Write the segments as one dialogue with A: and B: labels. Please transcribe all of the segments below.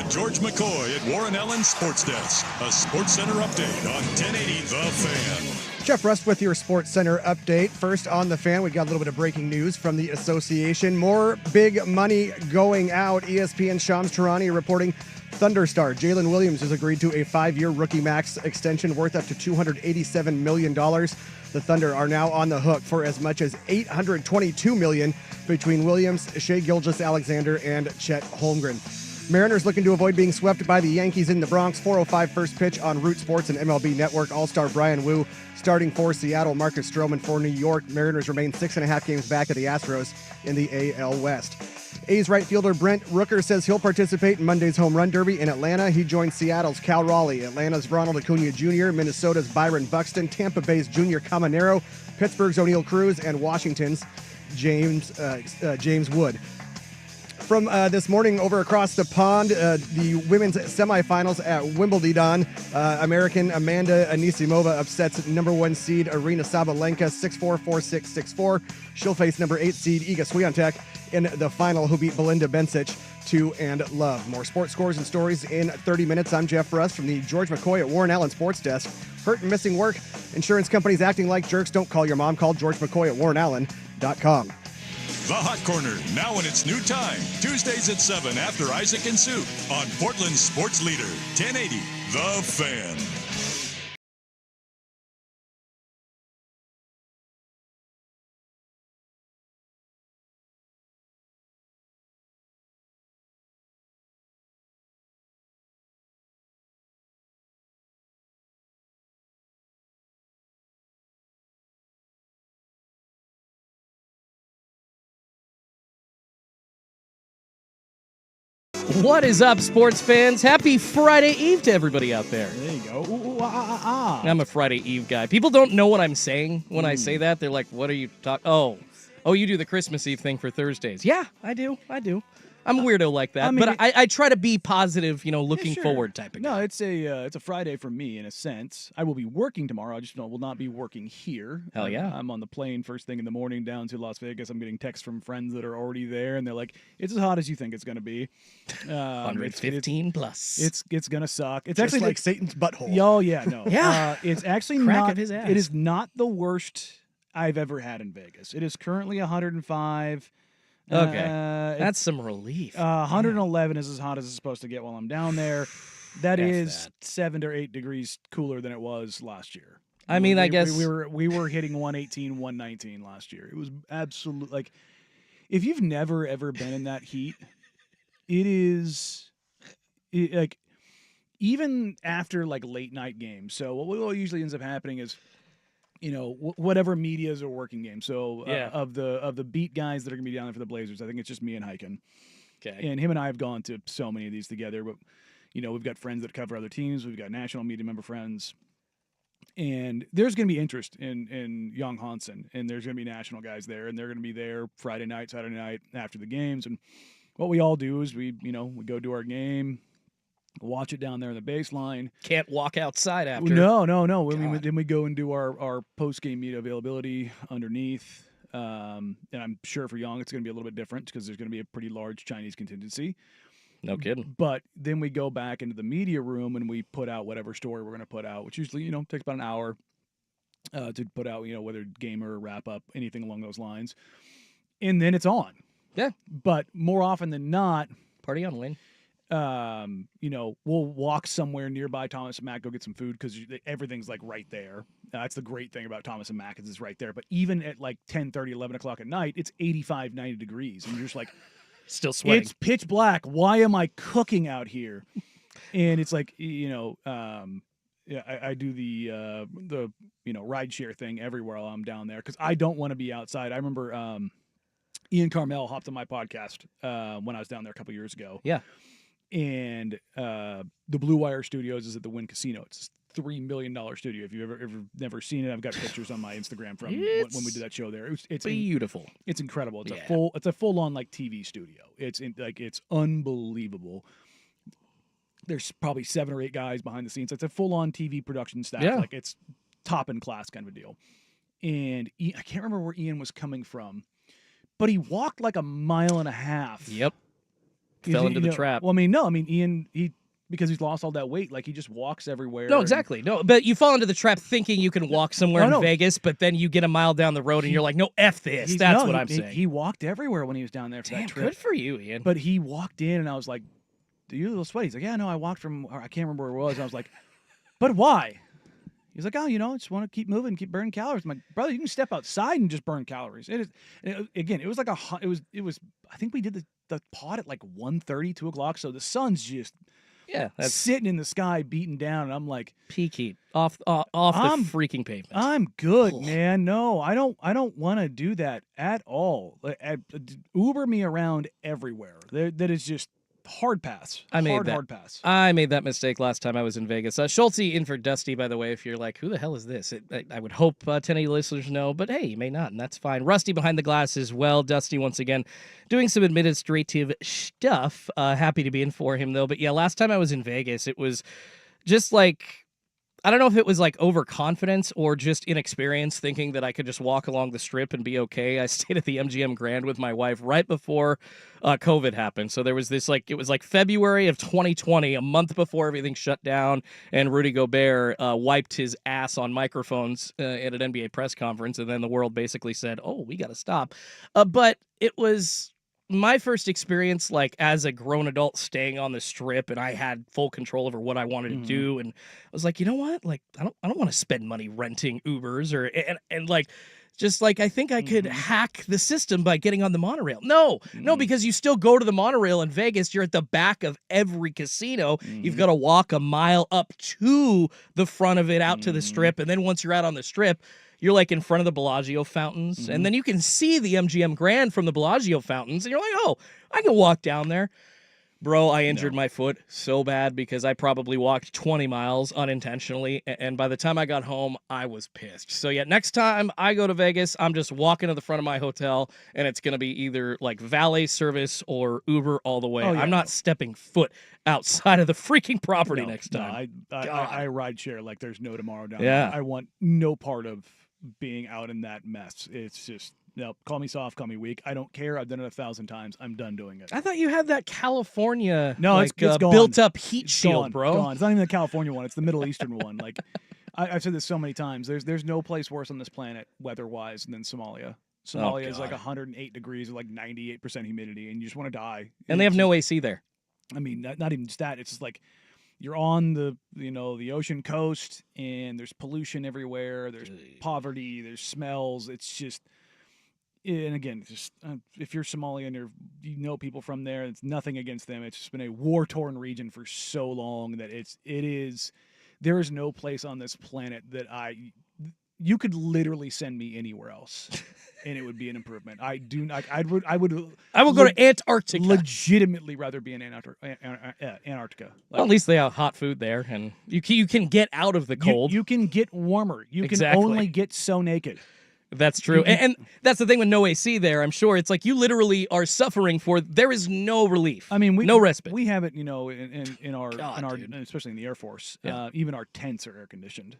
A: George McCoy at Warren Allen Sports Desk. A Sports Center update on 1080 The Fan.
B: Jeff Rust with your Sports Center update. First on The Fan, we got a little bit of breaking news from the association. More big money going out. ESPN's Shams Charania reporting Thunderstar Jalen Williams has agreed to a 5-year rookie max extension worth up to $287 million. The Thunder are now on the hook for as much as $822 million between Williams, Shai Gilgeous-Alexander, and Chet Holmgren. Mariners looking to avoid being swept by the Yankees in the Bronx. 4:05 first pitch on Root Sports and MLB Network. All-star Brian Wu starting for Seattle. Marcus Stroman for New York. Mariners remain 6.5 games back of the Astros in the AL West. A's right fielder Brent Rooker says he'll participate in Monday's home run derby in Atlanta. He joins Seattle's Cal Raleigh, Atlanta's Ronald Acuna Jr., Minnesota's Byron Buxton, Tampa Bay's Junior Caminero, Pittsburgh's O'Neal Cruz, and Washington's James Wood. From this morning over across the pond, the women's semifinals at Wimbledon. American Amanda Anisimova upsets number 1 seed Arina Sabalenka 6-4, 4-6, 6-4. She'll face number 8 seed Iga Swiatek in the final, who beat Belinda Bencic 2-love. More sports scores and stories in 30 minutes. I'm Jeff Rust from the George McCoy at Warren Allen Sports Desk. Hurt and missing work? Insurance companies acting like jerks? Don't call your mom. Call George McCoy at warrenallen.com.
A: The Hot Corner, now in its new time. Tuesdays at 7 after Isaac and Sue on Portland's sports leader, 1080 The Fan.
C: What is up, sports fans? Happy Friday Eve to everybody out there.
D: There you go. Ooh, ah.
C: I'm a Friday Eve guy. People don't know what I'm saying when I say that. They're like, what are you talking? Oh, you do the Christmas Eve thing for Thursdays. Yeah, I do. I'm a weirdo like that, but I try to be positive, looking forward type of guy.
D: No, it's a Friday for me in a sense. I will be working tomorrow. I just will not be working here.
C: Hell yeah.
D: I'm on the plane first thing in the morning down to Las Vegas. I'm getting texts from friends that are already there, and they're like, "It's as hot as you think it's going to be."
C: 115 plus.
D: It's going to suck. It's
B: Just
D: actually
B: like Satan's butthole.
D: Oh yeah, no.
C: Yeah.
D: It's actually
C: Crack
D: not.
C: of his ass.
D: It is not the worst I've ever had in Vegas. It is currently 105.
C: Okay, that's some relief.
D: 111 is as hot as it's supposed to get while I'm down there. That
C: F
D: is
C: that.
D: 7 or 8 degrees cooler than it was last year.
C: I mean, I guess
D: we were hitting 118, 119 last year. It was absolute like, if you've never ever been in that heat, like even after like late night games. So what usually ends up happening is, whatever medias are working games. So of the beat guys that are going to be down there for the Blazers, I think it's just me and Hyken.
C: Okay.
D: And him and I have gone to so many of these together. But, we've got friends that cover other teams. We've got national media member friends. And there's going to be interest in Young Hansen. And there's going to be national guys there. And they're going to be there Friday night, Saturday night after the games. And what we all do is we go do our game, watch it down there in the baseline.
C: Can't walk outside after.
D: No. Then we go and do our post-game media availability underneath. And I'm sure for Young it's going to be a little bit different because there's going to be a pretty large Chinese contingency.
C: No kidding.
D: But then we go back into the media room and we put out whatever story we're going to put out, which usually, takes about an hour to put out, whether gamer or wrap up, anything along those lines. And then it's on.
C: Yeah.
D: But more often than not,
C: Party on, Wayne.
D: We'll walk somewhere nearby Thomas and Mack, go get some food because everything's like right there. That's the great thing about Thomas and Mack is it's right there. But even at like 10:30, 11 o'clock at night, it's 85, 90 degrees. And you're just like,
C: still sweating.
D: It's pitch black. Why am I cooking out here? And it's like, I do the ride share thing everywhere while I'm down there because I don't want to be outside. I remember Ian Carmel hopped on my podcast when I was down there a couple years ago.
C: Yeah.
D: And the Blue Wire Studios is at the Wynn Casino. It's a $3 million studio. If you've ever never seen it, I've got pictures on my Instagram from when we did that show there. It's
C: beautiful.
D: It's incredible. It's a full on like TV studio. It's unbelievable. There's probably 7 or 8 guys behind the scenes. It's a full on TV production staff.
C: Yeah.
D: Like it's top in class kind of a deal. And I can't remember where Ian was coming from, but he walked like a mile and a half.
C: Yep. fell into the trap.
D: Well, I mean, no, I mean Ian, because he's lost all that weight, like he just walks everywhere.
C: No, exactly. No, but you fall into the trap thinking you can walk somewhere in Vegas, but then you get a mile down the road and you're like, no, F this. That's what I'm saying.
D: He walked everywhere when he was down there for that trip.
C: Good for you, Ian.
D: But he walked in and I was like, "Do you a little sweaty?" He's like, "Yeah, no, I walked from, or I can't remember where it was." And I was like, "But why?" He's like, "Oh, I just want to keep moving, keep burning calories." I'm like, "Brother, you can step outside and just burn calories." Again, it was like it was. I think we did the pod at like 1:30, 2 o'clock. So the sun's just
C: that's
D: sitting in the sky, beating down, and I'm like,
C: peak heat off the freaking pavement.
D: I'm good, man. No, I don't want to do that at all. Uber me around everywhere. That is just hard pass. Hard pass.
C: I made that mistake last time I was in Vegas. Schulte in for Dusty, by the way, if you're like, who the hell is this? I would hope 1080 listeners know, but hey, you may not, and that's fine. Rusty behind the glass as well. Dusty, once again, doing some administrative stuff. Happy to be in for him, though. But yeah, last time I was in Vegas, it was just like, I don't know if it was like overconfidence or just inexperience, thinking that I could just walk along the strip and be okay. I stayed at the MGM Grand with my wife right before COVID happened. So there was this it was like February of 2020, a month before everything shut down, and Rudy Gobert wiped his ass on microphones at an NBA press conference, and then the world basically said, "Oh, we got to stop." But it was my first experience, like as a grown adult, staying on the strip, and I had full control over what I wanted to do. And I was like, you know what? Like, I don't want to spend money renting Ubers and like, just like, I think I could hack the system by getting on the monorail. No, because you still go to the monorail in Vegas. You're at the back of every casino. You've got to walk a mile up to the front of it, out to the strip. And then once you're out on the strip, you're like in front of the Bellagio fountains, and then you can see the MGM Grand from the Bellagio fountains, and you're like, oh, I can walk down there. Bro, I injured my foot so bad because I probably walked 20 miles unintentionally, and by the time I got home, I was pissed. So yeah, next time I go to Vegas, I'm just walking to the front of my hotel, and it's going to be either like valet service or Uber all the way. I'm not stepping foot outside of the freaking property next time.
D: I ride share like there's no tomorrow down there. I want no part of being out in that mess. It's just, no, call me soft, call me weak. I don't care. I've done it 1,000 times. I'm done doing it.
C: I thought you had that California
D: it's gone.
C: built-up heat
D: It's
C: shield, bro.
D: Gone. It's not even the California one. It's the Middle Eastern one. Like, I've said this so many times. There's no place worse on this planet, weather-wise, than Somalia. Somalia is like 108 degrees with like 98% humidity, and you just want to die.
C: And they have no AC there.
D: I mean, not even just that. It's just like, you're on the ocean coast, and there's pollution everywhere. There's poverty. There's smells. It's just, and again, just if you're Somalian or you know people from there, it's nothing against them. It's just been a war-torn region for so long that there is no place on this planet that you could literally send me anywhere else, and it would be an improvement. I will
C: go to Antarctica.
D: Legitimately rather be in Antarctica.
C: Well, at least they have hot food there, and you can get out of the cold.
D: You can get warmer. You can only get so naked.
C: That's true. And that's the thing with no AC there. I'm sure it's like you literally are suffering there is no relief.
D: I mean,
C: no respite.
D: We have it, in our especially in the Air Force. Yeah. Even our tents are air conditioned.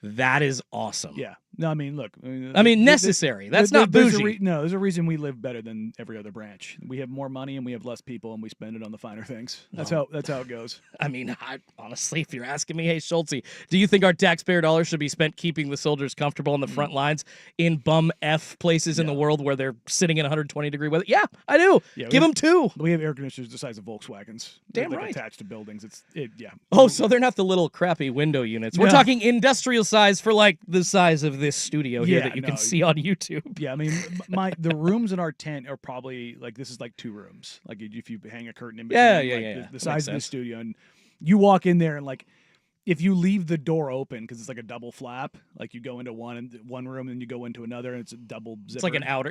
C: That is awesome.
D: Yeah. No, I mean, look.
C: Necessary. That's not bougie.
D: There's a reason we live better than every other branch. We have more money and we have less people, and we spend it on the finer things. That's how it goes.
C: I mean, honestly, if you're asking me, hey, Schulte, do you think our taxpayer dollars should be spent keeping the soldiers comfortable on the front lines in bum F places in the world where they're sitting in 120-degree weather? Yeah, I do. Yeah, give them two.
D: We have air conditioners the size of Volkswagens.
C: Damn
D: they're
C: right.
D: Attached to buildings.
C: Oh, so they're not the little crappy window units. We're talking industrial size for like the size of this studio here that you can see on YouTube.
D: Yeah, I mean, the rooms in our tent are probably like, this is like 2 rooms. Like if you hang a curtain in between, the size of the studio, and you walk in there and like, if you leave the door open because it's like a double flap, like you go into one room and you go into another, and it's a double zipper.
C: It's like an outer,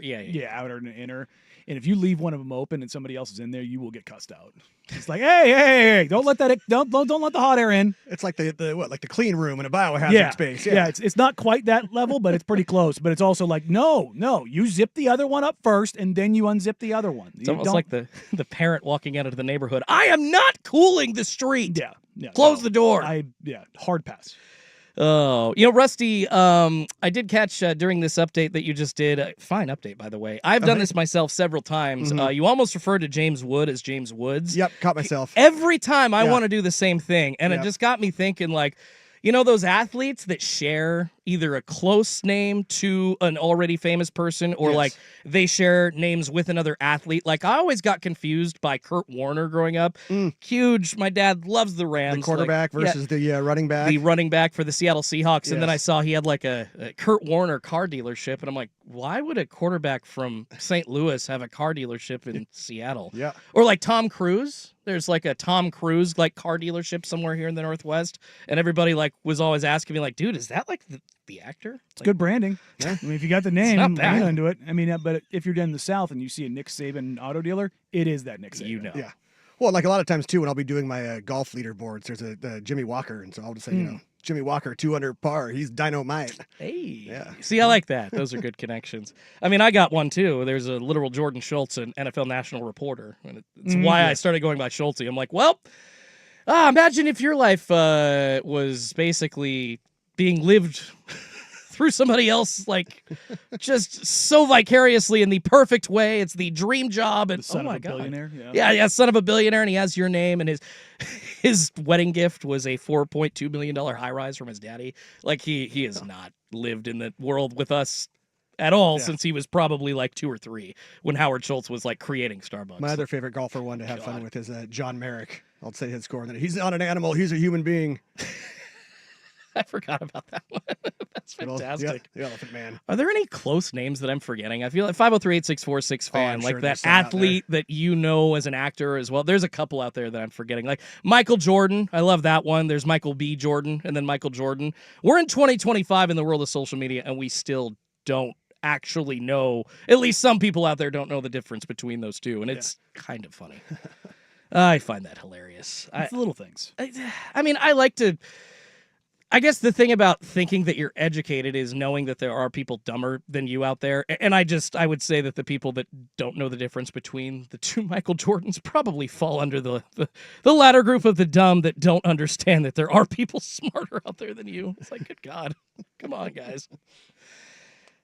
D: outer and an inner. And if you leave one of them open and somebody else is in there, you will get cussed out. It's like, hey, don't let that don't let the hot air in.
B: It's like the clean room in a biohazard space.
D: Yeah, it's not quite that level, but it's pretty close. But it's also like, no, you zip the other one up first, and then you unzip the other one.
C: It's almost like the parent walking out into the neighborhood. I am not cooling the street.
D: Yeah.
C: Close the door.
D: Hard pass.
C: Oh, Rusty, I did catch during this update that you just did. Fine update, by the way. I've done this myself several times. You almost referred to James Wood as James Woods.
B: Yep, caught myself.
C: Every time I
B: Yeah.
C: want to do the same thing. And it
B: Yep.
C: just got me thinking, like, those athletes that share either a close name to an already famous person or
B: Yes.
C: like they share names with another athlete. Like I always got confused by Kurt Warner growing up. Huge. My dad loves the Rams.
B: The quarterback
C: like, yeah,
B: versus the running back.
C: the running back for the Seattle Seahawks. And then I
B: Yes.
C: saw he had like a Kurt Warner car dealership. And I'm like, why would a quarterback from St. Louis have a car dealership in Seattle?
B: Yeah.
C: Or like Tom Cruise. There's like a Tom Cruise like car dealership somewhere here in the Northwest. And everybody like was always asking me like, dude, is that like the actor?
D: It's good branding.
B: Yeah.
D: I mean, if you got the name,
C: not bad.
D: lean into it. I mean, but if you're down in the South and you see a Nick Saban auto dealer, it is that Nick Saban.
B: Yeah. Well, like a lot of times too, when I'll be doing my golf leaderboards, there's a Jimmy Walker, and so I'll just say, Jimmy Walker, 200 par, he's dynamite.
C: Hey.
B: Yeah.
C: See, I like that. Those are good connections. I mean, I got one too. There's a literal Jordan Schultz, an NFL national reporter. And it's why I started going by Schulte. I'm like, well, imagine if your life was basically being lived through somebody else, like just so vicariously in the perfect way. It's the dream job. And
D: The son
C: oh
D: of
C: my
D: a
C: God.
D: billionaire.
C: Yeah, son of a billionaire, and he has your name, and his wedding gift was a $4.2 million high rise from his daddy. Like he has not lived in the world with us at all since he was probably like 2 or 3 when Howard Schultz was like creating Starbucks.
B: My other favorite golfer one to have fun with is John Merrick. I'll say his score. He's not an animal. He's a human being.
C: I forgot about that one. That's
B: Well,
C: fantastic.
B: the Elephant Man.
C: Are there any close names that I'm forgetting? I feel like 503-8646 fan,
B: I'm
C: like
B: sure
C: that
B: there's some out there.
C: athlete that you know as an actor as well. There's a couple out there that I'm forgetting. Like Michael Jordan. I love that one. There's Michael B. Jordan and then Michael Jordan. We're in 2025 in the world of social media, and we still don't actually know. At least some people out there don't know the difference between those two, and it's kind of funny. I find that hilarious.
D: It's the little things.
C: I mean, I like to. I guess the thing about thinking that you're educated is knowing that there are people dumber than you out there. And I would say that the people that don't know the difference between the two Michael Jordans probably fall under the latter group of the dumb that don't understand that there are people smarter out there than you. It's like, good God. Come on, guys.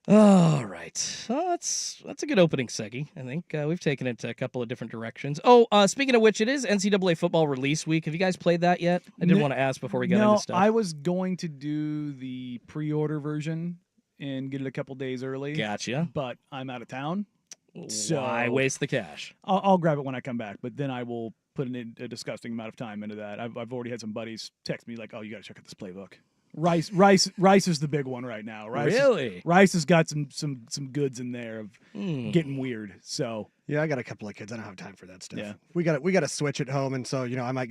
C: All right. Well, that's a good opening segue. I think we've taken it a couple of different directions. Oh, speaking of which, it is NCAA football release week. Have you guys played that yet? I did want to ask before we got into stuff.
D: I was going to do the pre-order version and get it a couple days early.
C: Gotcha.
D: But I'm out of town.
C: So why waste the cash?
D: I'll grab it when I come back, but then I will put a disgusting amount of time into that. I've already had some buddies text me like, "Oh, you got to check out this playbook." Rice is the big one right now. Rice has got some goods in there of getting weird. So
B: Yeah, I got a couple of kids. I don't have time for that stuff.
D: Yeah.
B: We got a Switch at home, and so I might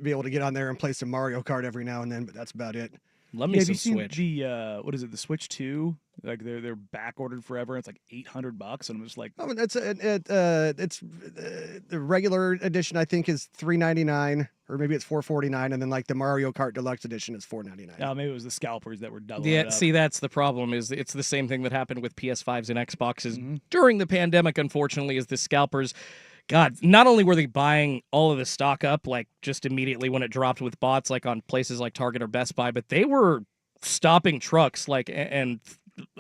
B: be able to get on there and play some Mario Kart every now and then, but that's about it.
C: Love me
D: have
C: some
D: you seen
C: Switch.
D: the what is it? The Switch 2? Like they're back ordered forever. It's like $800, and I'm just like,
B: Oh, and it's the regular edition. I think is $399, or maybe it's $449, and then like the Mario Kart Deluxe edition is $499.
D: oh, maybe it was the scalpers that were doubling
C: Yeah,
D: it up.
C: see, that's the problem. Is it's the same thing that happened with PS5s and Xboxes during the pandemic. Unfortunately, is the scalpers. God, not only were they buying all of the stock up like just immediately when it dropped with bots, like on places like Target or Best Buy, but they were stopping trucks and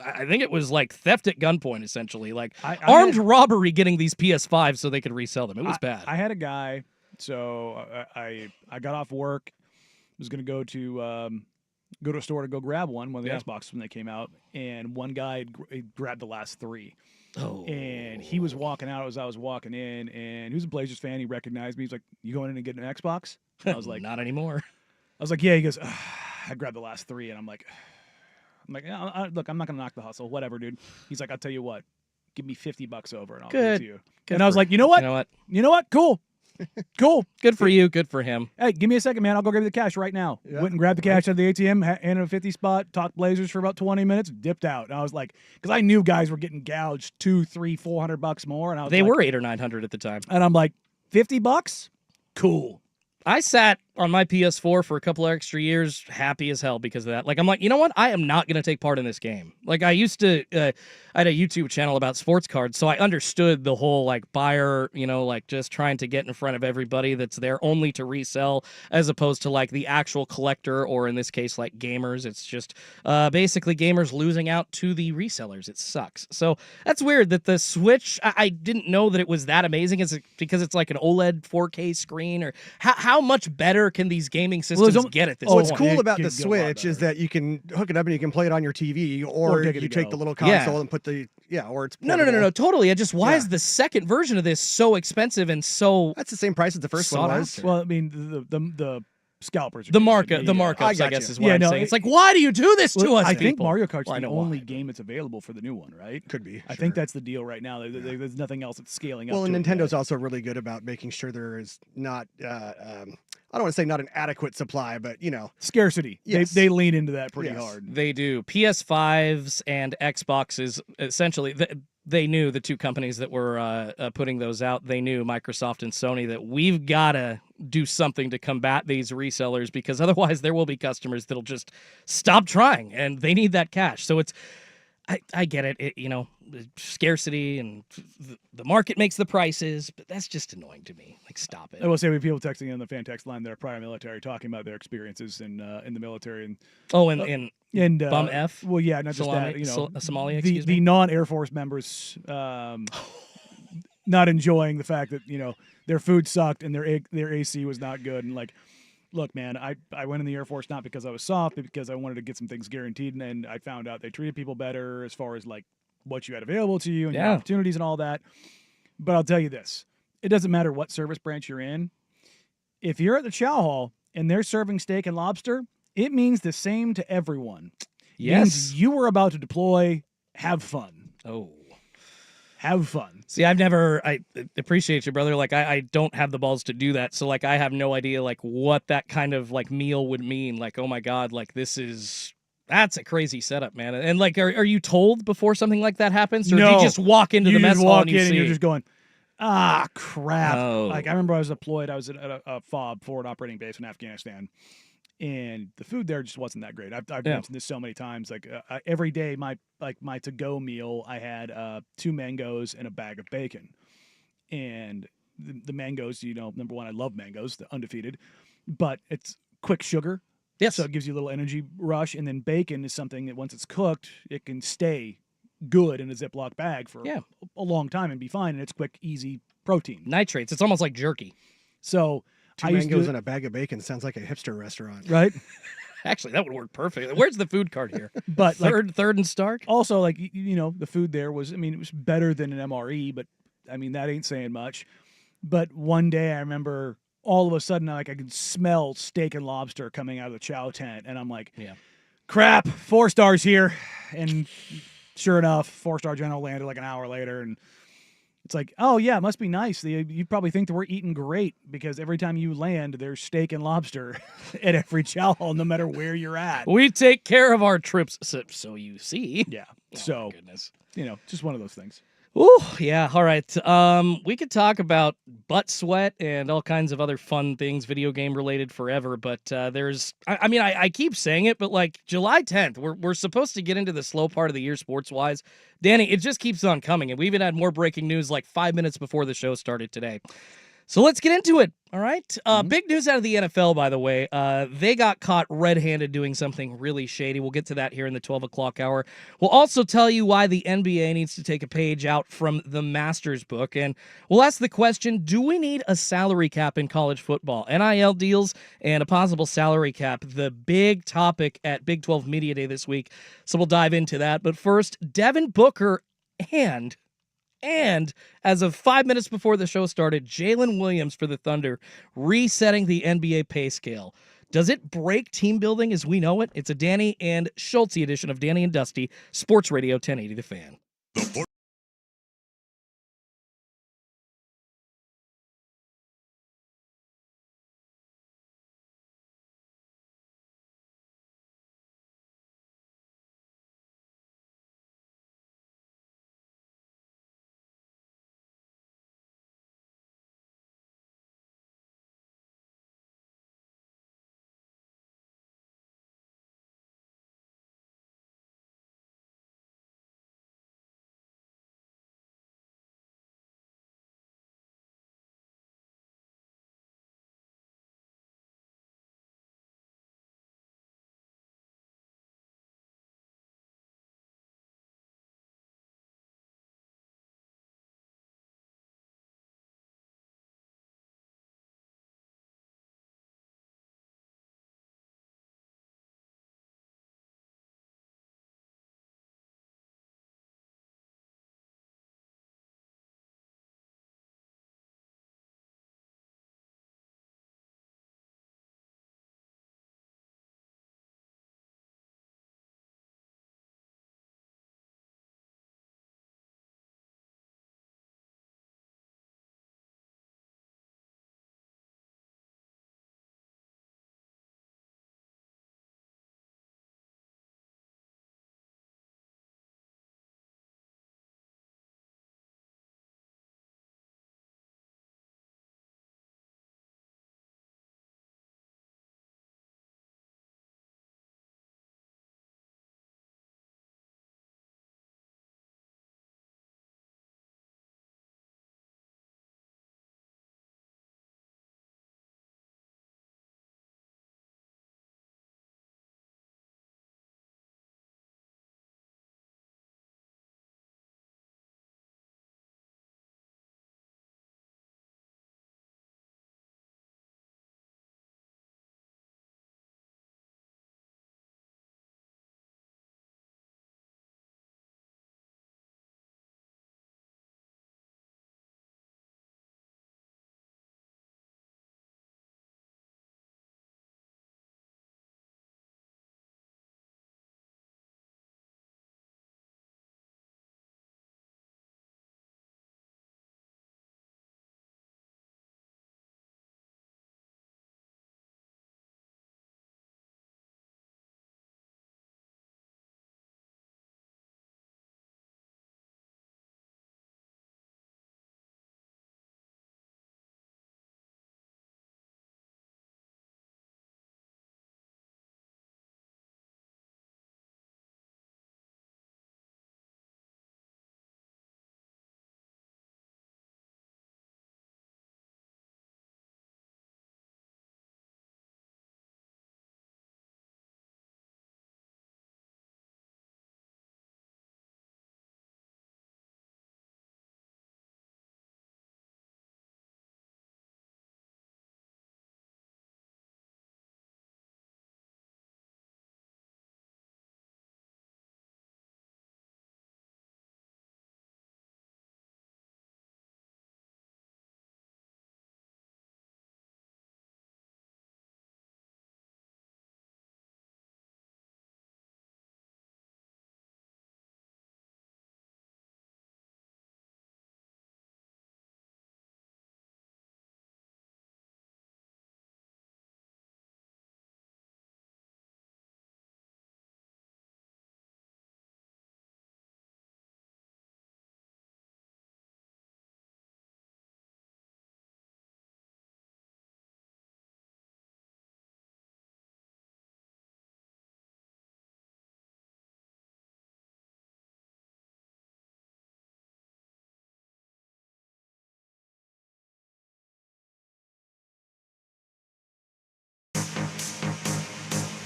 C: I think it was like theft at gunpoint, essentially, like armed robbery, getting these PS5s so they could resell them. It was bad.
D: I had a guy. So I got off work, was gonna go to a store to go grab one of the Xboxes when they came out, and one guy had grabbed the last 3.
C: Oh.
D: And he was walking out as I was walking in, and he was a Blazers fan. He recognized me. He's like, "You going in and getting an Xbox?" And I was like,
C: not anymore.
D: I was like, "Yeah." He goes, "I grabbed the last 3," and I'm like, yeah, look, I'm not gonna knock the hustle, whatever, dude. He's like, "I'll tell you what, give me $50 over, and I'll give it to you." And I was like, "You know what? You know what? Cool." Cool.
C: Good for you. Good for him.
D: Hey, give me a second, man. I'll go grab the cash right now.
B: Yeah.
D: Went and grabbed the cash out of the ATM, handed a 50 spot, talked Blazers for about 20 minutes, dipped out. And I was like, because I knew guys were getting gouged $200, $300, $400 more. And I was
C: They
D: like,
C: were $800 or $900 at the time.
D: and I'm like, $50? Cool.
C: I sat on my PS4 for a couple of extra years, happy as hell because of that. Like, I'm like, you know what? I am not going to take part in this game. Like, I used to, I had a YouTube channel about sports cards, so I understood the whole, like, buyer, like, just trying to get in front of everybody that's there only to resell, as opposed to, like, the actual collector, or in this case, like, gamers. It's just basically gamers losing out to the resellers. It sucks. So that's weird that the Switch, I didn't know that it was that amazing. Is it because it's like an OLED 4K screen, or how much better can these gaming systems get at this point?
B: What's cool about
D: It
B: the
D: could go a lot
B: Switch is
D: better.
B: that you can hook it up and you can play it on your TV, or
D: take it
B: you
D: to
B: take
D: go.
B: the little
C: Yeah.
B: console and put the or it's
C: No,
B: portable.
C: totally. I just, why
B: Yeah.
C: is the second version of this so expensive and so
B: That's the same price as the first one
C: Sought
B: was.
C: after.
D: Well, I mean, the scalpers. Are
C: the
D: getting
C: markup?
D: it.
C: The
D: Yeah.
C: markups,
B: I
C: I
B: got
C: guess,
B: you.
C: is what
D: Yeah,
C: I'm
D: no,
C: saying.
D: it-
C: It's like, why do you do this to
D: Well,
C: us?
D: I think
C: people?
D: Mario Kart's
C: Well, I
D: the
C: know
D: only
C: why.
D: game that's available for the new one, right?
B: Could be.
D: I
B: sure.
D: think that's the deal right now. There's nothing else that's scaling up.
B: Well, and
D: to it
B: Nintendo's
D: yet.
B: also really good about making sure there is not. I don't want to say not an adequate supply, but
D: Scarcity.
B: Yes.
D: They lean into that pretty
B: Yes.
D: hard.
C: They do. PS5s and Xboxes, essentially, they knew, the two companies that were putting those out, they knew, Microsoft and Sony, that we've got to do something to combat these resellers, because otherwise there will be customers that'll just stop trying, and they need that cash. So it's, I get it, scarcity and the market makes the prices, but that's just annoying to me. Like, stop it.
D: I will say we have people texting in the fan text line that are prior military talking about their experiences in the military and
C: Oh, and Bum F?
D: Well, yeah, not just
C: Somalia-
D: that.
C: Somalia,
D: the
C: excuse me?
D: the non-Air Force members not enjoying the fact that their food sucked and their AC was not good, and like, look, man, I went in the Air Force not because I was soft, but because I wanted to get some things guaranteed, and I found out they treated people better as far as like what you had available to you and your
C: Yeah.
D: opportunities and all that. But I'll tell you this: it doesn't matter what service branch you're in. If you're at the Chow Hall and they're serving steak and lobster, it means the same to everyone.
C: Yes.
D: Means you were about to deploy. Have fun.
C: Oh.
D: Have fun.
C: See, I appreciate you, brother. Like, I don't have the balls to do that. So, like, I have no idea, like, what that kind of, like, meal would mean. Like, oh my God, like, that's a crazy setup, man. And, like, are you told before something like that happens? Or do
D: No.
C: you just walk into
D: You
C: the mess
D: just
C: hall
D: walk
C: and you
D: in
C: see?
D: and you're just going, ah, crap.
C: Oh.
D: Like, I remember I was deployed. I was at a FOB, forward operating base in Afghanistan. And the food there just wasn't that great. I've mentioned this so many times. Like every day, my to-go meal, I had 2 mangoes and a bag of bacon. And the mangoes, number one, I love mangoes, the undefeated, but it's quick sugar.
C: Yes.
D: So it gives you a little energy rush. And then bacon is something that once it's cooked, it can stay good in a Ziploc bag for a long time and be fine. And it's quick, easy protein.
C: Nitrates. It's almost like jerky.
D: So
B: 2
D: I used
B: mangoes
D: to,
B: and a bag of bacon sounds like a hipster restaurant.
D: right?
C: Actually, that would work perfectly. Where's the food cart here?
D: But like,
C: Third and Stark?
D: also, like, the food there was, it was better than an MRE, but that ain't saying much. But one day I remember all of a sudden, like, I could smell steak and lobster coming out of the chow tent. And I'm like,
C: Yeah.
D: crap, 4 stars here. And sure enough, 4-star general landed like an hour later. And it's like, oh yeah, it must be nice. You probably think that we're eating great because every time you land, there's steak and lobster at every chow hall, no matter where you're at.
C: We take care of our trips, so you see.
D: Yeah.
C: Oh,
D: So,
C: my goodness.
D: just one of those things.
C: Ooh, yeah. All right. We could talk about butt sweat and all kinds of other fun things, video game related, forever. But I keep saying it, but like July 10th, we're supposed to get into the slow part of the year sports wise. Danny, it just keeps on coming, and we even had more breaking news like 5 minutes before the show started today. So let's get into it. All right. Big news out of the NFL, by the way. They got caught red-handed doing something really shady. We'll get to that here in the 12 o'clock hour. We'll also tell you why the NBA needs to take a page out from the Masters book. And we'll ask the question, do we need a salary cap in college football? NIL deals and a possible salary cap, the big topic at Big 12 Media Day this week. So we'll dive into that. But first, Devin Booker and as of 5 minutes before the show started, Jalen Williams for the Thunder resetting the NBA pay scale. Does it break team building as we know it? It's a Danny and Schultz edition of Danny and Dusty, Sports Radio 1080 The Fan.
A: The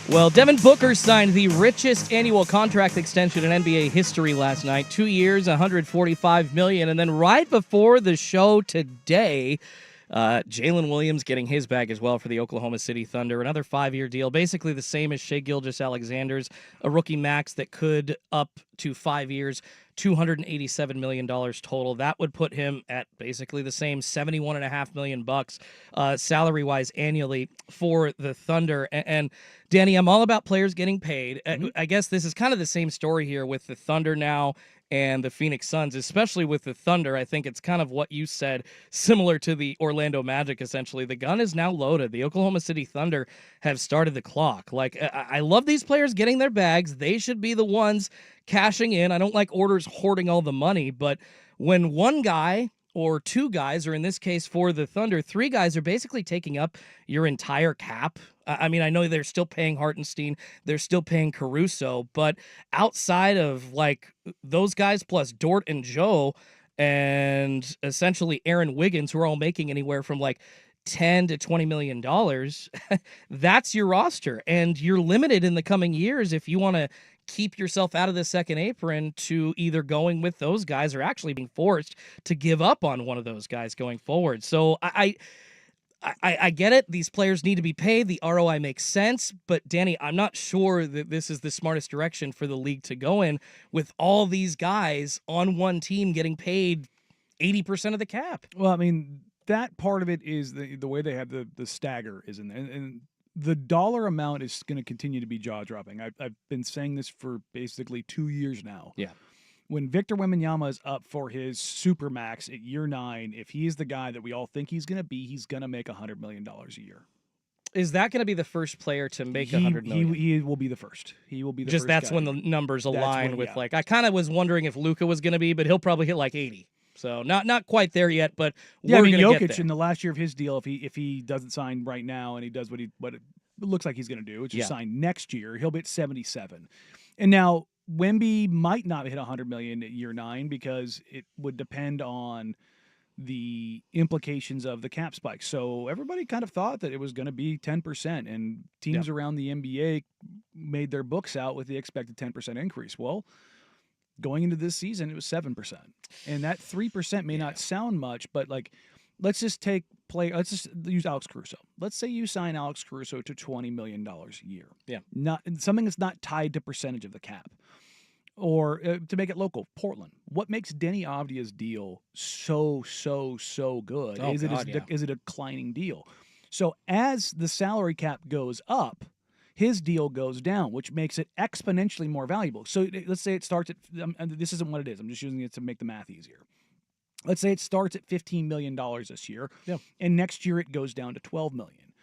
C: Well, Devin Booker signed the richest annual contract extension in NBA history last night. 2 years, $145 million. And then right before the show today, Jalen Williams getting his bag as well for the Oklahoma City Thunder. Another 5-year deal, basically the same as Shai Gilgeous-Alexander's, a rookie max that could up to 5 years, $287 million total. That would put him at basically the same $71.5 million salary-wise annually for the Thunder. And Danny, I'm all about players getting paid. I guess this is kind of the same story here with the Thunder now and the Phoenix Suns, especially with the Thunder. I think it's kind of what you said, similar to the Orlando Magic, essentially. The gun is now loaded. The Oklahoma City Thunder have started the clock. Like, I love these players getting their bags. They should be the ones cashing in. I don't like orders hoarding all the money, but when one guy or two guys, or in this case for the Thunder, three guys are basically taking up your entire cap. I mean, I know they're still paying Hartenstein, they're still paying Caruso, but outside of like those guys plus Dort and Joe and essentially Aaron Wiggins, who are all making anywhere from like $10 to $20 million, that's your roster. And you're limited in the coming years if you want to keep yourself out of the second apron to either going with those guys or actually being forced to give up on one of those guys going forward. So I get it. These players need to be paid. The ROI makes sense. But, Danny, I'm not sure that this is the smartest direction for the league to go in with all these guys on one team getting paid 80% of the cap.
D: Well, I mean, that part of it is the way they have the stagger is in there. And the dollar amount is going to continue to be jaw-dropping. I've been saying this for basically 2 years now.
C: Yeah.
D: When Victor Wembanyama is up for his supermax at year 9, if he is the guy that we all think he's going to be, he's going to make $100 million a year.
C: Is that going to be the first player to make $100 million?
D: He will be the first. He will be the
C: just
D: first.
C: That's
D: guy.
C: when the numbers align with
D: yeah.
C: like I kind of was wondering if Luka was going to be, but he'll probably hit like 80. So not quite there yet, but
D: yeah,
C: we're
D: I mean,
C: going to get
D: Jokic
C: there.
D: in the last year of his deal, if he doesn't sign right now and he does what it looks like he's going to do, which is sign next year, he'll be at 77. And now Wemby might not hit $100 million at year 9 because it would depend on the implications of the cap spike. So everybody kind of thought that it was going to be 10%, and teams around the NBA made their books out with the expected 10% increase. Well, going into this season, it was 7%. And that 3% may not sound much, but like, let's just use Alex Caruso. Let's say you sign Alex Caruso to $20 million a year.
C: Yeah.
D: Not something that's not tied to percentage of the cap. Or to make it local, Portland. What makes Denny Avdia's deal so good? Is it a declining deal? So as the salary cap goes up, his deal goes down, which makes it exponentially more valuable. So let's say it starts at, this isn't what it is. I'm just using it to make the math easier. Let's say it starts at $15 million this year, and next year it goes down to $12 million.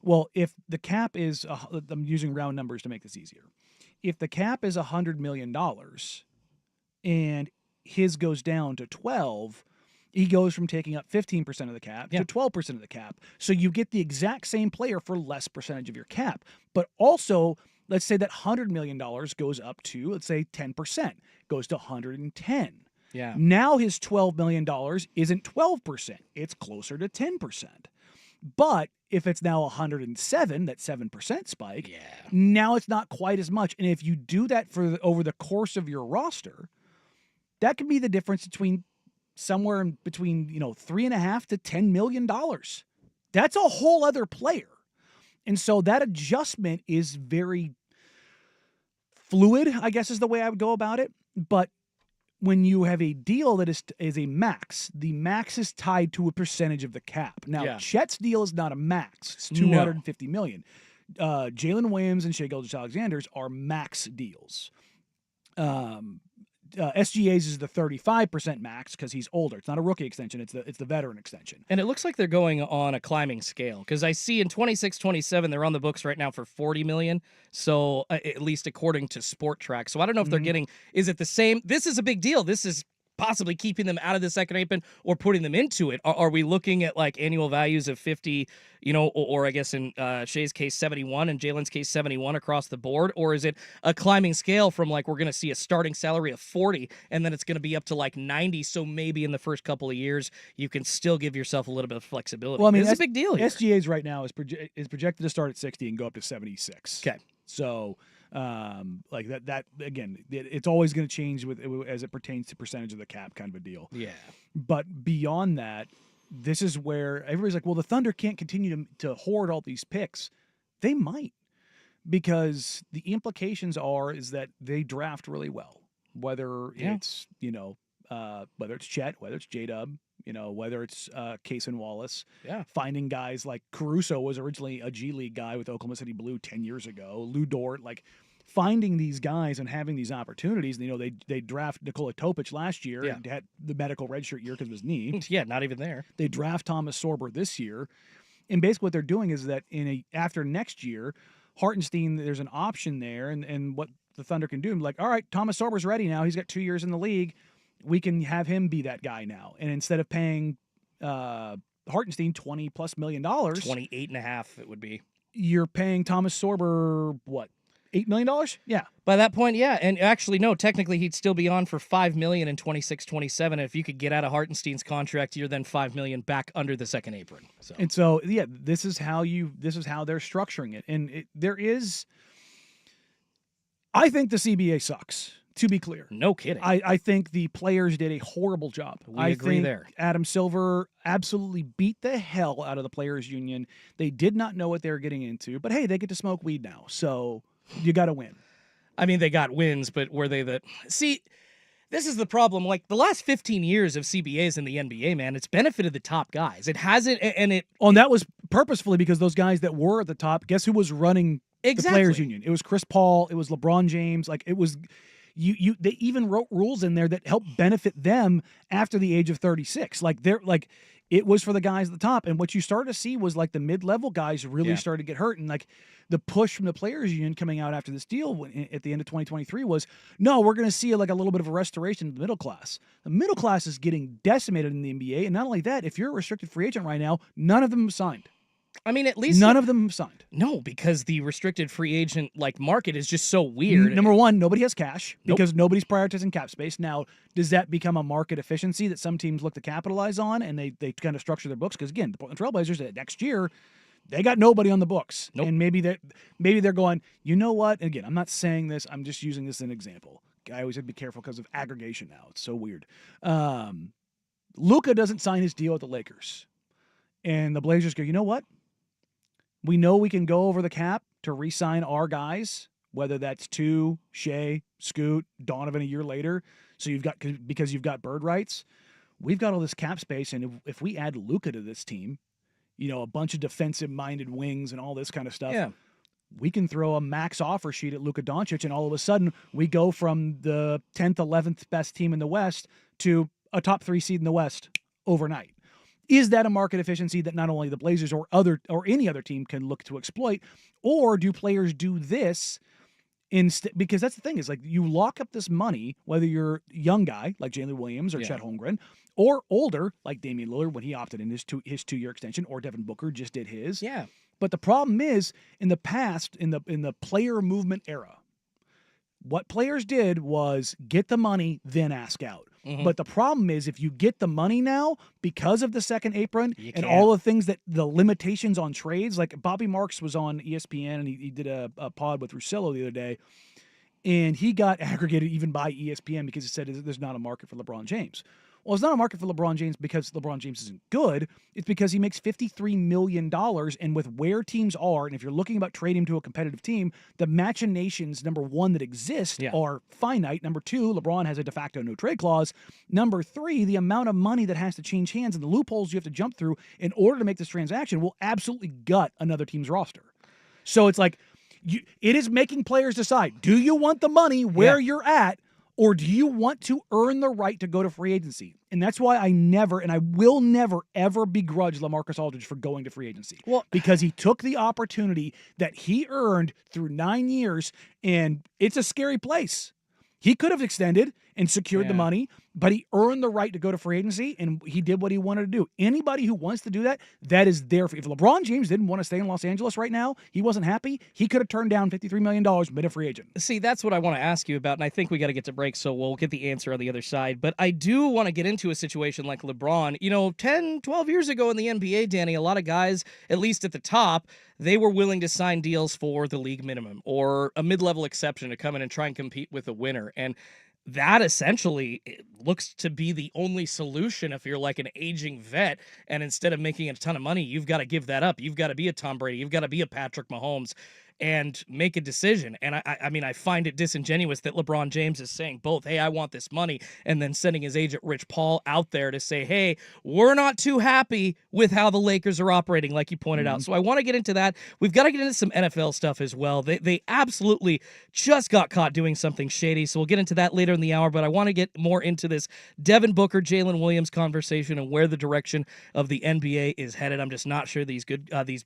D: Well, if the cap is, I'm using round numbers to make this easier. If the cap is $100 million and his goes down to 12, he goes from taking up 15% of the cap to 12% of the cap. So you get the exact same player for less percentage of your cap. But also, let's say that $100 million goes up to, let's say 10%, goes to 110.
C: Yeah.
D: Now his $12 million isn't 12%. It's closer to 10%. But if it's now 107, that 7% spike, now it's not quite as much. And if you do that over the course of your roster, that can be the difference between somewhere in between, $3.5 to $10 million. That's a whole other player. And so that adjustment is very fluid, I guess is the way I would go about it. But when you have a deal that is a max, the max is tied to a percentage of the cap. Now, Chet's deal is not a max. It's $250 million. Jalen Williams and Shai Gilgeous-Alexander's are max deals. SGA's is the 35% max because he's older. It's not a rookie extension. It's the veteran extension.
C: And it looks like they're going on a climbing scale because I see in 26-27 they're on the books right now for $40 million. So at least according to Sport Track. So I don't know if they're getting. Is it the same? This is a big deal. This is possibly keeping them out of the second apron or putting them into it. Are we looking at like annual values of 50, or I guess in Shai's case 71 and Jalen's case 71 across the board? Or is it a climbing scale from like we're going to see a starting salary of 40 and then it's going to be up to like 90? So maybe in the first couple of years you can still give yourself a little bit of flexibility.
D: Well, I mean,
C: it's a big deal here.
D: SGA's right now is projected to start at 60 and go up to 76.
C: Okay.
D: So, like that again, it's always going to change as it pertains to percentage of the cap kind of a deal.
C: Yeah.
D: But beyond that, this is where everybody's like, well, the Thunder can't continue to hoard all these picks. They might, because the implications is that they draft really well, whether it's, whether it's Chet, whether it's J-Dub, whether it's Case and Wallace.
C: Yeah.
D: Finding guys like Caruso was originally a G League guy with Oklahoma City Blue 10 years ago. Lou Dort, like finding these guys and having these opportunities. They draft Nikola Topic last year and had the medical redshirt year because of his knee.
C: Yeah, not even there.
D: They draft Thomas Sorber this year. And basically what they're doing is that after next year, Hartenstein, there's an option there. And what the Thunder can do, like, all right, Thomas Sorber's ready now. He's got 2 years in the league. We can have him be that guy now. And instead of paying Hartenstein $20+ million,
C: 28.5 it would be.
D: You're paying Thomas Sorber what, $8 million? Yeah.
C: By that point, yeah. And actually, no, technically he'd still be on for $5 million in 26-27. And if you could get out of Hartenstein's contract, you're then $5 million back under the second apron.
D: So yeah, this is how they're structuring it. And I think the CBA sucks. To be clear.
C: No kidding.
D: I think the players did a horrible job.
C: I agree there.
D: Adam Silver absolutely beat the hell out of the players union. They did not know what they were getting into, but hey, they get to smoke weed now. So you got to win.
C: I mean, they got wins, but were they See, this is the problem. Like the last 15 years of CBAs in the NBA, man, it's benefited the top guys. It hasn't, and it.
D: Oh, and that was purposefully because those guys that were at the top, guess who was running the players union? It was Chris Paul. It was LeBron James. Like it was. They even wrote rules in there that helped benefit them after the age of 36. It was for the guys at the top. And what you started to see was like the mid-level guys really started to get hurt. And like the push from the players union coming out after this deal at the end of 2023 was, no, we're going to see like a little bit of a restoration of the middle class. The middle class is getting decimated in the NBA. And not only that, if you're a restricted free agent right now, none of them have signed.
C: I mean, at least
D: none of them have signed.
C: No, because the restricted free agent market is just so weird.
D: Number one, nobody has cash because nobody's prioritizing cap space. Now, does that become a market efficiency that some teams look to capitalize on and they kind of structure their books? Because again, the Portland Trailblazers next year, they got nobody on the books.
C: Nope.
D: And maybe they're going, you know what? And again, I'm not saying this. I'm just using this as an example. I always have to be careful because of aggregation now. It's so weird. Luka doesn't sign his deal with the Lakers. And the Blazers go, you know what? We know we can go over the cap to re-sign our guys, whether that's Shea, Scoot, Donovan a year later. So because you've got bird rights, we've got all this cap space, and if we add Luka to this team, a bunch of defensive-minded wings and all this kind of stuff, we can throw a max offer sheet at Luka Doncic, and all of a sudden we go from the 10th, 11th best team in the West to a top 3 seed in the West overnight. Is that a market efficiency that not only the Blazers or any other team can look to exploit, or do players do this instead? Because that's the thing is you lock up this money, whether you're a young guy like Jalen Williams or Chet Holmgren, or older like Damian Lillard when he opted in his 2-year extension, or Devin Booker just did his.
C: Yeah.
D: But the problem is in the past, in the player movement era, what players did was get the money, then ask out. Mm-hmm. But the problem is if you get the money now because of the second apron and all the things the limitations on trades, like Bobby Marks was on ESPN and he did a pod with Russillo the other day, and he got aggregated even by ESPN because he said there's not a market for LeBron James. Well, it's not a market for LeBron James because LeBron James isn't good. It's because he makes $53 million, and with where teams are, and if you're looking about trading him to a competitive team, the machinations, number one, that exist are finite. Number two, LeBron has a de facto no-trade clause. Number three, the amount of money that has to change hands and the loopholes you have to jump through in order to make this transaction will absolutely gut another team's roster. So it's like, it is making players decide, do you want the money where you're at, or do you want to earn the right to go to free agency? And that's why I never, and I will never, ever begrudge LaMarcus Aldridge for going to free agency. Well, because he took the opportunity that he earned through 9 years, and it's a scary place. He could have extended and secured the money, but he earned the right to go to free agency, and he did what he wanted to do. Anybody who wants to do that, that is there. If LeBron James didn't want to stay in Los Angeles right now, he wasn't happy, he could have turned down $53 million and been a free agent.
C: See, that's what I want to ask you about, and I think we got to get to break, so we'll get the answer on the other side. But I do want to get into a situation like LeBron. 10, 12 years ago in the NBA, Danny, a lot of guys, at least at the top, they were willing to sign deals for the league minimum or a mid-level exception to come in and try and compete with a winner. And that essentially looks to be the only solution if you're like an aging vet, and instead of making a ton of money, you've got to give that up. You've got to be a Tom Brady. You've got to be a Patrick Mahomes and make a decision. And I mean, I find it disingenuous that LeBron James is saying both, hey, I want this money, and then sending his agent Rich Paul out there to say, hey, we're not too happy with how the Lakers are operating, like you pointed out. So I want to get into that. We've got to get into some NFL stuff as well. They absolutely just got caught doing something shady, so we'll get into that later in the hour, but I want to get more into this Devin Booker, Jalen Williams conversation and where the direction of the NBA is headed. I'm just not sure these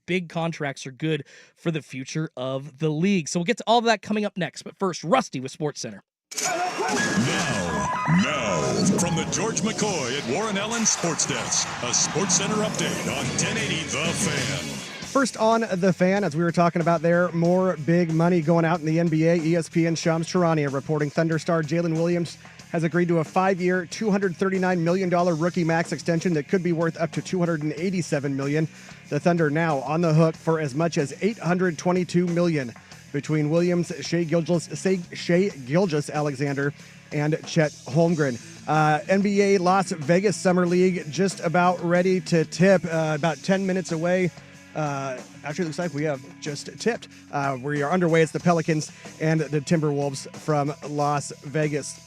C: big contracts are good for the future of the league. So we'll get to all of that coming up next. But first, Rusty with SportsCenter.
A: Now, from the George McCoy at Warren Allen Sports Desk, a SportsCenter update on 1080 The Fan.
B: First on The Fan, as we were talking about there, more big money going out in the NBA. ESPN Shams Charania reporting Thunder star Jalen Williams has agreed to a 5-year, $239 million rookie max extension that could be worth up to $287 million. The Thunder now on the hook for as much as $822 million between Williams, Shai Gilgeous-Alexander, and Chet Holmgren. NBA Las Vegas Summer League just about ready to tip, about 10 minutes away. Actually, it looks like we have just tipped. We are underway. It's the Pelicans and the Timberwolves from Las Vegas.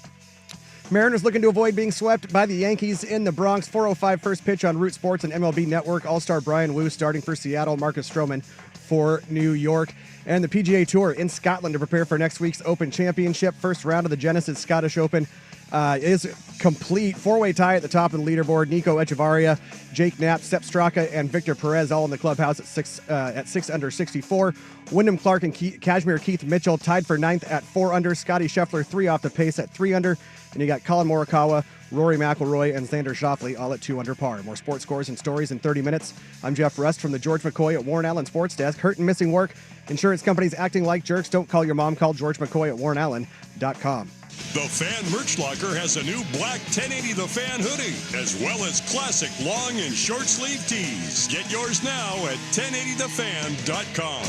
B: Mariners looking to avoid being swept by the Yankees in the Bronx. 4:05 first pitch on Root Sports and MLB Network. All-star Brian Wu starting for Seattle. Marcus Stroman for New York. And the PGA Tour in Scotland to prepare for next week's Open Championship. First round of the Genesis Scottish Open is complete. Four-way tie at the top of the leaderboard. Nico Echevarria, Jake Knapp, Sepp Straka, and Victor Perez all in the clubhouse at 6 under 64. Wyndham Clark and Kashmir Keith Mitchell tied for 9th at 4 under. Scotty Scheffler 3 off the pace at 3 under. And you got Colin Morikawa, Rory McIlroy, and Xander Schauffele all at 2 under par. More sports scores and stories in 30 minutes. I'm Jeff Rust from the George McCoy at Warren Allen Sports Desk. Hurt and missing work. Insurance companies acting like jerks. Don't call your mom. Call George McCoy at warrenallen.com.
A: The Fan Merch Locker has a new black 1080 The Fan hoodie, as well as classic long and short sleeve tees. Get yours now at 1080thefan.com.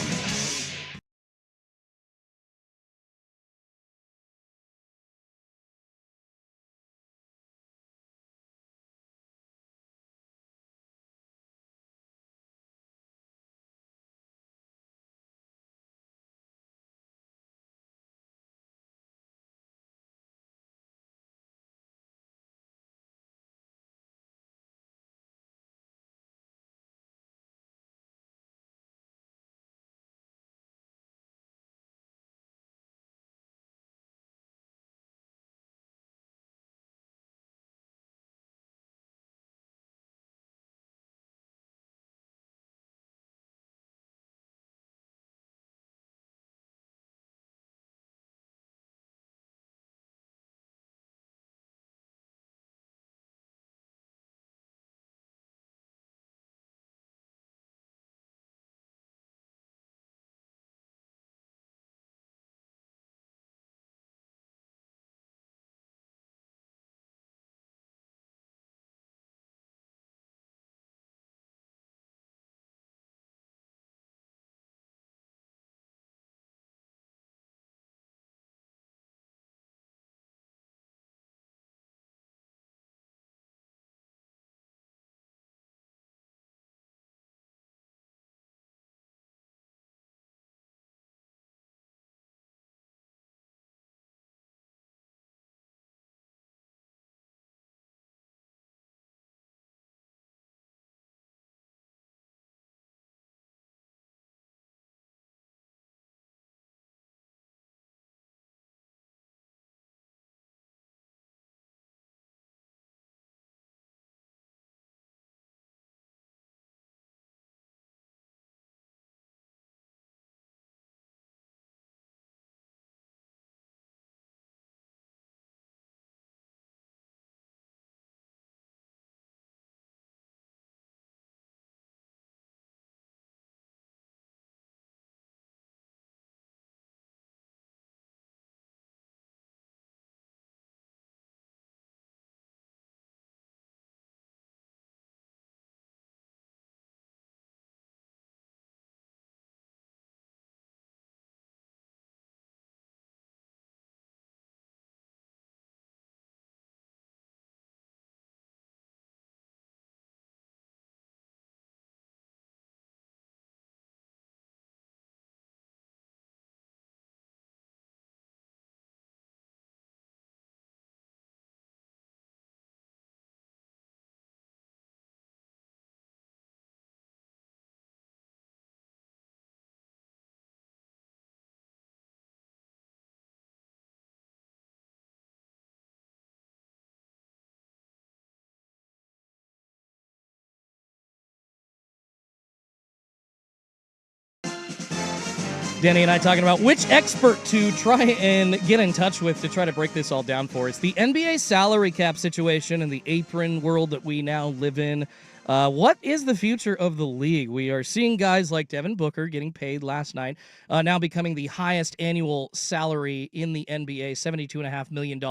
C: Danny and I talking about which expert to try and get in touch with to try to break this all down for us. The NBA salary cap situation and the apron world that we now live in. What is the future of the league? We are seeing guys like Devin Booker getting paid last night, now becoming the highest annual salary in the NBA, $72.5 million.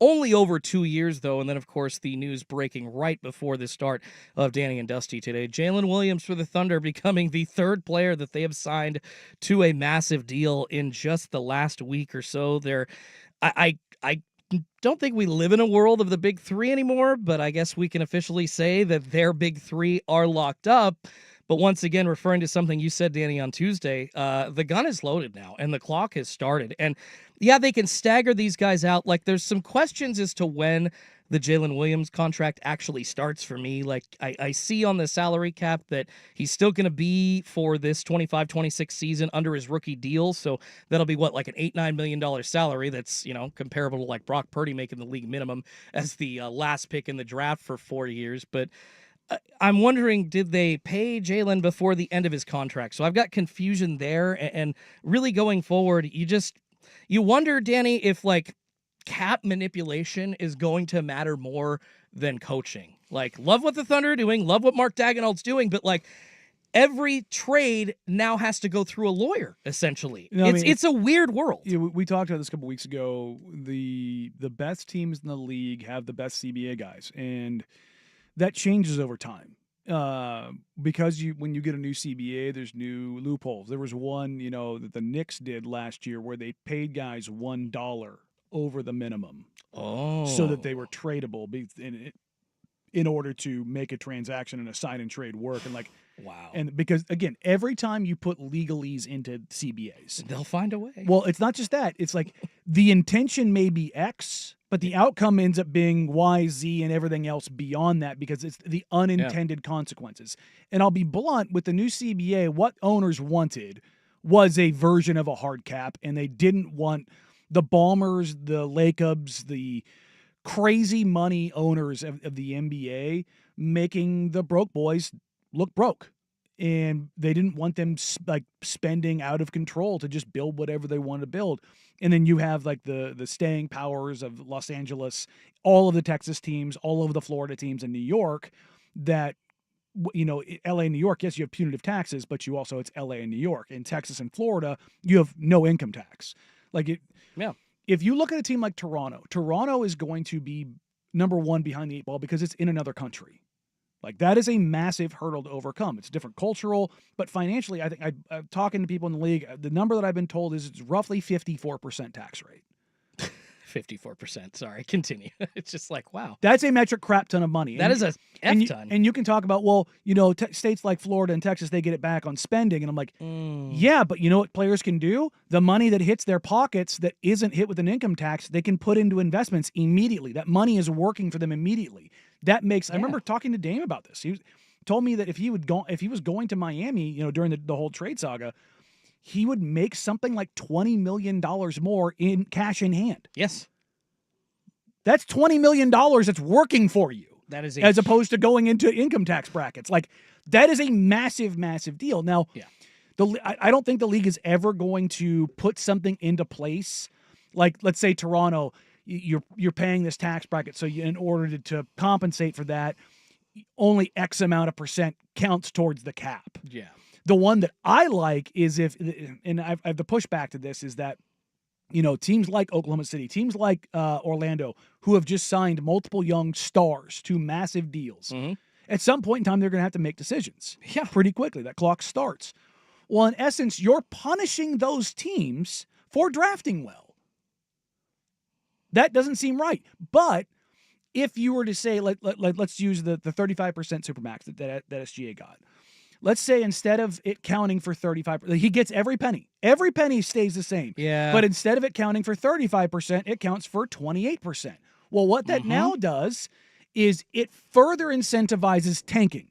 C: Only over 2 years, though, and then, of course, the news breaking right before the start of Danny and Dusty today. Jalen Williams for the Thunder becoming the third player that they have signed to a massive deal in just the last week or so. I don't think we live in a world of the big three anymore, but I guess we can officially say that their big three are locked up. But once again, referring to something you said, Danny, on Tuesday, the gun is loaded now and the clock has started. And yeah, they can stagger these guys out. Like, there's some questions as to when the Jalen Williams contract actually starts for me. Like, I see on the salary cap that he's still going to be for this 25-26 season under his rookie deal. So that'll be like an $8-9 million salary. That's, comparable to like Brock Purdy making the league minimum as the last pick in the draft for 4 years. But I'm wondering, did they pay Jalen before the end of his contract? So I've got confusion there, and really going forward, you wonder, Danny, if like cap manipulation is going to matter more than coaching. Like, love what the Thunder are doing, love what Mark Daigneault's doing, but like every trade now has to go through a lawyer, essentially. It's a weird world.
D: Yeah, we talked about this a couple weeks ago. The best teams in the league have the best CBA guys, and that changes over time because when you get a new CBA, there's new loopholes. There was one, that the Knicks did last year where they paid guys $1 over the minimum, so that they were tradable in order to make a transaction and a sign and trade work. And like,
C: wow.
D: And because again, every time you put legalese into CBAs,
C: they'll find a way.
D: Well, it's not just that. It's like the intention may be X, but the outcome ends up being Y, Z, and everything else beyond that because it's the unintended consequences. And I'll be blunt, with the new CBA, what owners wanted was a version of a hard cap, and they didn't want the Bombers, the Lakers, the crazy money owners of the NBA making the broke boys look broke. And they didn't want them like spending out of control to just build whatever they want to build. And then you have like the staying powers of Los Angeles, all of the Texas teams, all of the Florida teams in New York that, LA and New York, yes, you have punitive taxes, but you also, it's LA and New York. In Texas and Florida, you have no income tax. If you look at a team like Toronto is going to be number one behind the eight ball because it's in another country. Like, that is a massive hurdle to overcome. It's different cultural, but financially, I think I'm talking to people in the league, the number that I've been told is it's roughly 54% tax rate.
C: 54%. Sorry, continue. It's just like, wow.
D: That's a metric crap ton of money.
C: That is a F ton.
D: And you can talk about, states like Florida and Texas, they get it back on spending. And I'm like, yeah, but you know what players can do? The money that hits their pockets that isn't hit with an income tax, they can put into investments immediately. That money is working for them immediately. That makes, I remember talking to Dame about this. He told me that if he was going to Miami, during the whole trade saga, he would make something like $20 million more in cash in hand.
C: Yes.
D: That's $20 million that's working for you.
C: That is
D: as opposed to going into income tax brackets. Like, that is a massive, massive deal. Now, I don't think the league is ever going to put something into place. Like, let's say Toronto, you're paying this tax bracket, so in order to compensate for that, only X amount of percent counts towards the cap.
C: Yeah.
D: The one that I like is and I have the pushback to this, is that, teams like Oklahoma City, teams like Orlando, who have just signed multiple young stars to massive deals, at some point in time, they're going to have to make decisions.
C: Yeah.
D: Pretty quickly. That clock starts. Well, in essence, you're punishing those teams for drafting well. That doesn't seem right. But if you were to say, let's use the 35% supermax that SGA got. Let's say instead of it counting for 35%, he gets every penny. Every penny stays the same.
C: Yeah.
D: But instead of it counting for 35%, it counts for 28%. Well, what that now does is it further incentivizes tanking.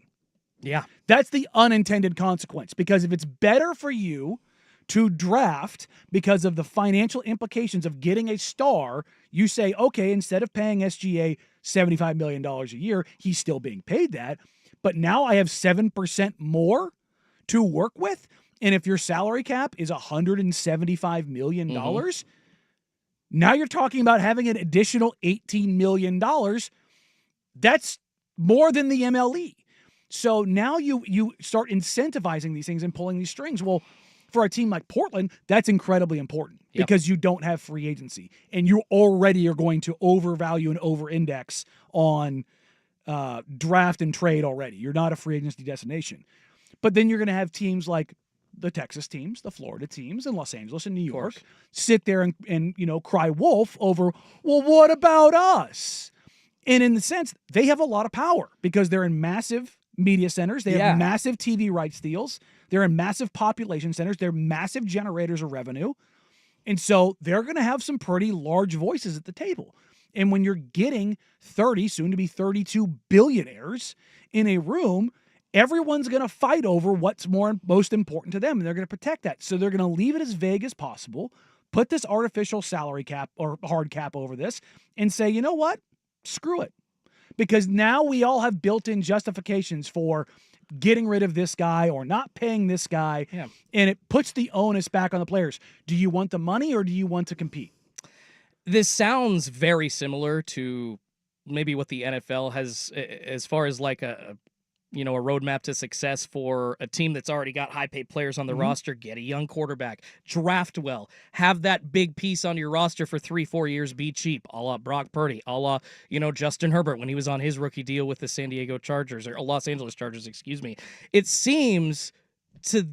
C: Yeah.
D: That's the unintended consequence, because if it's better for you to draft because of the financial implications of getting a star, you say, okay, instead of paying SGA $75 million a year, he's still being paid that, but now I have 7% more to work with. And if your salary cap is $175 million, now you're talking about having an additional $18 million. That's more than the MLE. So now you start incentivizing these things and pulling these strings. Well, for a team like Portland, that's incredibly important because you don't have free agency. And you already are going to overvalue and over-index on draft and trade already. You're not a free agency destination. But then you're going to have teams like the Texas teams, the Florida teams, and Los Angeles and New York sit there and cry wolf over, well, what about us? And in the sense, they have a lot of power because they're in massive media centers. They have massive TV rights deals. They're in massive population centers. They're massive generators of revenue. And so they're going to have some pretty large voices at the table. And when you're getting 30, soon to be 32 billionaires in a room, everyone's going to fight over what's most important to them, and they're going to protect that. So they're going to leave it as vague as possible, put this artificial salary cap or hard cap over this, and say, you know what? Screw it. Because now we all have built-in justifications for getting rid of this guy or not paying this guy, and it puts the onus back on the players. Do you want the money or do you want to compete?
C: This sounds very similar to maybe what the NFL has as far as like a roadmap to success for a team that's already got high-paid players on the roster. Get a young quarterback, draft well, have that big piece on your roster for 3-4 years, be cheap, a la Brock Purdy, a la, Justin Herbert when he was on his rookie deal with the San Diego Chargers, or Los Angeles Chargers, excuse me. It seems to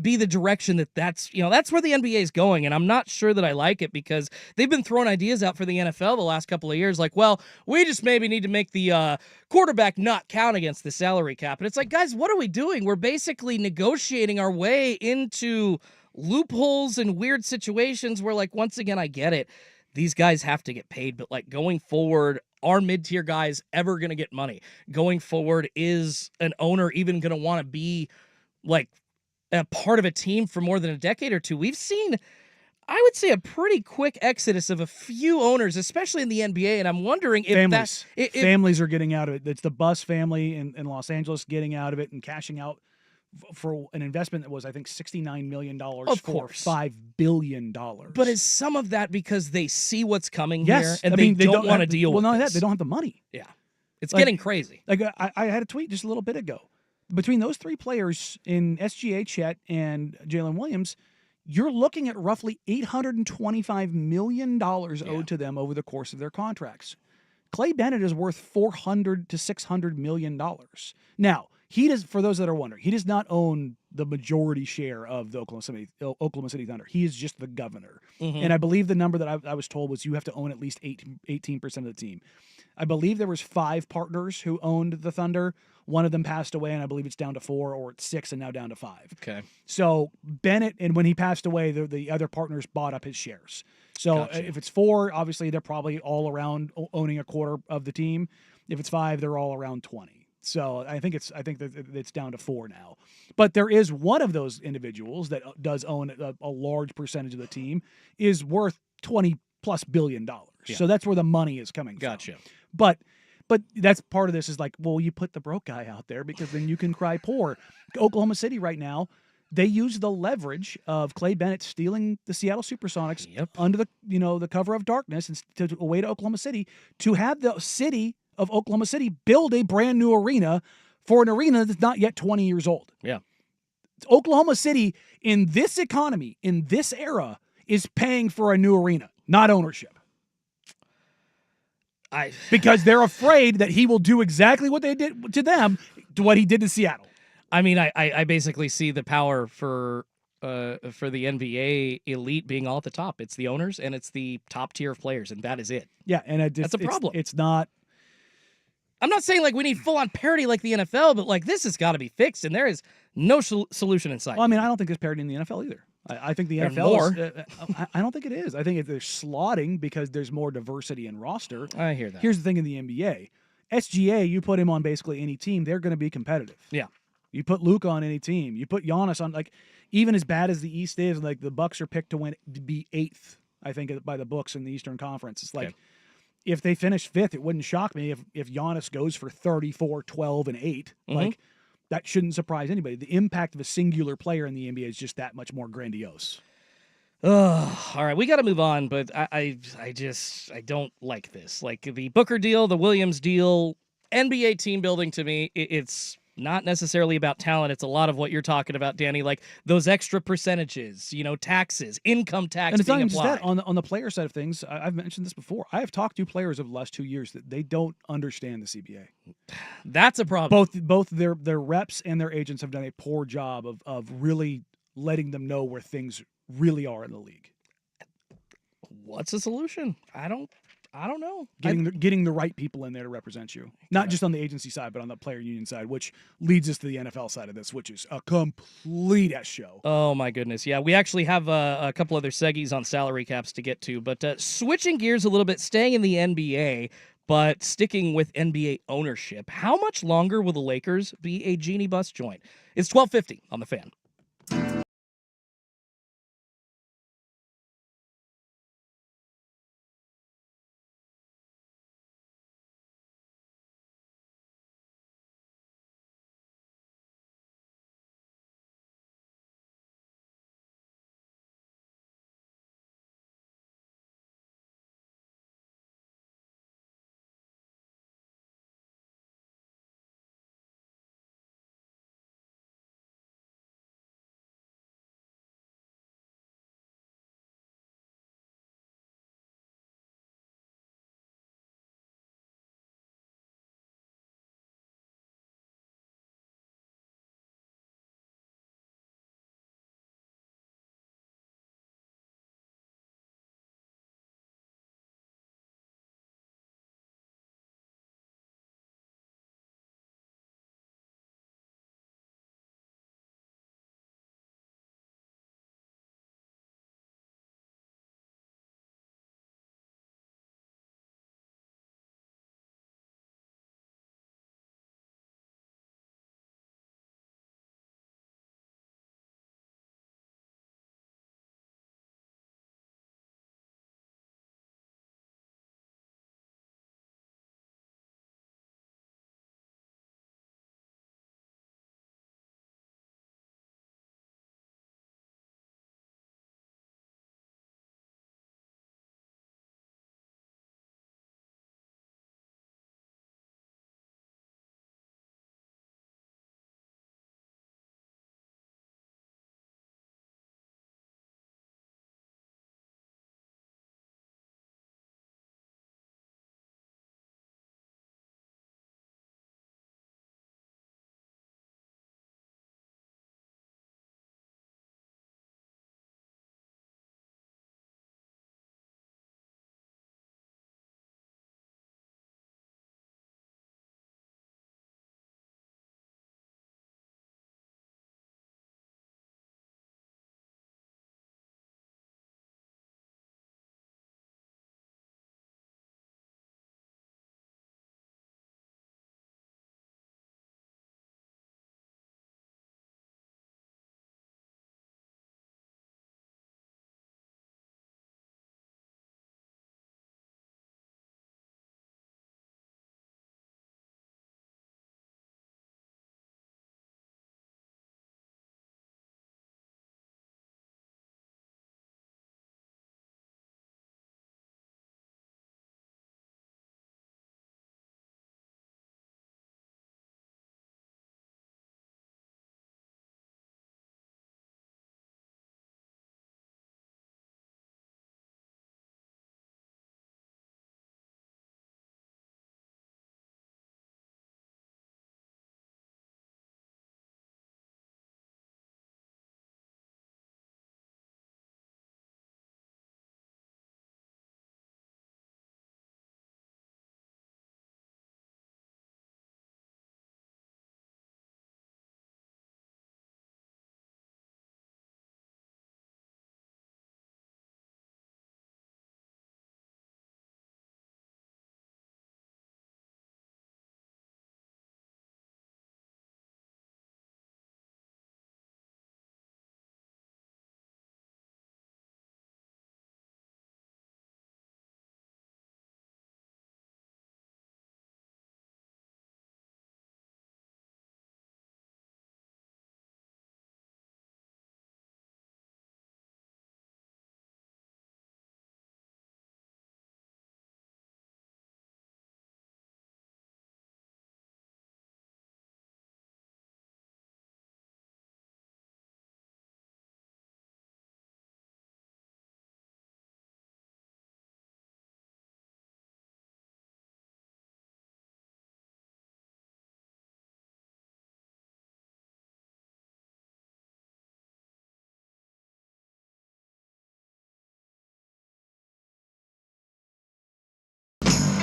C: be the direction that's where the NBA is going, and I'm not sure that I like it because they've been throwing ideas out for the NFL the last couple of years, like, well, we just maybe need to make the quarterback not count against the salary cap. And it's like, guys, what are we doing? We're basically negotiating our way into loopholes and weird situations where, like, once again, I get it. These guys have to get paid, but, like, going forward, are mid-tier guys ever going to get money? Going forward, is an owner even going to want to be, like, a part of a team for more than a decade or two? We've seen, I would say, a pretty quick exodus of a few owners, especially in the NBA, and I'm wondering if
D: families are getting out of it. It's the Buss family in Los Angeles getting out of it and cashing out for an investment that was, I think, $69 million for $5 billion.
C: But is some of that because they see what's coming
D: here
C: and they don't want to deal with it?
D: Well, not that. They don't have the money.
C: Yeah. It's getting crazy.
D: Like I had a tweet just a little bit ago. Between those three players in SGA, Chet, and Jalen Williams, you're looking at roughly $825 million owed to them over the course of their contracts. Clay Bennett is worth $400 to $600 million. Now, he does, for those that are wondering, he does not own the majority share of the Oklahoma City Thunder. He is just the governor. And I believe the number that I was told was you have to own at least 18% of the team. I believe there was 5 partners who owned the Thunder. One of them passed away, and I believe it's down to 4, or it's 6 and now down to 5.
C: Okay.
D: So Bennett, and when he passed away, the other partners bought up his shares. So if it's 4, obviously they're probably all around owning a quarter of the team. If it's 5, they're all around 20. So I think that it's down to 4 now. But there is one of those individuals that does own a large percentage of the team, is worth $20+ billion. Yeah. So that's where the money is coming from.
C: Gotcha.
D: But that's part of this is like, well, you put the broke guy out there because then you can cry poor. Oklahoma City right now, they use the leverage of Clay Bennett stealing the Seattle Supersonics under the cover of darkness and away to Oklahoma City to have the city of Oklahoma City build a brand new arena for an arena that's not yet 20 years old.
C: Yeah.
D: Oklahoma City in this economy, in this era, is paying for a new arena, not ownership. Because they're afraid that he will do exactly what they did to them, to what he did to Seattle.
C: I mean, I basically see the power for the NBA elite being all at the top. It's the owners and it's the top tier of players, and that is it.
D: Yeah, and that's a problem. It's not.
C: I'm not saying like we need full on parity like the NFL, but like this has got to be fixed, and there is no solution in sight.
D: Well, I mean, I don't think there's parity in the NFL either. I think the NFL I don't think it is. I think they're slotting because there's more diversity in roster.
C: I hear that.
D: Here's the thing in the NBA. SGA, you put him on basically any team, they're going to be competitive.
C: Yeah.
D: You put Luka on any team. You put Giannis on, like, even as bad as the East is, like the Bucks are picked to be 8th, I think, by the books in the Eastern Conference. It's like, if they finish 5th, it wouldn't shock me if Giannis goes for 34, 12, and 8. Like, that shouldn't surprise anybody. The impact of a singular player in the NBA is just that much more grandiose.
C: Ugh, all right, we got to move on, but I don't like this. Like the Booker deal, the Williams deal, NBA team building to me, it's not necessarily about talent. It's a lot of what you're talking about, Danny, like those extra percentages, taxes, income tax
D: And it's not
C: being
D: even just
C: applied.
D: that. On the player side of things, I've mentioned this before. I have talked to players over the last 2 years that they don't understand the CBA.
C: That's a problem.
D: Both their reps and their agents have done a poor job of really letting them know where things really are in the league.
C: What's the solution? I don't know.
D: Getting the right people in there to represent you, not just on the agency side, but on the player union side, which leads us to the NFL side of this, which is a complete S show.
C: Oh my goodness, yeah. We actually have a couple other seggies on salary caps to get to, but switching gears a little bit, staying in the NBA, but sticking with NBA ownership. How much longer will the Lakers be a Genie Bus joint? It's 12:50 on the Fan.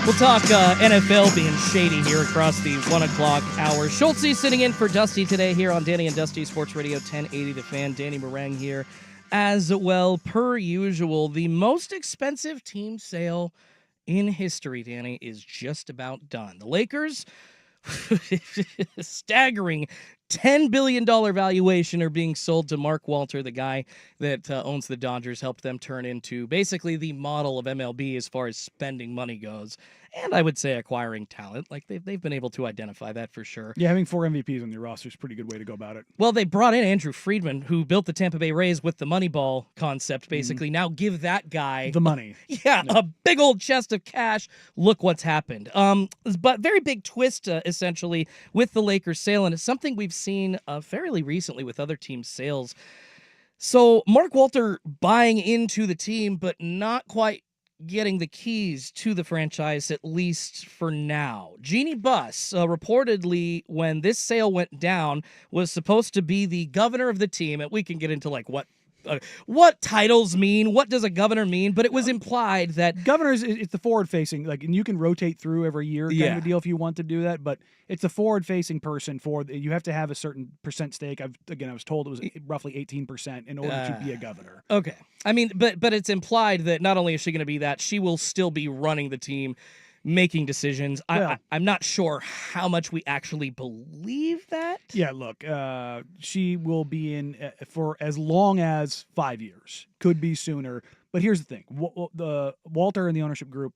C: We'll talk NFL being shady here across the 1 o'clock hour. Schultze sitting in for Dusty today here on Danny and Dusty Sports Radio 1080 The Fan. Danny Meringue here as well, per usual. The most expensive team sale in history, Danny, is just about done. The Lakers, staggering $10 billion valuation, are being sold to Mark Walter, the guy that owns the Dodgers, helped them turn into basically the model of MLB as far as spending money goes. And I would say acquiring talent. Like, they've been able to identify that for sure.
D: Yeah, having 4 MVPs on your roster is a pretty good way to go about it.
C: Well, they brought in Andrew Friedman, who built the Tampa Bay Rays with the Moneyball concept, basically. Now give that guy
D: The money.
C: a big old chest of cash. Look what's happened. But very big twist, essentially, with the Lakers sale, and it's something we've seen fairly recently with other teams' sales. So Mark Walter buying into the team, but not quite getting the keys to the franchise, at least for now. Jeannie Buss, reportedly, when this sale went down, was supposed to be the governor of the team. And we can get into like what titles mean, what does a governor mean, but it was implied that
D: Governors, it's the forward-facing, like, and you can rotate through every year kind of a deal if you want to do that, but it's the forward-facing person. You have to have a certain percent stake. I was told it was roughly 18% in order to be a governor.
C: Okay. I mean, but it's implied that not only is she going to be that, she will still be running the team, making decisions. I'm not sure how much we actually believe that.
D: Yeah, look, she will be in for as long as 5 years. Could be sooner. But here's the thing. The Walter and the ownership group,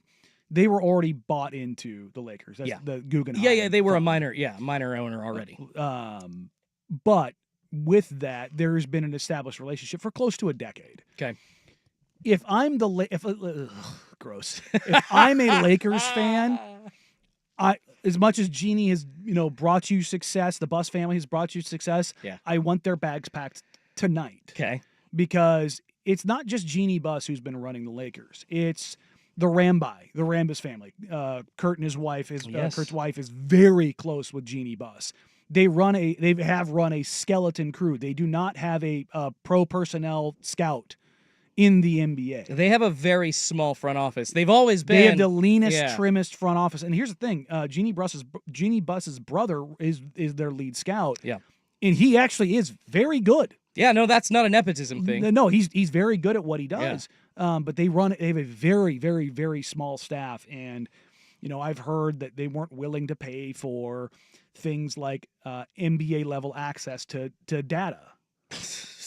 D: they were already bought into the Lakers. That's the Guggenheim.
C: Yeah, they were a minor owner already.
D: But with that, there's been an established relationship for close to a decade.
C: Okay.
D: If I'm gross. If I'm a Lakers fan, as much as Jeannie has, brought you success, the Buss family has brought you success, I want their bags packed tonight.
C: Okay.
D: Because it's not just Jeannie Buss who's been running the Lakers. It's the Rambis family. Kurt and his wife Kurt's wife is very close with Jeannie Buss. They have run a skeleton crew. They do not have a pro personnel scout in the NBA.
C: They have a very small front office. They've always been.
D: They have the leanest, trimmest front office. And here's the thing: Jeannie Buss's brother is their lead scout.
C: Yeah,
D: and he actually is very good.
C: Yeah, no, that's not a nepotism thing.
D: No, he's very good at what he does. Yeah. But they have a very, very, very small staff, and I've heard that they weren't willing to pay for things like NBA level access to data.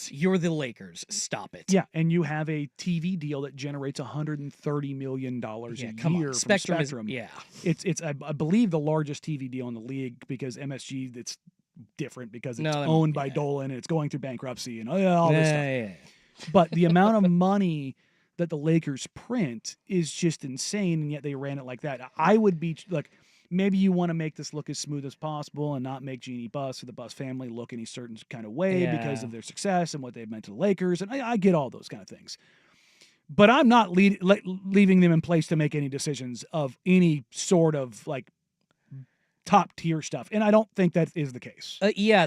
C: You're the Lakers. Stop it.
D: Yeah, and you have a TV deal that generates $130 million a year.
C: Spectrum.
D: It's I believe the largest TV deal in the league, because MSG, it's different because it's owned by Dolan and it's going through bankruptcy and all this stuff. Yeah. But the amount of money that the Lakers print is just insane, and yet they ran it like that. I would be like, maybe you want to make this look as smooth as possible and not make Jeannie Buss or the Buss family look any certain kind of way because of their success and what they've meant to the Lakers. And I get all those kind of things. But I'm not leaving them in place to make any decisions of any sort of like top tier stuff. And I don't think that is the case.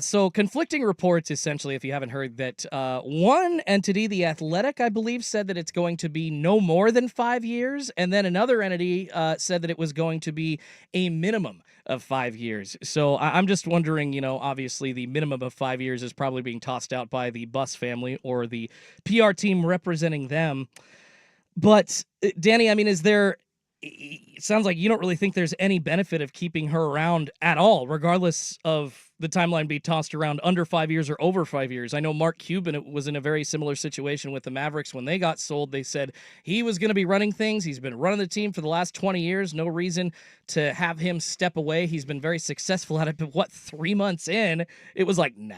C: So conflicting reports, essentially, if you haven't heard, that one entity, The Athletic, I believe, said that it's going to be no more than 5 years. And then another entity said that it was going to be a minimum of 5 years. So I'm just wondering, obviously the minimum of 5 years is probably being tossed out by the Buss family or the PR team representing them. But Danny, I mean, it sounds like you don't really think there's any benefit of keeping her around at all, regardless of the timeline being tossed around under 5 years or over 5 years. I know Mark Cuban was in a very similar situation with the Mavericks when they got sold. They said he was going to be running things. He's been running the team for the last 20 years. No reason to have him step away. He's been very successful at it. But 3 months in, it was like, nah.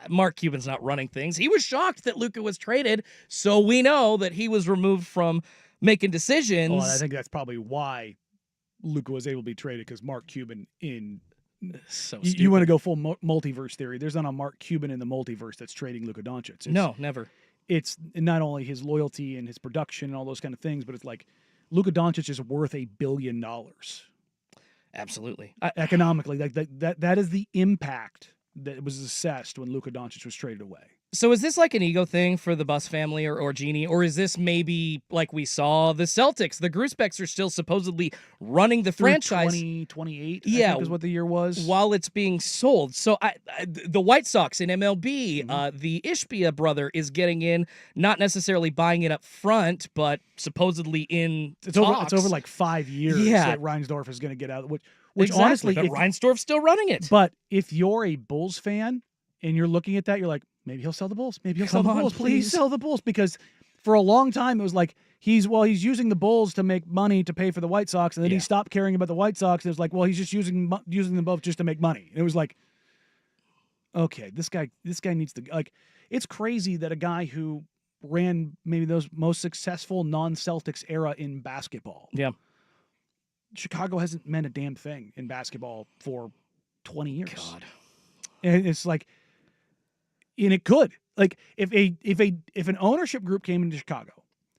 C: Mark Cuban's not running things. He was shocked that Luka was traded, so we know that he was removed from making decisions.
D: Well, I think that's probably why Luka was able to be traded, because Mark Cuban you want to go full multiverse theory. There's not a Mark Cuban in the multiverse that's trading Luka Doncic.
C: No, never.
D: It's not only his loyalty and his production and all those kind of things, but it's like Luka Doncic is worth $1 billion.
C: Absolutely.
D: Economically, like that is the impact that was assessed when Luka Doncic was traded away.
C: So is this like an ego thing for the Bus family or Jeannie, or is this maybe like we saw the Celtics? The Grusbecks are still supposedly running the
D: Through
C: franchise.
D: 2028,
C: Yeah,
D: I think is what the year was.
C: while it's being sold. So the White Sox in MLB,
D: Mm-hmm.
C: the Ishbia brother is getting in, not necessarily buying it up front, but supposedly in
D: It's
C: talks.
D: over like 5 years
C: Yeah.
D: that Reinsdorf is going to get out, which
C: Exactly,
D: honestly,
C: but
D: if,
C: Reinsdorf's still running it.
D: but if you're a Bulls fan and you're looking at that, you're like, maybe he'll sell the Bulls. Maybe he'll sell
C: Come
D: the
C: on,
D: Bulls.
C: please.
D: Please sell the Bulls, because for a long time it was like he's using the Bulls to make money to pay for the White Sox, and then he
C: Yeah.
D: stopped caring about the White Sox. It was like, well, he's just using them both just to make money. And it was like, okay, this guy needs to, like, it's crazy that a guy who ran maybe those most successful non-Celtics era in basketball.
C: Yeah.
D: Chicago hasn't meant a damn thing in basketball for 20 years.
C: God.
D: And it's like, and it could, like, if an ownership group came into Chicago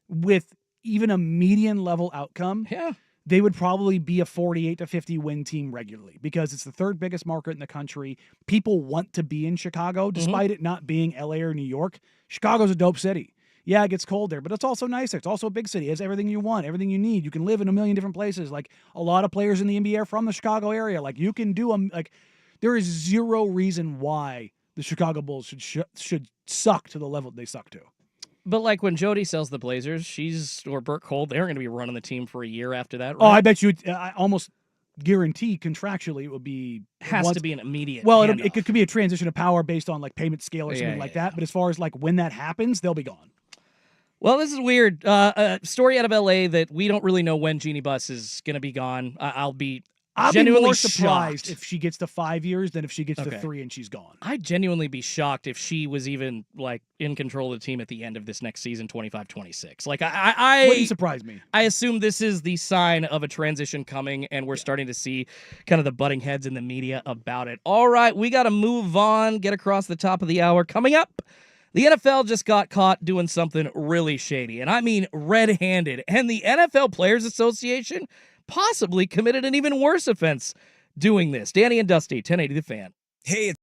D: with even a median level outcome,
C: Yeah.
D: they would probably be a 48 to 50 win team regularly, because it's the third biggest market in the country. People want to be in Chicago despite it not being LA or New York. Chicago's a dope city. Yeah, it gets cold there, but it's also nice there. It's also a big city. It has everything you want, everything you need. You can live in a million different places. Like, a lot of players in the NBA are from the Chicago area. Like, you can do there is zero reason why the Chicago Bulls should suck to the level they suck to.
C: But like when Jody sells the Blazers, or Burke Cole, they're going to be running the team for a year after that. Right?
D: Oh, I bet you. I almost guarantee contractually it would be
C: has to be an immediate.
D: Well,
C: handoff.
D: it could be a transition of power based on like payment scale or
C: Yeah,
D: something
C: yeah,
D: like
C: yeah.
D: that. But as far as like when that happens, they'll be gone.
C: Well, this is weird. A story out of LA that we don't really know when Jeannie Buss is going to be gone. I'll be genuinely
D: more surprised
C: shocked
D: if she gets to 5 years than if she gets to
C: Okay.
D: 3 and she's gone.
C: I'd genuinely be shocked if she was even like in control of the team at the end of this next season, 25-26. Like
D: Wouldn't surprise me.
C: I assume this is the sign of a transition coming, and we're starting to see kind of the butting heads in the media about it. All right, we got to move on, get across the top of the hour. Coming up, the NFL just got caught doing something really shady, and I mean red-handed, and the NFL Players Association possibly committed an even worse offense doing this. Danny and Dusty, 1080 The Fan.
E: Hey,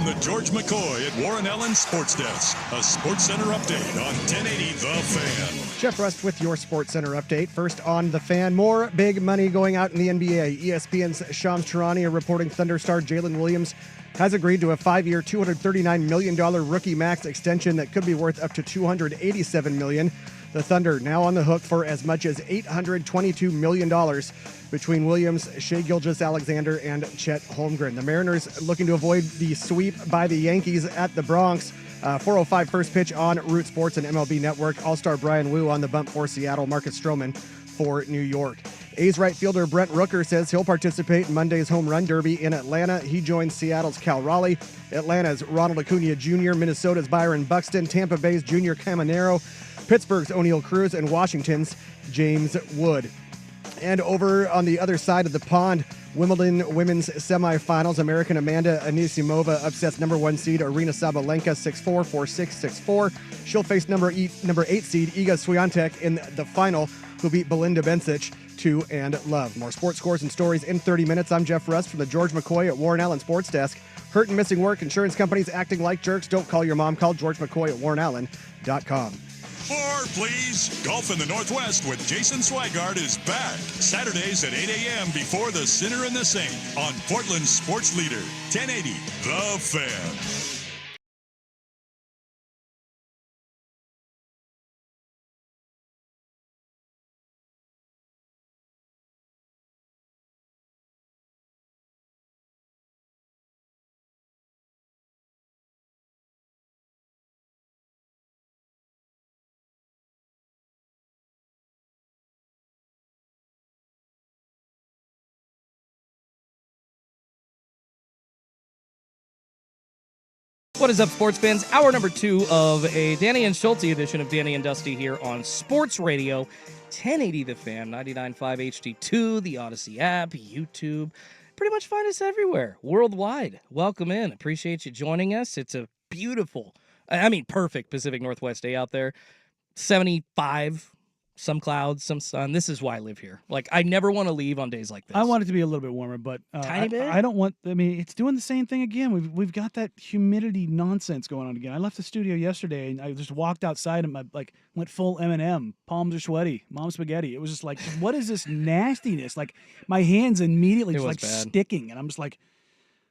A: the George McCoy at Warren Allen Sports Desk. A Sports Center update on 1080 The Fan.
B: Jeff Rust with your Sports Center update. First on The Fan, more big money going out in the NBA. ESPN's Shams Charania are reporting Thunder star Jalen Williams has agreed to a 5-year, $239 million rookie max extension that could be worth up to $287 million. The Thunder now on the hook for as much as $822 million between Williams, Shai Gilgeous-Alexander, and Chet Holmgren. The Mariners looking to avoid the sweep by the Yankees at the Bronx. 4:05 first pitch on Root Sports and MLB Network. All-star Brian Wu on the bump for Seattle. Marcus Stroman for New York. A's right fielder Brent Rooker says he'll participate in Monday's home run derby in Atlanta. He joins Seattle's Cal Raleigh, Atlanta's Ronald Acuna Jr., Minnesota's Byron Buxton, Tampa Bay's Junior Caminero, Pittsburgh's O'Neill Cruz, and Washington's James Wood. And over on the other side of the pond, Wimbledon women's semifinals. American Amanda Anisimova upsets number 1 seed Arina Sabalenka 6-4, 4-6, 6-4. She'll face number 8 seed Iga Swiatek in the final, who beat Belinda Bencic 2-love. More sports scores and stories in 30 minutes. I'm Jeff Rust from the George McCoy at Warren Allen Sports Desk. Hurt and missing work, insurance companies acting like jerks. Don't call your mom. Call George McCoy at warrenallen.com.
A: More, please. Golf in the Northwest with Jason Swigart is back. Saturdays at 8 a.m. before the Sinner and the Saint on Portland's sports leader, 1080 The Fan.
C: What is up, sports fans? Hour number 2 of a Danny and Schulte edition of Danny and Dusty here on Sports Radio, 1080 The Fan, 99.5 HD2, the Odyssey app, YouTube. Pretty much find us everywhere, worldwide. Welcome in. Appreciate you joining us. It's a beautiful, perfect Pacific Northwest day out there. 75, some clouds, some sun. This is why I live here. Like, I never want to leave on days like this.
D: I want it to be a little bit warmer, but
C: Tiny bit?
D: I don't want. I mean, it's doing the same thing again. We've got that humidity nonsense going on again. I left the studio yesterday and I just walked outside and went full Eminem. Palms are sweaty. Mom spaghetti. It was just like, what is this nastiness? Like, my hands immediately
C: It
D: just
C: was
D: like
C: bad.
D: sticking, and I'm just like,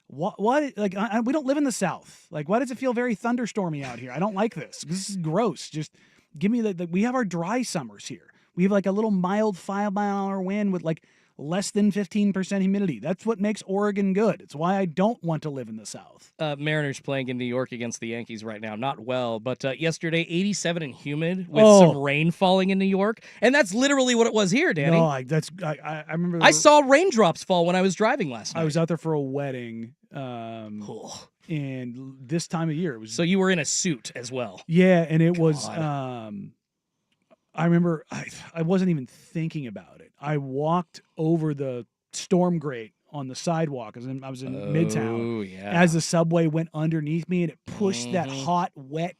D: what? Like, we don't live in the South. Like, why does it feel very thunderstormy out here? I don't like this. This is gross. Just give me we have our dry summers here. We have like a little mild 5-mile-an-hour wind with like less than 15% humidity. That's what makes Oregon good. It's why I don't want to live in the South.
C: Mariners playing in New York against the Yankees right now. Not well, but yesterday, 87 and humid with some rain falling in New York. And that's literally what it was here, Danny.
D: No, I remember.
C: I saw raindrops fall when I was driving last night.
D: I was out there for a wedding, and this time of year it was.
C: So you were in a suit as well.
D: Yeah, and it was.
C: God.
D: I remember I wasn't even thinking about it. I walked over the storm grate on the sidewalk. I was in Midtown.
C: Yeah.
D: As the subway went underneath me, and it pushed that hot, wet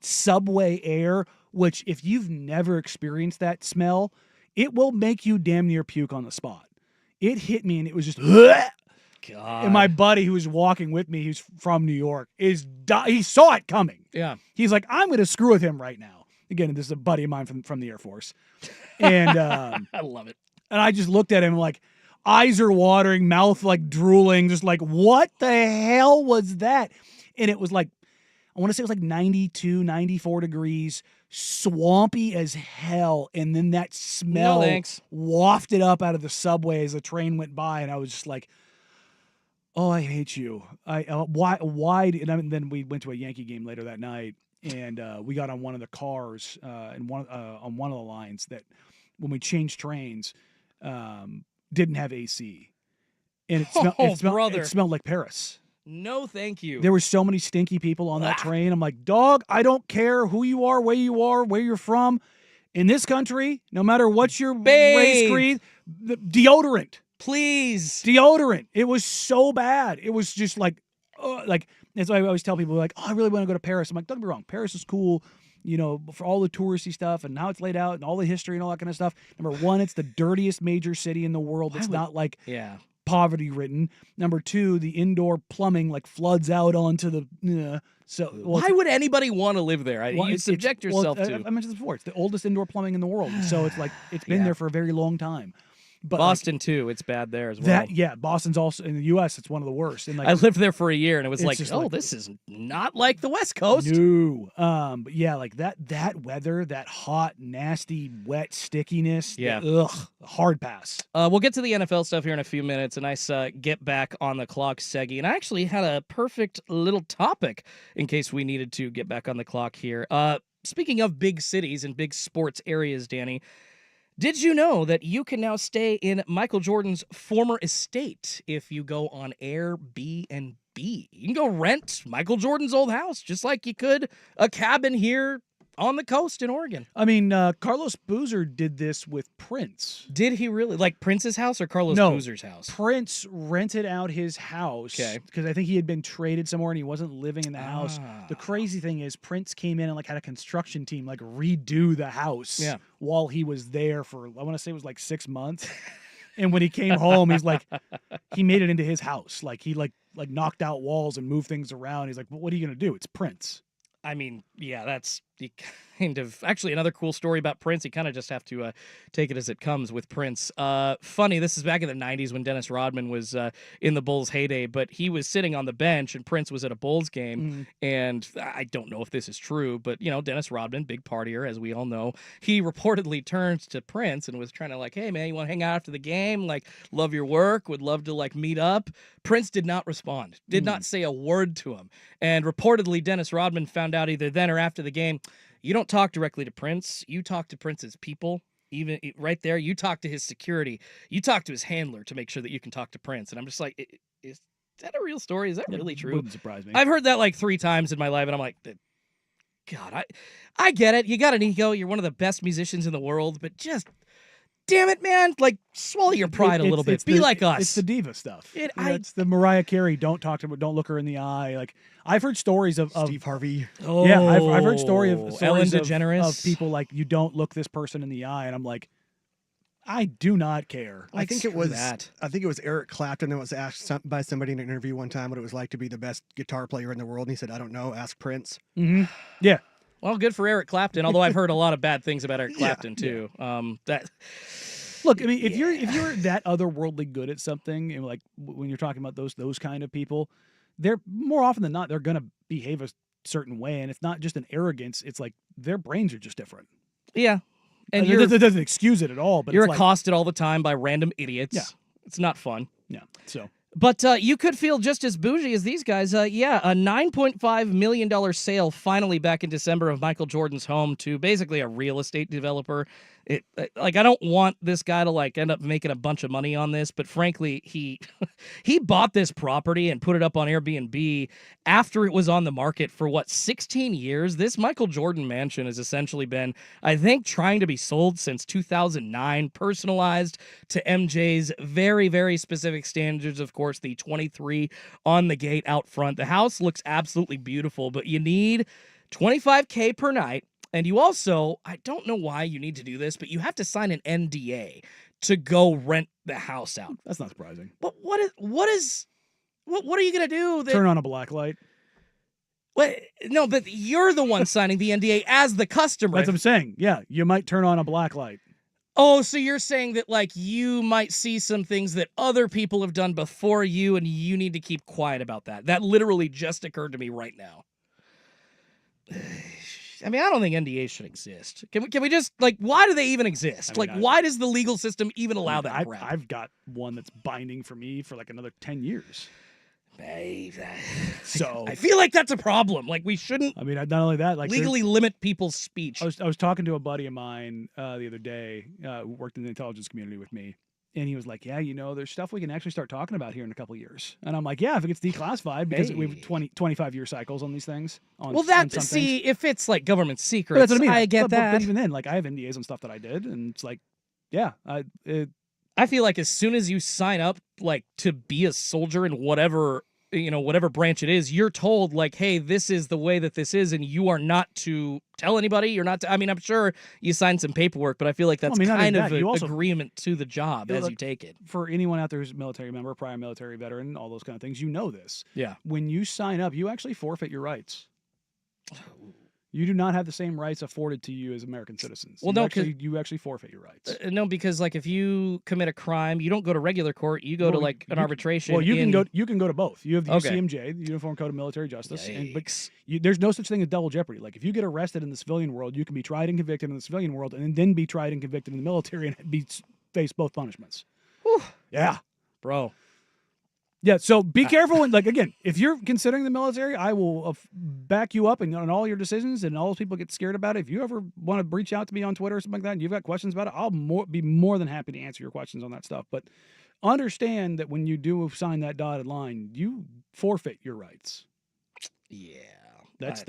D: subway air, which if you've never experienced that smell, it will make you damn near puke on the spot. It hit me, and it was just...
C: God.
D: And my buddy who was walking with me, who's from New York, he saw it coming.
C: Yeah.
D: He's like, I'm going to screw with him right now. Again, this is a buddy of mine from the Air Force. And
C: I love it.
D: And I just looked at him like, eyes are watering, mouth like drooling, just like, what the hell was that? And it was like, I want to say it was like 92, 94 degrees, swampy as hell. And then that smell wafted up out of the subway as the train went by. And I was just like, oh, I hate you. Why? And then we went to a Yankee game later that night. And we got on one of the cars on one of the lines that, when we changed trains, didn't have AC, and it smelled like Paris.
C: No, thank you.
D: There were so many stinky people on that train. I'm like, dog, I don't care who you are, where you're from. In this country, no matter what your race, creed, deodorant,
C: please,
D: deodorant. It was so bad. It was just like. That's why I always tell people, like, oh, I really want to go to Paris. I'm like, don't get me wrong, Paris is cool, for all the touristy stuff and how it's laid out and all the history and all that kind of stuff. Number one, it's the dirtiest major city in the world. It's not like poverty-ridden. Number two, the indoor plumbing like floods out onto the.
C: Why would anybody want to live there? You subject yourself to.
D: I mentioned this before. It's the oldest indoor plumbing in the world, so it's like it's been there for a very long time. But
C: Boston too, it's bad there as well.
D: Boston's also in the U.S. It's one of the worst. And
C: I lived there for a year, and it was this is not like the West Coast.
D: No, but yeah, like that weather, that hot, nasty, wet stickiness.
C: Yeah,
D: hard pass.
C: We'll get to the NFL stuff here in a few minutes. A nice get back on the clock, Seggy, and I actually had a perfect little topic in case we needed to get back on the clock here. Speaking of big cities and big sports areas, Danny. Did you know that you can now stay in Michael Jordan's former estate if you go on Airbnb? You can go rent Michael Jordan's old house, just like you could a cabin here on the coast in Oregon.
D: I mean, Carlos Boozer did this with Prince.
C: Did he really? Like Prince's house or Carlos Boozer's house?
D: Prince rented out his house because I think he had been traded somewhere and he wasn't living in the house. The crazy thing is Prince came in and like had a construction team like redo the house while he was there for, I want to say it was like 6 months. And when he came home, he's like, he made it into his house. Like he like knocked out walls and moved things around. He's like, well, what are you going to do? It's Prince.
C: I mean, yeah, that's the kind of actually another cool story about Prince. You kind of just have to take it as it comes with Prince. Funny, this is back in the 90s when Dennis Rodman was in the Bulls' heyday, but he was sitting on the bench and Prince was at a Bulls game. And I don't know if this is true, but, you know, Dennis Rodman, big partier, as we all know, he reportedly turned to Prince and was trying to like, hey, man, you want to hang out after the game? Like, love your work, would love to like meet up. Prince did not respond, did not say a word to him. And reportedly, Dennis Rodman found out either then or after the game, you don't talk directly to Prince. You talk to Prince's people. Even right there, you talk to his security. You talk to his handler to make sure that you can talk to Prince. And I'm just like, is that a real story? Is that really true?
D: Wouldn't surprise me.
C: I've heard that like 3 times in my life, and I'm like, God, I get it. You got an ego. You're one of the best musicians in the world, but just damn it, man! Like, swallow your pride a little bit. Be like us.
D: It's the diva stuff. It's the Mariah Carey. Don't look her in the eye. Like, I've heard stories of
B: Steve Harvey.
D: Oh, yeah, I've heard stories
C: Ellen DeGeneres
D: of people like, you don't look this person in the eye, and I'm like, I do not care.
B: I think it was Eric Clapton that was asked by somebody in an interview one time what it was like to be the best guitar player in the world, and he said, "I don't know. Ask Prince."
D: Mm-hmm. Yeah.
C: Well, good for Eric Clapton. Although I've heard a lot of bad things about Eric Clapton too.
D: Look, I mean, if you're that otherworldly good at something, and like when you're talking about those kind of people, they're more often than not they're gonna behave a certain way, and it's not just an arrogance. It's like their brains are just different.
C: Yeah, and
D: that doesn't excuse it at all. But
C: you're
D: it's
C: accosted all the time by random idiots.
D: Yeah,
C: it's not fun.
D: Yeah, so.
C: But you could feel just as bougie as these guys. A $9.5 million sale finally back in December of Michael Jordan's home to basically a real estate developer. I don't want this guy to like end up making a bunch of money on this, but frankly, he bought this property and put it up on Airbnb after it was on the market for 16 years. This Michael Jordan mansion has essentially been, I think, trying to be sold since 2009, personalized to MJ's very, very specific standards. Of course, the 23 on the gate out front. The house looks absolutely beautiful, but you need $25K per night. And you also, I don't know why you need to do this, but you have to sign an NDA to go rent the house out.
D: That's not surprising.
C: But what are you gonna do?
D: Turn on a black light.
C: What? No, but you're the one signing the NDA as the customer.
D: That's what I'm saying. Yeah, you might turn on a black light.
C: Oh, so you're saying that like you might see some things that other people have done before you, and you need to keep quiet about that. That literally just occurred to me right now. I mean, I don't think NDAs should exist. Can we just, like, why do they even exist? I mean, why does the legal system even allow that crap?
D: I've got one that's binding for me for, like, another 10 years.
C: So I feel like that's a problem. Like, we shouldn't
D: I mean, not only that, like
C: legally limit people's speech.
D: I was talking to a buddy of mine the other day who worked in the intelligence community with me. And he was like, yeah, there's stuff we can actually start talking about here in a couple of years. And I'm like, yeah, if it gets declassified, because we have 25-year cycles on these things.
C: If it's like government secrets, that's what I mean. I get that.
D: But even then, like, I have NDAs on stuff that I did. And it's like, yeah.
C: I feel like as soon as you sign up, like, to be a soldier in whatever whatever branch it is, you're told like, hey, this is the way that this is, and you are not to tell anybody. You're not to, I mean, I'm sure you sign some paperwork, but I feel like that's kind of an agreement to the job as you take it.
D: For anyone out there who's a military member, prior military veteran, all those kind of things, you know this.
C: Yeah.
D: When you sign up, you actually forfeit your rights. You do not have the same rights afforded to you as American citizens.
C: Well,
D: you actually forfeit your rights.
C: No, because like if you commit a crime, you don't go to regular court. You go to like an arbitration.
D: Well, you can go to both. You have the UCMJ, the Uniform Code of Military Justice, but there's no such thing as double jeopardy. Like if you get arrested in the civilian world, you can be tried and convicted in the civilian world, and then be tried and convicted in the military and face both punishments.
C: Whew.
D: Yeah,
C: bro.
D: Yeah, so be careful. And like again, if you're considering the military, I will back you up on all your decisions. And all those people get scared about it. If you ever want to reach out to me on Twitter or something like that, and you've got questions about it, I'll be more than happy to answer your questions on that stuff. But understand that when you do sign that dotted line, you forfeit your rights.
C: Yeah.
D: That's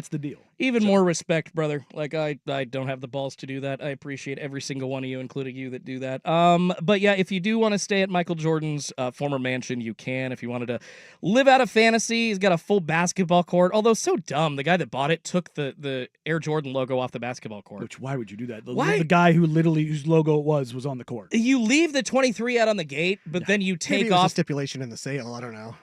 D: the deal.
C: Even more respect, brother. Like I don't have the balls to do that. I appreciate every single one of you, including you, that do that. But yeah, if you do want to stay at Michael Jordan's former mansion, you can. If you wanted to live out a fantasy, he's got a full basketball court. Although so dumb, the guy that bought it took the Air Jordan logo off the basketball court.
D: Why would you do that?
C: Why?
D: The guy whose logo it was on the court.
C: You leave the 23 out on the gate, but then you take
B: Maybe it was
C: off
B: a stipulation in the sale. I don't know.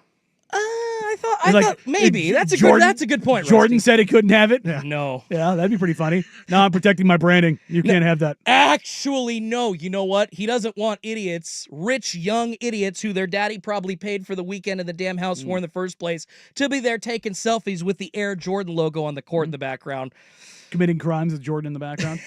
C: I thought maybe that's a good point.
D: Jordan
C: Rusty
D: said he couldn't have it.
B: Yeah.
C: No.
D: Yeah, that'd be pretty funny. No, I'm protecting my branding. You can't have that.
C: Actually, no. You know what? He doesn't want idiots, rich young idiots who their daddy probably paid for the weekend in the damn house for in the first place, to be there taking selfies with the Air Jordan logo on the court in the background,
D: committing crimes with Jordan in the background.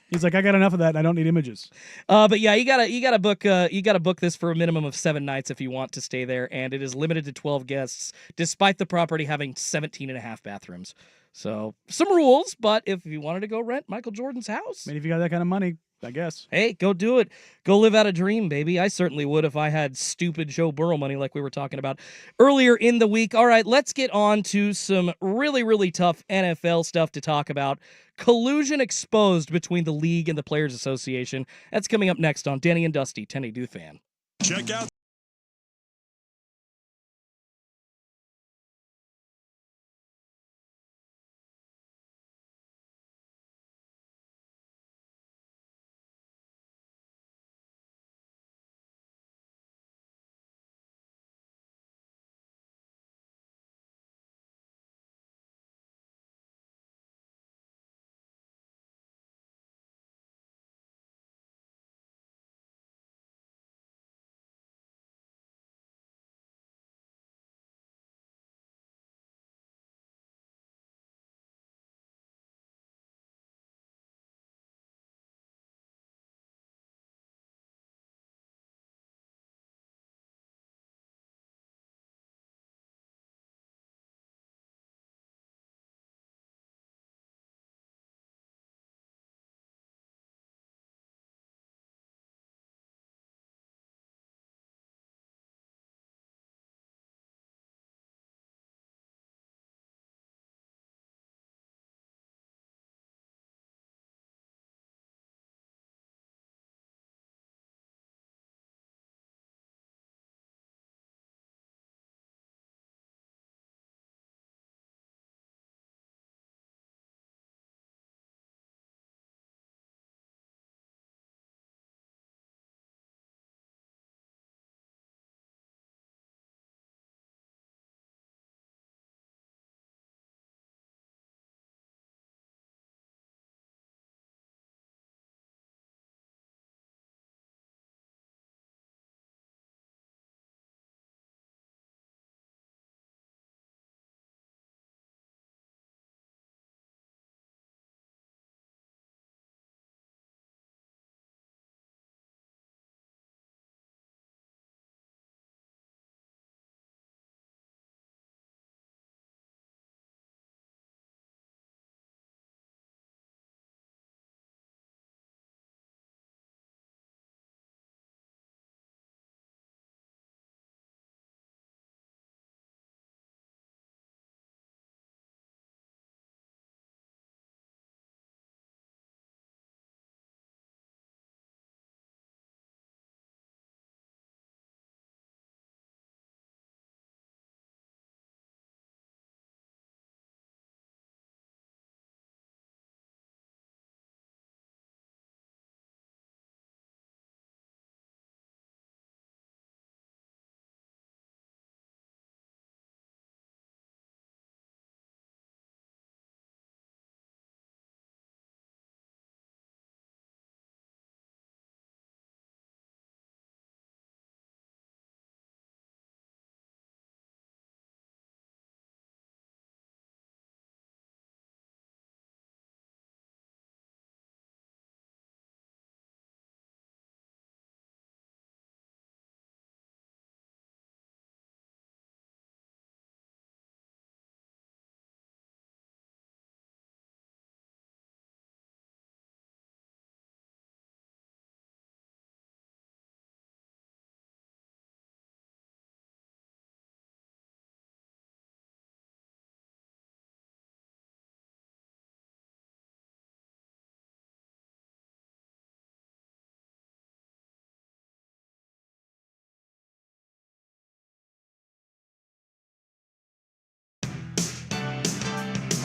D: He's like, I got enough of that, and I don't need images.
C: But yeah, you gotta book this for a minimum of 7 nights if you want to stay there, and it is limited to 12 guests, despite the property having 17 and a half bathrooms. So some rules, but if you wanted to go rent Michael Jordan's house,
D: I mean, if you got that kind of money, I guess.
C: hey, go do it. Go live out a dream, baby. I certainly would if I had stupid Joe Burrow money like we were talking about earlier in the week. All right, let's get on to some really, really tough NFL stuff to talk about. Collusion exposed between the league and the Players Association. That's coming up next on Danny and Dusty, 1080 The Fan.
A: Check out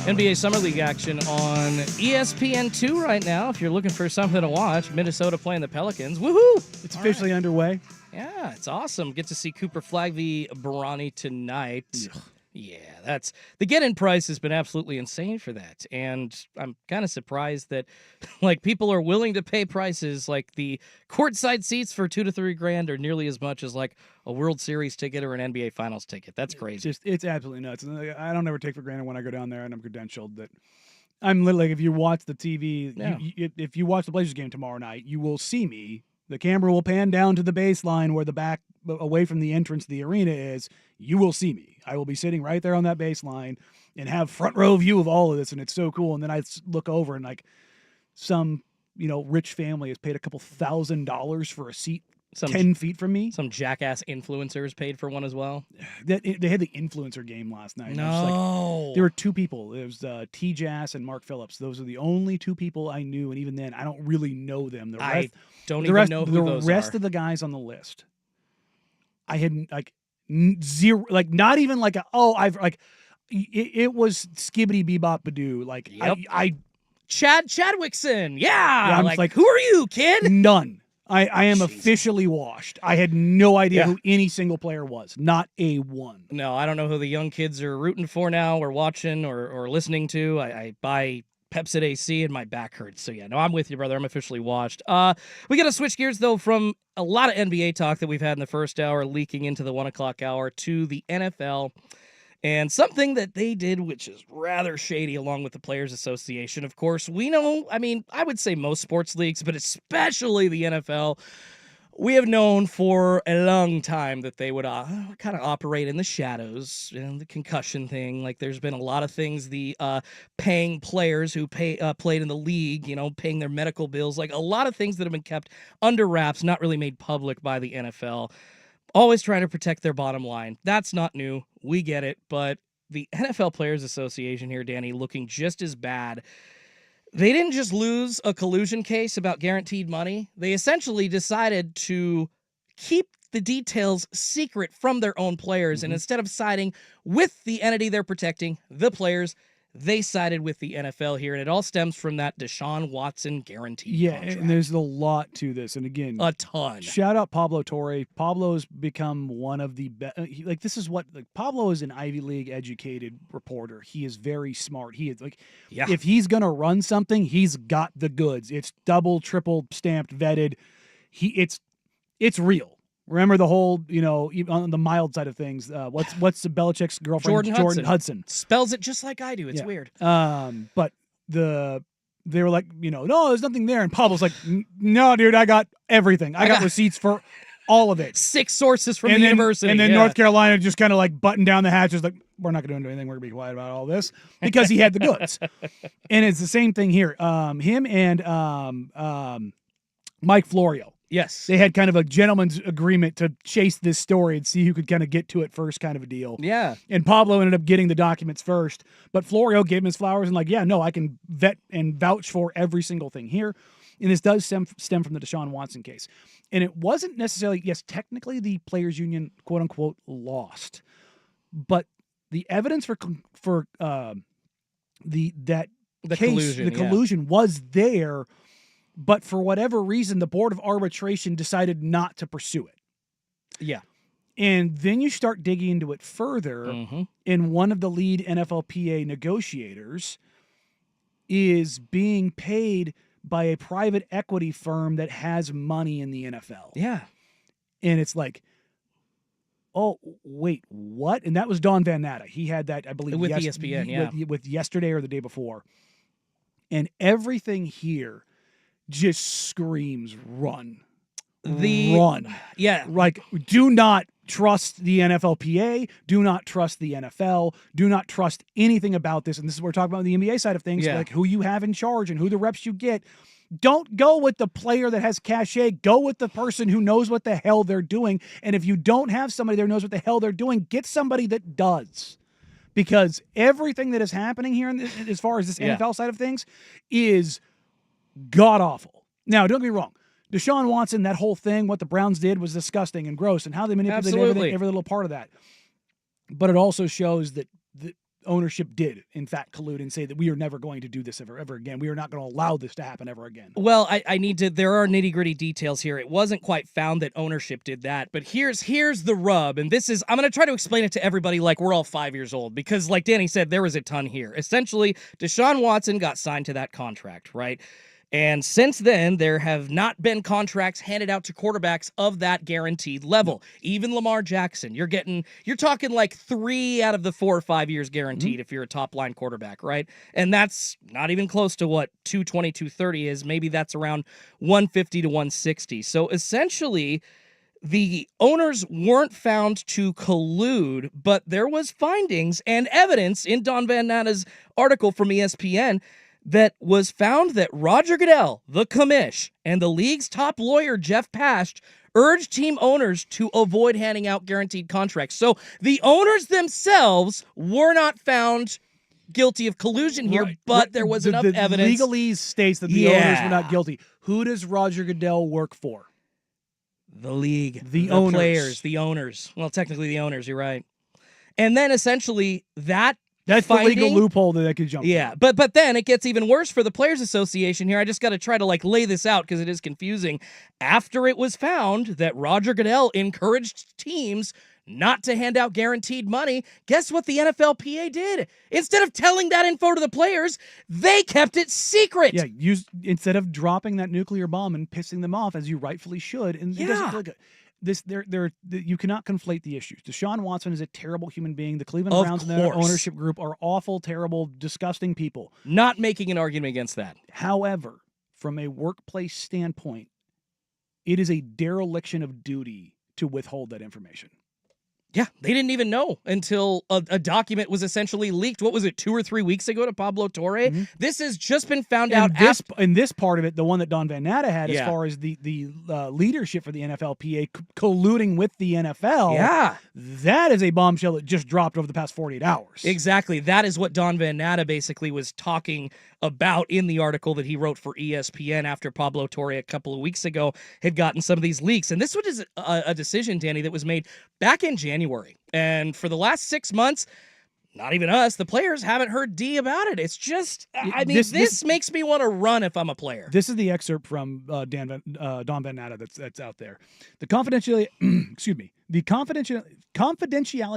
C: NBA Summer League action on ESPN2 right now. If you're looking for something to watch, Minnesota playing the Pelicans. Woohoo!
D: It's officially underway.
C: Yeah, it's awesome. Get to see Cooper Flag v. Barani tonight. Ugh. Yeah, that's the get-in price has been absolutely insane for that. And I'm kind of surprised that like people are willing to pay prices like the courtside seats for $2 to $3 grand or nearly as much as like a World Series ticket or an NBA Finals ticket. That's crazy.
D: It's absolutely nuts. And I don't ever take for granted when I go down there and I'm credentialed that I'm literally, if you watch the TV, if you watch the Blazers game tomorrow night, you will see me. The camera will pan down to the baseline where the back away from the entrance of the arena is. You will see me. I will be sitting right there on that baseline and have front row view of all of this. And it's so cool. And then I look over and like some, rich family has paid a couple $1,000s for a seat 10 feet from me.
C: Some jackass influencers paid for one as well.
D: They had the influencer game last night.
C: No.
D: There were two people. There was T-Jazz and Mark Phillips. Those are the only two people I knew. And even then, I don't really know them.
C: I don't even know who those are.
D: The rest of the guys on the list, I had like zero, like not even like it was skibbity bebop badoo. Like
C: yep.
D: I
C: Chad Chadwickson. Yeah. I'm like, who are you, kid?
D: None. I am officially washed. I had no idea who any single player was. Not a one.
C: No, I don't know who the young kids are rooting for now or watching or listening to. I buy Pepsi AC and my back hurts. So, yeah, no, I'm with you, brother. I'm officially washed. We got to switch gears, though, from a lot of NBA talk that we've had in the first hour leaking into the 1 o'clock hour to the NFL. And something that they did, which is rather shady, along with the Players Association. Of course, we know, I would say most sports leagues, but especially the NFL, we have known for a long time that they would kind of operate in the shadows, the concussion thing. Like there's been a lot of things, the paying players who played in the league, paying their medical bills, like a lot of things that have been kept under wraps, not really made public by the NFL. Always trying to protect their bottom line. That's not new. We get it. But the NFL Players Association here, Danny, looking just as bad. They didn't just lose a collusion case about guaranteed money. They essentially decided to keep the details secret from their own players. Mm-hmm. And instead of siding with the entity they're protecting, the players, they sided with the NFL here, and it all stems from that Deshaun Watson guarantee contract.
D: And there's a lot to this. And again,
C: a ton.
D: Shout out Pablo Torre. Pablo's become one of the best. Pablo is an Ivy League educated reporter. He is very smart. He is if he's gonna run something, he's got the goods. It's double, triple stamped, vetted. It's real. Remember the whole, on the mild side of things, what's Belichick's girlfriend? Jordan Hudson.
C: Spells it just like I do. It's weird.
D: But they were like, no, there's nothing there. And Pablo's like, no, dude, I got everything. I got receipts for all of it.
C: 6 sources from the university.
D: And then North Carolina just kind of like buttoned down the hatches, like, we're not going to do anything. We're going to be quiet about all this because he had the goods. And it's the same thing here. Him and Mike Florio.
C: Yes.
D: They had kind of a gentleman's agreement to chase this story and see who could kind of get to it first kind of a deal.
C: Yeah.
D: And Pablo ended up getting the documents first, but Florio gave him his flowers and I can vet and vouch for every single thing here. And this does stem from the Deshaun Watson case. And it wasn't necessarily, yes, technically the players union, quote unquote, lost, but the evidence for the collusion was there. But for whatever reason, the Board of Arbitration decided not to pursue it.
C: Yeah.
D: And then you start digging into it further, and one of the lead NFLPA negotiators is being paid by a private equity firm that has money in the NFL.
C: Yeah.
D: And it's like, oh, wait, what? And that was Don Van Natta. He had that, I believe,
C: with ESPN,
D: with yesterday or the day before. And everything here just screams run. Run.
C: Yeah.
D: Like, do not trust the NFLPA. Do not trust the NFL. Do not trust anything about this. And this is what we're talking about the NBA side of things, like who you have in charge and who the reps you get. Don't go with the player that has cachet. Go with the person who knows what the hell they're doing. And if you don't have somebody that knows what the hell they're doing, get somebody that does. Because everything that is happening here as far as this NFL side of things is god-awful. Now, don't get me wrong. Deshaun Watson, that whole thing, what the Browns did was disgusting and gross, and how they manipulated every little part of that. But it also shows that ownership did, in fact, collude and say that we are never going to do this ever again. We are not going to allow this to happen ever again.
C: Well, I need to. There are nitty gritty details here. It wasn't quite found that ownership did that, but here's the rub, and this is I'm going to try to explain it to everybody like we're all 5 years old because, like Danny said, there was a ton here. Essentially, Deshaun Watson got signed to that contract, right? And since then, there have not been contracts handed out to quarterbacks of that guaranteed level. Even Lamar Jackson, you're talking like 3 out of the 4 or 5 years guaranteed if you're a top line quarterback, right? And that's not even close to what 220, 230 is. Maybe that's around 150 to 160. So essentially, the owners weren't found to collude, but there was findings and evidence in Don Van Natta's article from ESPN that was found that Roger Goodell, the commish, and the league's top lawyer, Jeff Pasht, urged team owners to avoid handing out guaranteed contracts. So the owners themselves were not found guilty of collusion here,
D: Right.
C: but there was enough evidence.
D: Legalese states that the owners were not guilty. Who does Roger Goodell work for?
C: The league,
D: The owners.
C: players, the owners. Well, technically the owners, you're right. And then essentially that's
D: the legal loophole that they could jump.
C: Yeah, but then it gets even worse for the Players Association here. I just got to try to lay this out because it is confusing. After it was found that Roger Goodell encouraged teams not to hand out guaranteed money, guess what the NFLPA did? Instead of telling that info to the players, they kept it secret.
D: Yeah, instead of dropping that nuclear bomb and pissing them off as you rightfully should. And it doesn't look you cannot conflate the issues. Deshaun Watson is a terrible human being. The Cleveland Browns and their ownership group are awful, terrible, disgusting people.
C: Not making an argument against that.
D: However, from a workplace standpoint, it is a dereliction of duty to withhold that information.
C: Yeah, they didn't even know until a document was essentially leaked. What was it, 2 or 3 weeks ago to Pablo Torre? Mm-hmm. This has just been found out.
D: In this part of it, the one that Don Van Natta had, as far as the leadership for the NFLPA colluding with the NFL, that is a bombshell that just dropped over the past 48 hours.
C: Exactly. That is what Don Van Natta basically was talking about in the article that he wrote for ESPN after Pablo Torre a couple of weeks ago had gotten some of these leaks. And this was a decision, Danny, that was made back in January. And for the last 6 months, not even us, the players haven't heard D about it. It's just, this makes me want to run if I'm a player.
D: This is the excerpt from Don Van Natta that's out there. The confidentiality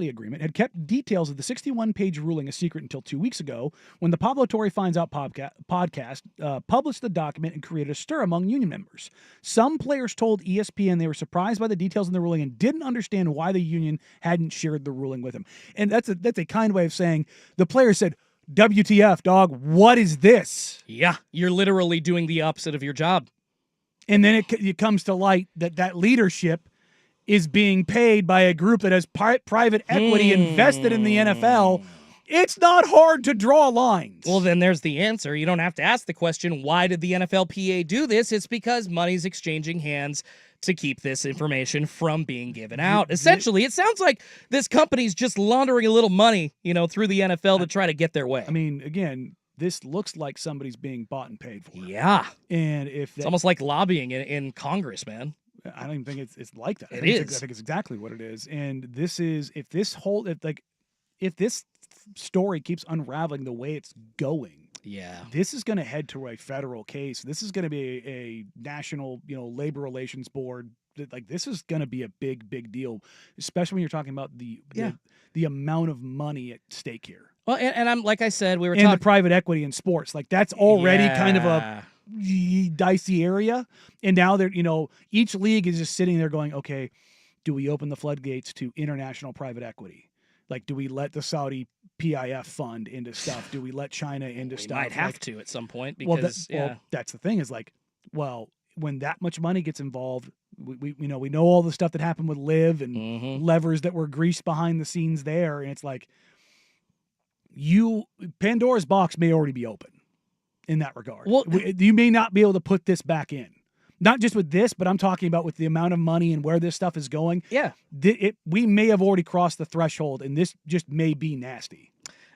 D: agreement had kept details of the 61-page ruling a secret until 2 weeks ago, when the Pablo Torre Finds Out podcast published the document and created a stir among union members. Some players told ESPN they were surprised by the details in the ruling and didn't understand why the union hadn't shared the ruling with them. And that's a kind way of saying the players said, WTF, dog, what is this?
C: Yeah, you're literally doing the opposite of your job.
D: And then it comes to light that leadership is being paid by a group that has private equity invested in the NFL. It's not hard to draw lines.
C: Well, then there's the answer. You don't have to ask the question, why did the NFLPA do this? It's because money's exchanging hands to keep this information from being given out. Essentially, it sounds like this company's just laundering a little money, through the NFL to try to get their way.
D: I mean, again, this looks like somebody's being bought and paid for.
C: Yeah.
D: And
C: it's almost like lobbying in Congress, man.
D: I don't even think it's like that.
C: I
D: think it's exactly what it is. And this is, if this story keeps unraveling the way it's going, this is going to head to a federal case. This is going to be a national, labor relations board. This is going to be a big deal, especially when you're talking about the amount of money at stake here.
C: Well, and I'm like I said, we were
D: talking the private equity in sports. That's already kind of a dicey area. And now they're, each league is just sitting there going, okay, do we open the floodgates to international private equity? Do we let the Saudi PIF fund into stuff? Do we let China into stuff?
C: Might have to at some point because
D: that's the thing is when that much money gets involved, we know all the stuff that happened with Liv and levers that were greased behind the scenes there, and it's Pandora's box may already be open in that regard.
C: Well,
D: you may not be able to put this back in. Not just with this, but I'm talking about with the amount of money and where this stuff is going.
C: Yeah.
D: We may have already crossed the threshold, and this just may be nasty.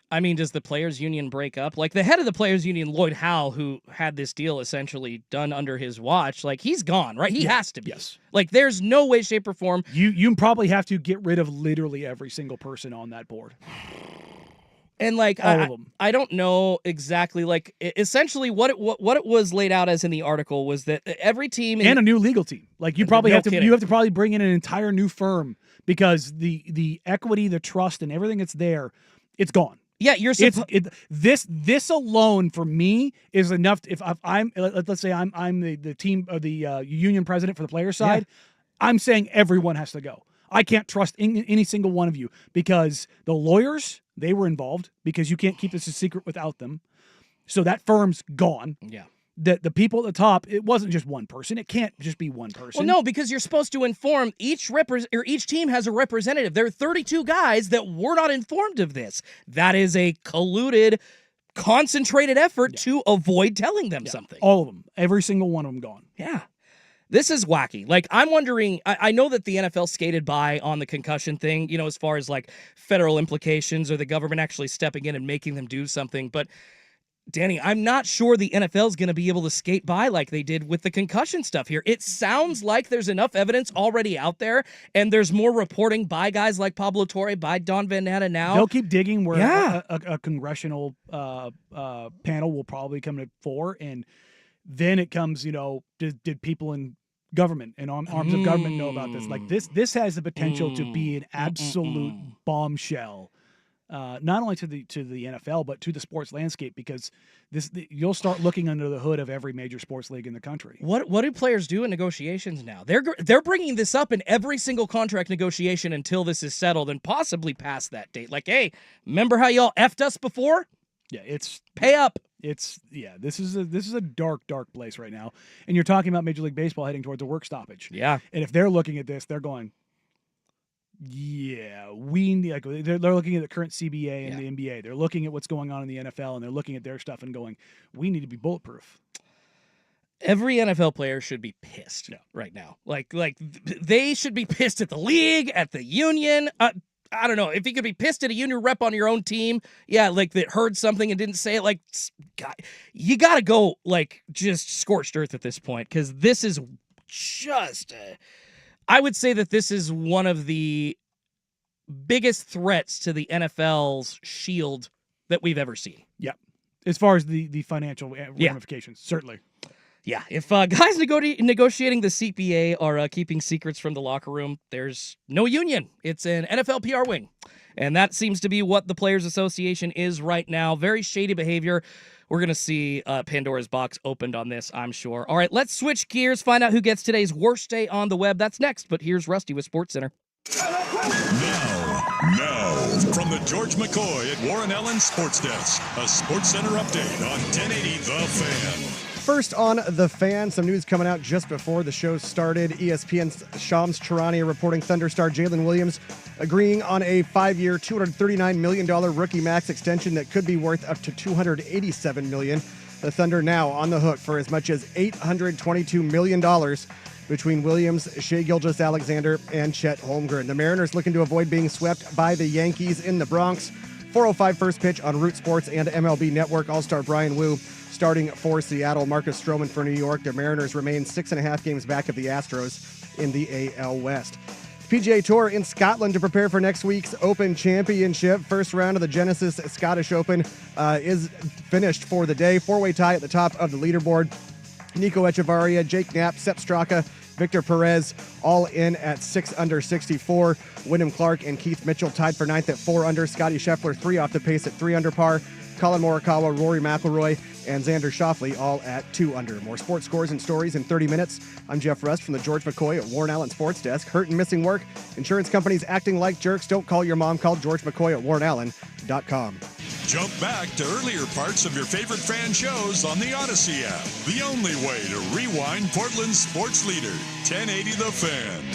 C: I mean, does the players' union break up? The head of the players' union, Lloyd Howe, who had this deal essentially done under his watch, he's gone, right? He has to be.
D: Yes.
C: There's no way, shape, or form.
D: You probably have to get rid of literally every single person on that board.
C: And like
D: All of them.
C: I don't know exactly. Like essentially, what it was laid out as in the article was that every team
D: And a new legal team. Like you probably
C: No
D: have to
C: kidding.
D: you have to probably bring in an entire new firm because the equity, the trust, and everything that's there, it's gone.
C: Yeah, you're
D: This alone for me is enough. If I'm let's say I'm the team of the union president for the player side, I'm saying everyone has to go. I can't trust any single one of you because the lawyers, they were involved because you can't keep this a secret without them. So that firm's gone.
C: Yeah.
D: The people at the top, it wasn't just one person. It can't just be one person.
C: Well, no, because you're supposed to inform each team has a representative. There are 32 guys that were not informed of this. That is a colluded, concentrated effort to avoid telling them something.
D: All of them. Every single one of them gone.
C: Yeah. This is wacky. Like, I'm wondering, I know that the NFL skated by on the concussion thing, you know, as far as like federal implications or the government actually stepping in and making them do something. But Danny, I'm not sure the NFL is going to be able to skate by like they did with the concussion stuff here. It sounds like there's enough evidence already out there, and there's more reporting by guys like Pablo Torre, by Don Van Natta now.
D: They'll keep digging where a congressional panel will probably come to fore, and then it comes, you know, did people in government and arms of government know about this? Like this has the potential to be an absolute bombshell. Not only to the NFL but to the sports landscape, because you'll start looking under the hood of every major sports league in the country.
C: What do players do in negotiations now? They're bringing this up in every single contract negotiation until this is settled and possibly past that date. Like, hey, remember how y'all effed us before?
D: Yeah, it's
C: pay up.
D: This is a dark place right now, and you're talking about Major League Baseball heading towards a work stoppage.
C: Yeah,
D: and if they're looking at this, they're going, yeah, we need, like they're looking at the current CBA and the NBA. They're looking at what's going on in the NFL, and they're looking at their stuff and going, we need to be bulletproof.
C: Every NFL player should be pissed right now. Like they should be pissed at the league, at the union. I don't know if you could be pissed at a union rep on your own team. Yeah, like that heard something and didn't say it. Like, God, you got to go like just scorched earth at this point, because this is just. I would say that this is one of the biggest threats to the NFL's shield that we've ever seen.
D: Yeah, as far as the financial ramifications, certainly.
C: Yeah, if guys negotiating the CPA are keeping secrets from the locker room, there's no union. It's an NFL PR wing. And that seems to be what the Players Association is right now. Very shady behavior. We're going to see Pandora's box opened on this, I'm sure. All right, let's switch gears, find out who gets today's worst day on the web. That's next, but here's Rusty with SportsCenter.
A: Now, from the George McCoy at Warren Allen Sports Desk, a SportsCenter update on 1080 The Fan.
B: First on The Fan, some news coming out just before the show started. ESPN's Shams Charania reporting Thunderstar Jalen Williams agreeing on a 5-year, $239 million rookie max extension that could be worth up to $287 million. The Thunder now on the hook for as much as $822 million between Williams, Shai Gilgeous-Alexander, and Chet Holmgren. The Mariners looking to avoid being swept by the Yankees in the Bronx. 4:05 first pitch on Root Sports and MLB Network. All-star Brian Wu starting for Seattle. Marcus Stroman for New York. The Mariners remain 6.5 games back of the Astros in the AL West. PGA Tour in Scotland to prepare for next week's Open Championship. First round of the Genesis Scottish Open is finished for the day. Four-way tie at the top of the leaderboard. Nico Echevarria, Jake Knapp, Sepp Straka, Victor Perez, all in at 6 under 64. Wyndham Clark and Keith Mitchell tied for 9th at 4 under. Scotty Scheffler 3 off the pace at 3 under par. Colin Morikawa, Rory McIlroy, and Xander Schauffele all at 2 under. More sports scores and stories in 30 minutes. I'm Jeff Rust from the George McCoy at Warren Allen Sports Desk. Hurt and missing work? Insurance companies acting like jerks? Don't call your mom. Call George McCoy at warrenallen.com.
A: Jump back to earlier parts of your favorite fan shows on the Odyssey app. The only way to rewind Portland's sports leader, 1080 The Fan.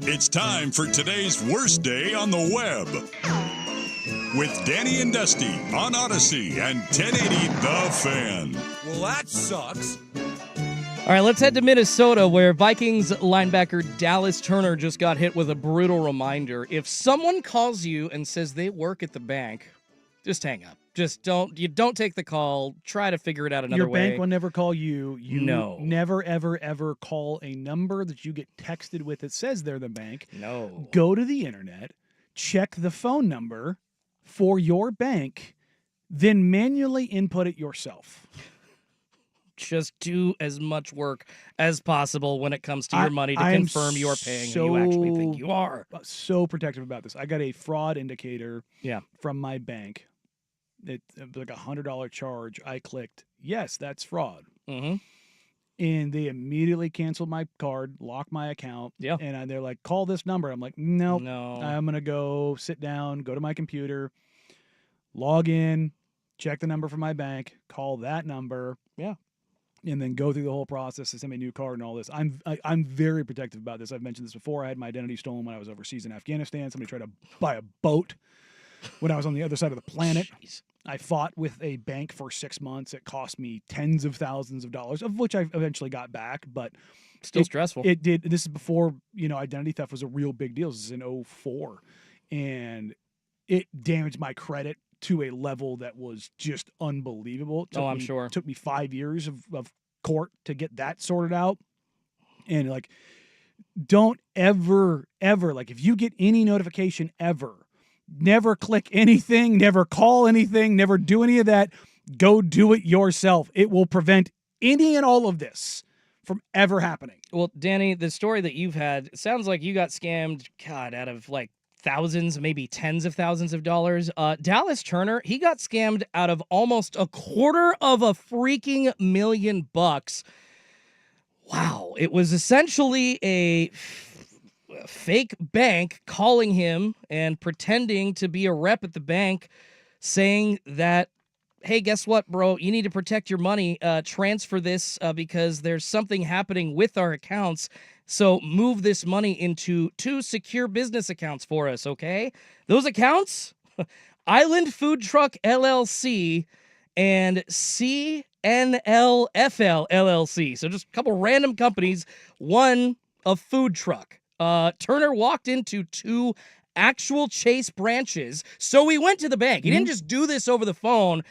A: It's time for today's worst day on the web. With Danny and Dusty on Odyssey and 1080 The Fan.
E: Well, that sucks.
C: All right, let's head to Minnesota, where Vikings linebacker Dallas Turner just got hit with a brutal reminder. If someone calls you and says they work at the bank, just hang up. Just don't take the call. Try to figure it out another way.
D: Your bank will never call you. You
C: No.
D: never, ever, ever call a number that you get texted with that says they're the bank.
C: No.
D: Go to the internet, check the phone number for your bank, then manually input it yourself.
C: Just do as much work as possible when it comes to your money to
D: I am
C: confirm you're paying who you actually think you are.
D: So protective about this. I got a fraud indicator
C: Yeah.
D: from my bank. It like $100 charge. I clicked, yes, that's fraud.
C: Mm-hmm.
D: And they immediately canceled my card, locked my account.
C: Yeah.
D: And they're like, call this number. I'm like, nope.
C: No.
D: I'm going to go sit down, go to my computer, log in, check the number from my bank, call that number.
C: Yeah.
D: And then go through the whole process to send me a new card and all this. I'm very protective about this. I've mentioned this before. I had my identity stolen when I was overseas in Afghanistan. Somebody tried to buy a boat when I was on the other side of the planet.
C: Jeez.
D: I fought with a bank for 6 months. It cost me tens of thousands of dollars, of which I eventually got back. But
C: Still stressful.
D: It did. This is before, identity theft was a real big deal. This is in 2004. And it damaged my credit to a level that was just unbelievable.
C: I'm sure.
D: It took me 5 years of court to get that sorted out. And don't ever, if you get any notification ever, never click anything, never call anything, never do any of that. Go do it yourself. It will prevent any and all of this from ever happening.
C: Well, Danny, the story that you've had, it sounds like you got scammed, out of thousands, maybe tens of thousands of dollars. Dallas Turner, he got scammed out of almost $250,000. Wow. It was essentially a fake bank calling him and pretending to be a rep at the bank, saying that, hey, guess what, bro? You need to protect your money. Transfer this because there's something happening with our accounts. So move this money into 2 secure business accounts for us, okay? Those accounts, Island Food Truck LLC and CNLFL LLC. So just a couple random companies, one a food truck. Turner walked into 2 actual Chase branches. So he went to the bank. He didn't just do this over the phone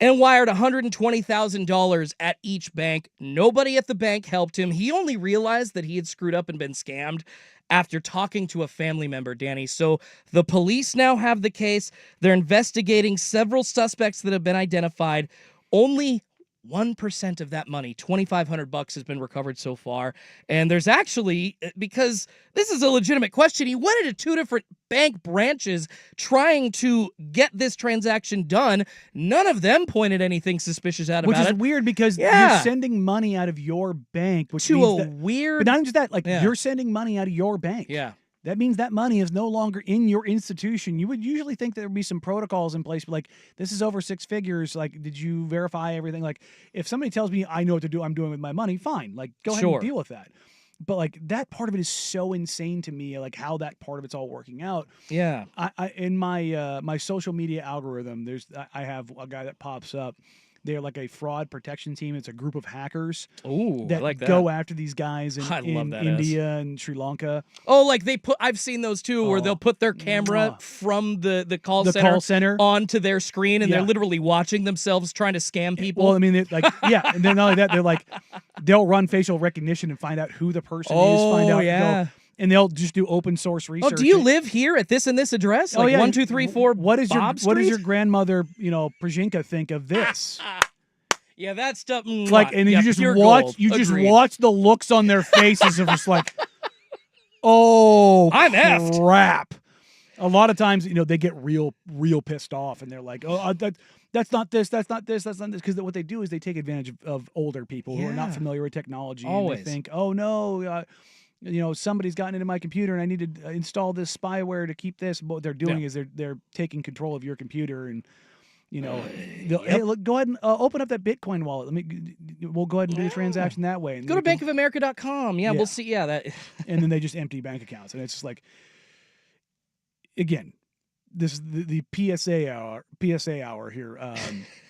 C: and wired $120,000 at each bank. Nobody at the bank helped him. He only realized that he had screwed up and been scammed after talking to a family member, Danny. So the police now have the case. They're investigating several suspects that have been identified. Only 1% of that money, $2,500, has been recovered so far. And there's actually, because this is a legitimate question, he went into 2 different bank branches trying to get this transaction done. None of them pointed anything suspicious out
D: Which
C: about
D: is
C: it.
D: weird because
C: Yeah.
D: you're sending money out of your bank, which
C: To
D: means
C: a
D: that,
C: weird...
D: but not just that,
C: Yeah.
D: you're sending money out of your bank.
C: Yeah.
D: That means that money is no longer in your institution. You would usually think there would be some protocols in place, but this is over 6 figures. Did you verify everything? If somebody tells me I know what to do, I'm doing with my money, fine. Go ahead
C: Sure.
D: and deal with that. But that part of it is so insane to me, how that part of it's all working out.
C: Yeah.
D: I in my my social media algorithm, I have a guy that pops up. They're like a fraud protection team. It's a group of hackers
C: Ooh,
D: that
C: I like that.
D: go after these guys
C: I
D: in
C: love that
D: India and Sri Lanka.
C: Oh, I've seen those too, where
D: Oh.
C: they'll put their camera
D: Mwah.
C: from the call
D: The
C: center
D: call center.
C: onto their screen, and
D: Yeah.
C: they're literally watching themselves trying to scam people.
D: Well, I mean, yeah, and then not only that, they'll run facial recognition and find out who the person is. Find out,
C: yeah.
D: and they'll just do open source research.
C: Oh, do you live here at this and this address?
D: Oh, yeah.
C: 1, 2, 3, 4.
D: What is
C: Bob
D: what does
C: Street?
D: your grandmother, Przynka, think of this?
C: Yeah, that stuff.
D: And
C: yeah,
D: you just
C: pure
D: watch,
C: gold.
D: just
C: Agreed.
D: watch the looks on their faces of just oh,
C: I'm effed.
D: crap. A lot of times, they get real pissed off, and they're like, oh, that's not this, that's not this, that's not this. Because what they do is they take advantage of older people who are not
C: Yeah.
D: familiar with technology.
C: Always.
D: And they think, oh, no, somebody's gotten into my computer, and I need to install this spyware to keep this. What they're doing is they're taking control of your computer, and You know, hey, look, go ahead and open up that Bitcoin wallet. We'll go ahead and do the transaction that way. And
C: Go to bankofamerica.com. Yeah, we'll see. Yeah, that.
D: And then they just empty bank accounts, and it's just like, again, this is the PSA hour here.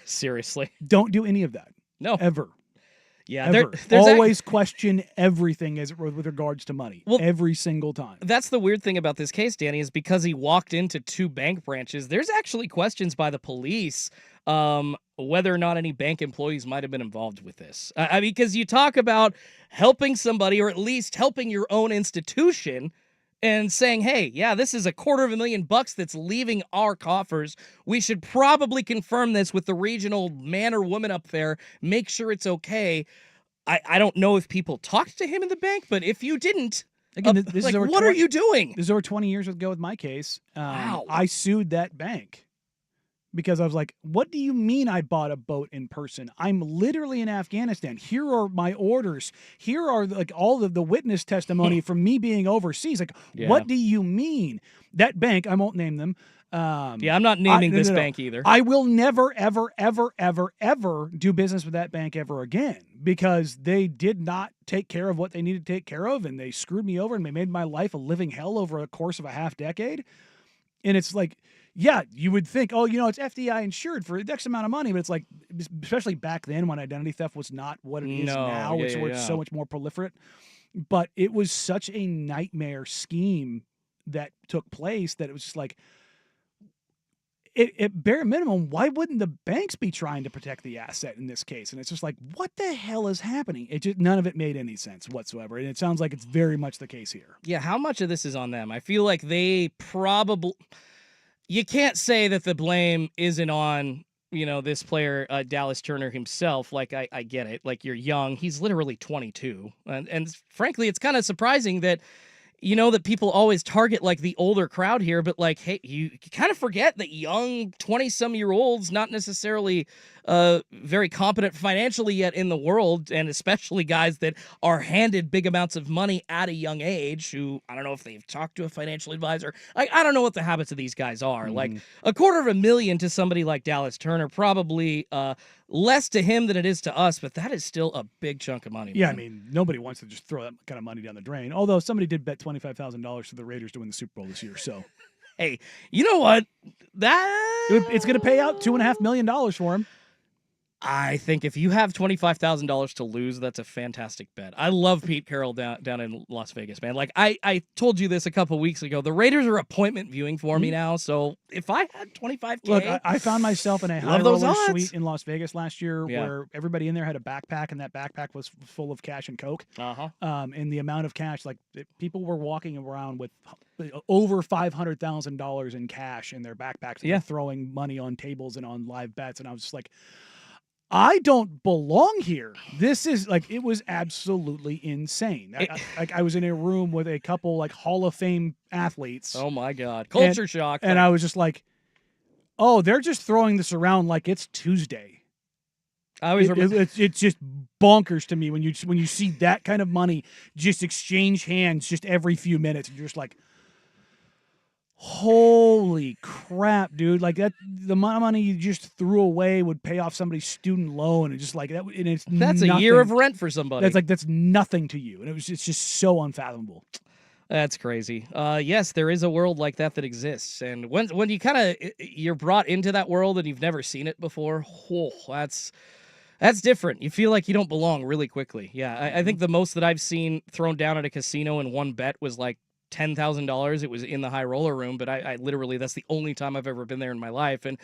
C: Seriously,
D: don't do any of that.
C: No,
D: ever.
C: Yeah,
D: there's always question everything with regards to money.
C: Well,
D: every single time.
C: That's the weird thing about this case, Danny, is because he walked into 2 bank branches. There's actually questions by the police whether or not any bank employees might have been involved with this. I mean, because you talk about helping somebody, or at least helping your own institution, and saying, hey, yeah, this is $250,000 that's leaving our coffers. We should probably confirm this with the regional man or woman up there. Make sure it's okay. I don't know if people talked to him in the bank, but if you didn't,
D: again, this is over
C: what are you doing?
D: This is over 20 years ago with my case.
C: Wow.
D: I sued that bank because I was like, what do you mean I bought a boat in person? I'm literally in Afghanistan. Here are my orders. Here are like all of the witness testimony from me being overseas. Like, what do you mean? That bank, I won't name them.
C: I'm not naming this bank either.
D: I will never, ever, ever, ever, ever do business with that bank ever again, because they did not take care of what they needed to take care of, and they screwed me over, and they made my life a living hell over the course of a half decade. And it's like, yeah, you would think, oh, you know, it's FDI insured for X amount of money, but it's like, especially back then when identity theft was not what it is now, it's so much more proliferate. But it was such a nightmare scheme that took place that it was just like, at bare minimum, why wouldn't the banks be trying to protect the asset in this case? And it's just like, what the hell is happening? None of it made any sense whatsoever. And it sounds like it's very much the case here.
C: Yeah, how much of this is on them? I feel like they probably... You can't say that the blame isn't on, you know, this player, Dallas Turner himself. Like, I get it. Like, you're young. He's literally 22. And frankly, it's kind of surprising that, you know, that people always target like the older crowd here, but like, hey, you kind of forget that young 20-some-year-olds, not necessarily very competent financially yet in the world, and especially guys that are handed big amounts of money at a young age, who I don't know if they've talked to a financial advisor. I don't know what the habits of these guys are. Like $250,000 to somebody like Dallas Turner, probably less to him than it is to us, but that is still a big chunk of money.
D: Yeah,
C: man.
D: I mean, nobody wants to just throw that kind of money down the drain. Although somebody did bet $25,000 to the Raiders to win the Super Bowl this year. So,
C: hey, you know what?
D: It's going to pay out $2.5 million for him.
C: I think if you have $25,000 to lose, that's a fantastic bet. I love Pete Carroll down in Las Vegas, man. Like, I told you this a couple weeks ago. The Raiders are appointment viewing for me now, so if I had $25K...
D: Look, I found myself in a high roller suite in Las Vegas last year where everybody in there had a backpack, and that backpack was full of cash and Coke. And the amount of cash, like, people were walking around with over $500,000 in cash in their backpacks, and throwing money on tables and on live bets, and I was just like... I don't belong here. This is like, it was absolutely insane. I was in a room with a couple like Hall of Fame athletes.
C: Oh my God. Culture shock.
D: And I was just like, oh, they're just throwing this around like it's Tuesday.
C: I always remember.
D: It's just bonkers to me when you see that kind of money just exchange hands just every few minutes. And you're just like, holy crap, dude. Like that, the amount of money you just threw away would pay off somebody's student loan, and just like that, and that's
C: nothing. A year of rent for somebody.
D: That's nothing to you. And it's just so unfathomable.
C: That's crazy. Yes, there is a world like that exists. And when you you're brought into that world and you've never seen it before, that's different. You feel like you don't belong really quickly. Yeah. I think the most that I've seen thrown down at a casino in one bet was like $10,000. It was in the high roller room, but I literally, that's the only time I've ever been there in my life. And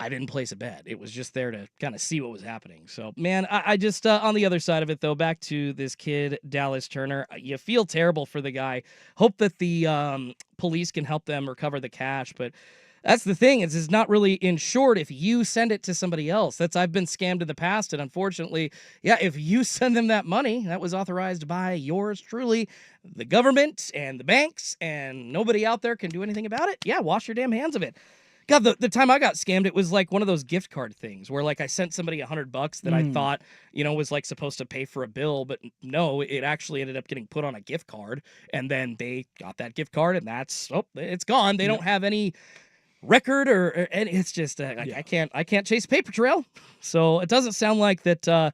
C: I didn't place a bet. It was just there to kind of see what was happening. So, man, I just, on the other side of it, though, back to this kid, Dallas Turner, you feel terrible for the guy. Hope that the police can help them recover the cash. But that's the thing, is it's not really insured if you send it to somebody else. I've been scammed in the past, and unfortunately, if you send them that money, that was authorized by yours truly, the government and the banks, and nobody out there can do anything about it. Yeah, wash your damn hands of it. God, the time I got scammed, it was like one of those gift card things where like I sent somebody $100 that I thought, was like supposed to pay for a bill, but no, it actually ended up getting put on a gift card, and then they got that gift card, and it's gone. They don't have any record and it's just I can't chase a paper trail. So it doesn't sound like that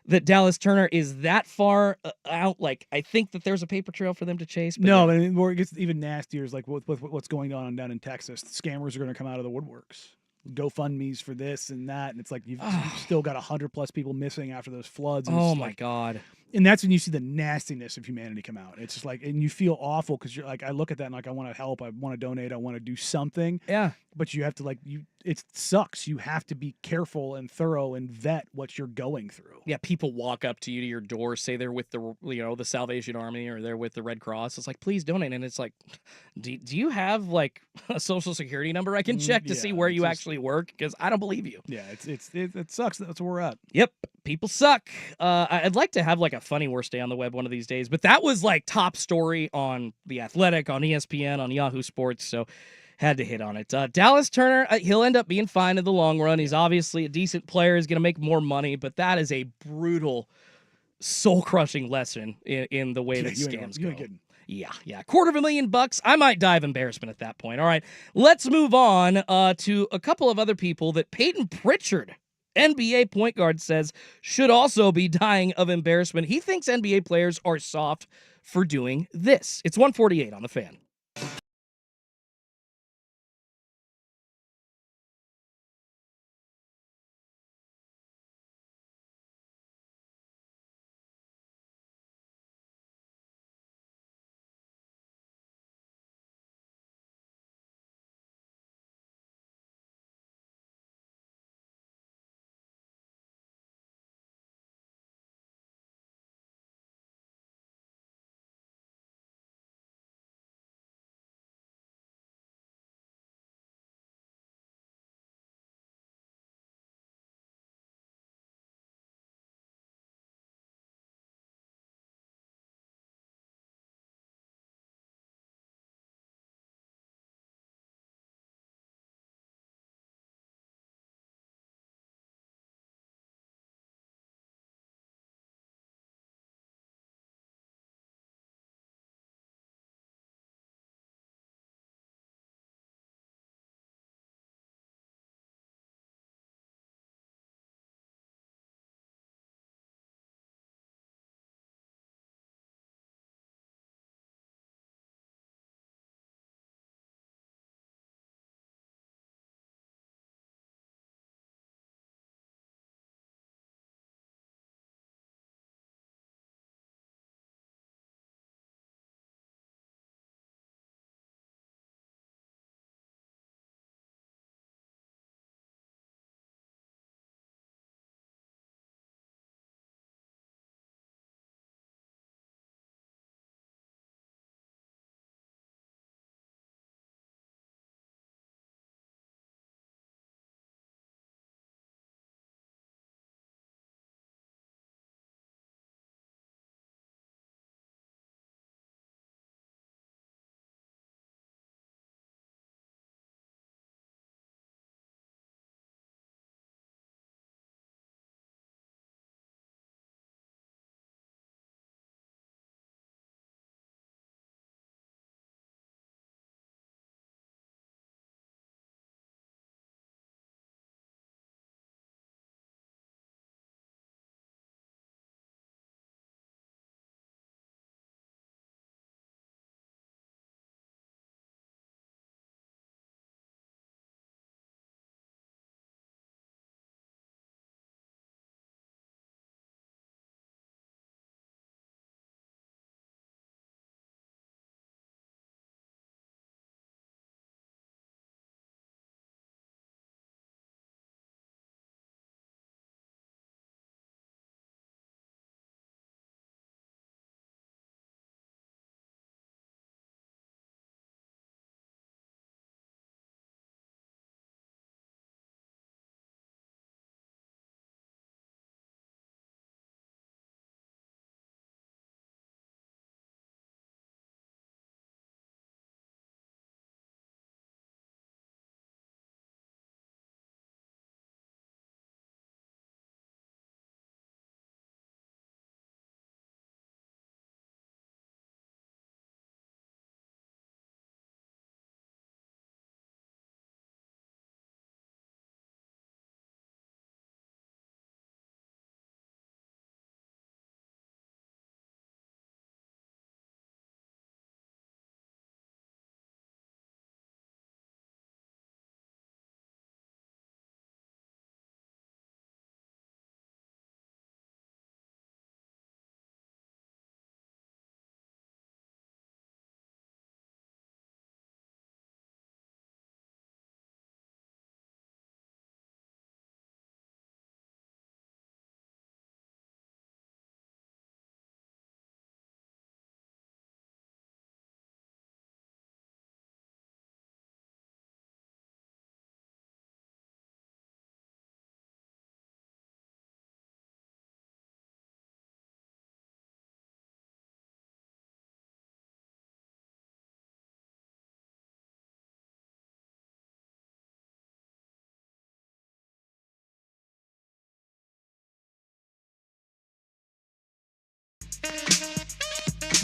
C: that Dallas Turner is that far out. Like I think that there's a paper trail for them to chase. But
D: No,
C: yeah.
D: I mean, where it gets even nastier is like with what's going on down in Texas. Scammers are going to come out of the woodworks. GoFundMe's for this and that, and it's like you've still got 100+ people missing after those floods. And
C: Oh
D: it's
C: my
D: like,
C: God.
D: and that's when you see the nastiness of humanity come out. It's just like, and you feel awful because you're like, I look at that and like, I want to help, I want to donate, I want to do something.
C: Yeah.
D: But you have to it sucks. You have to be careful and thorough and vet what you're going through.
C: Yeah, people walk up to you to your door, say they're with the Salvation Army or they're with the Red Cross. It's like, please donate. And it's like, do you have like a social security number I can check to see where you actually work? Because I don't believe you.
D: Yeah, it sucks. That's where we're at.
C: Yep, people suck. I'd like to have like a funny worst day on the web one of these days, but that was like top story on The Athletic, on ESPN, on Yahoo Sports. So had to hit on it. Dallas Turner, he'll end up being fine in the long run. He's obviously a decent player. He's going to make more money, but that is a brutal, soul-crushing lesson in the way that scams go. Yeah. $250,000. I might die of embarrassment at that point. All right, let's move on to a couple of other people that Peyton Pritchard, NBA point guard, says should also be dying of embarrassment. He thinks NBA players are soft for doing this. It's 148 on the Fan.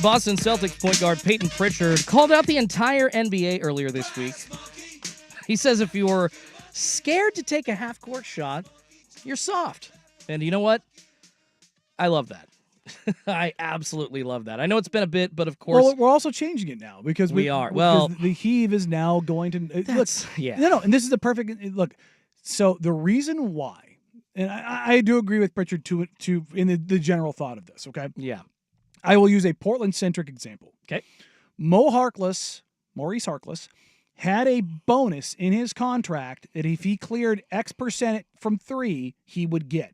C: Boston Celtics point guard Peyton Pritchard called out the entire NBA earlier this week. He says if you're scared to take a half-court shot, you're soft. And you know what? I love that. I absolutely love that. I know it's been a bit, but of course...
D: Well, we're also changing it now because
C: we are. Well,
D: the heave is now going to... Look,
C: yeah.
D: No, and this is the perfect... Look, so the reason why, and I do agree with Pritchard to in the general thought of this, okay?
C: Yeah.
D: I will use a Portland-centric example.
C: Okay.
D: Maurice Harkless, had a bonus in his contract that if he cleared X percent from 3, he would get.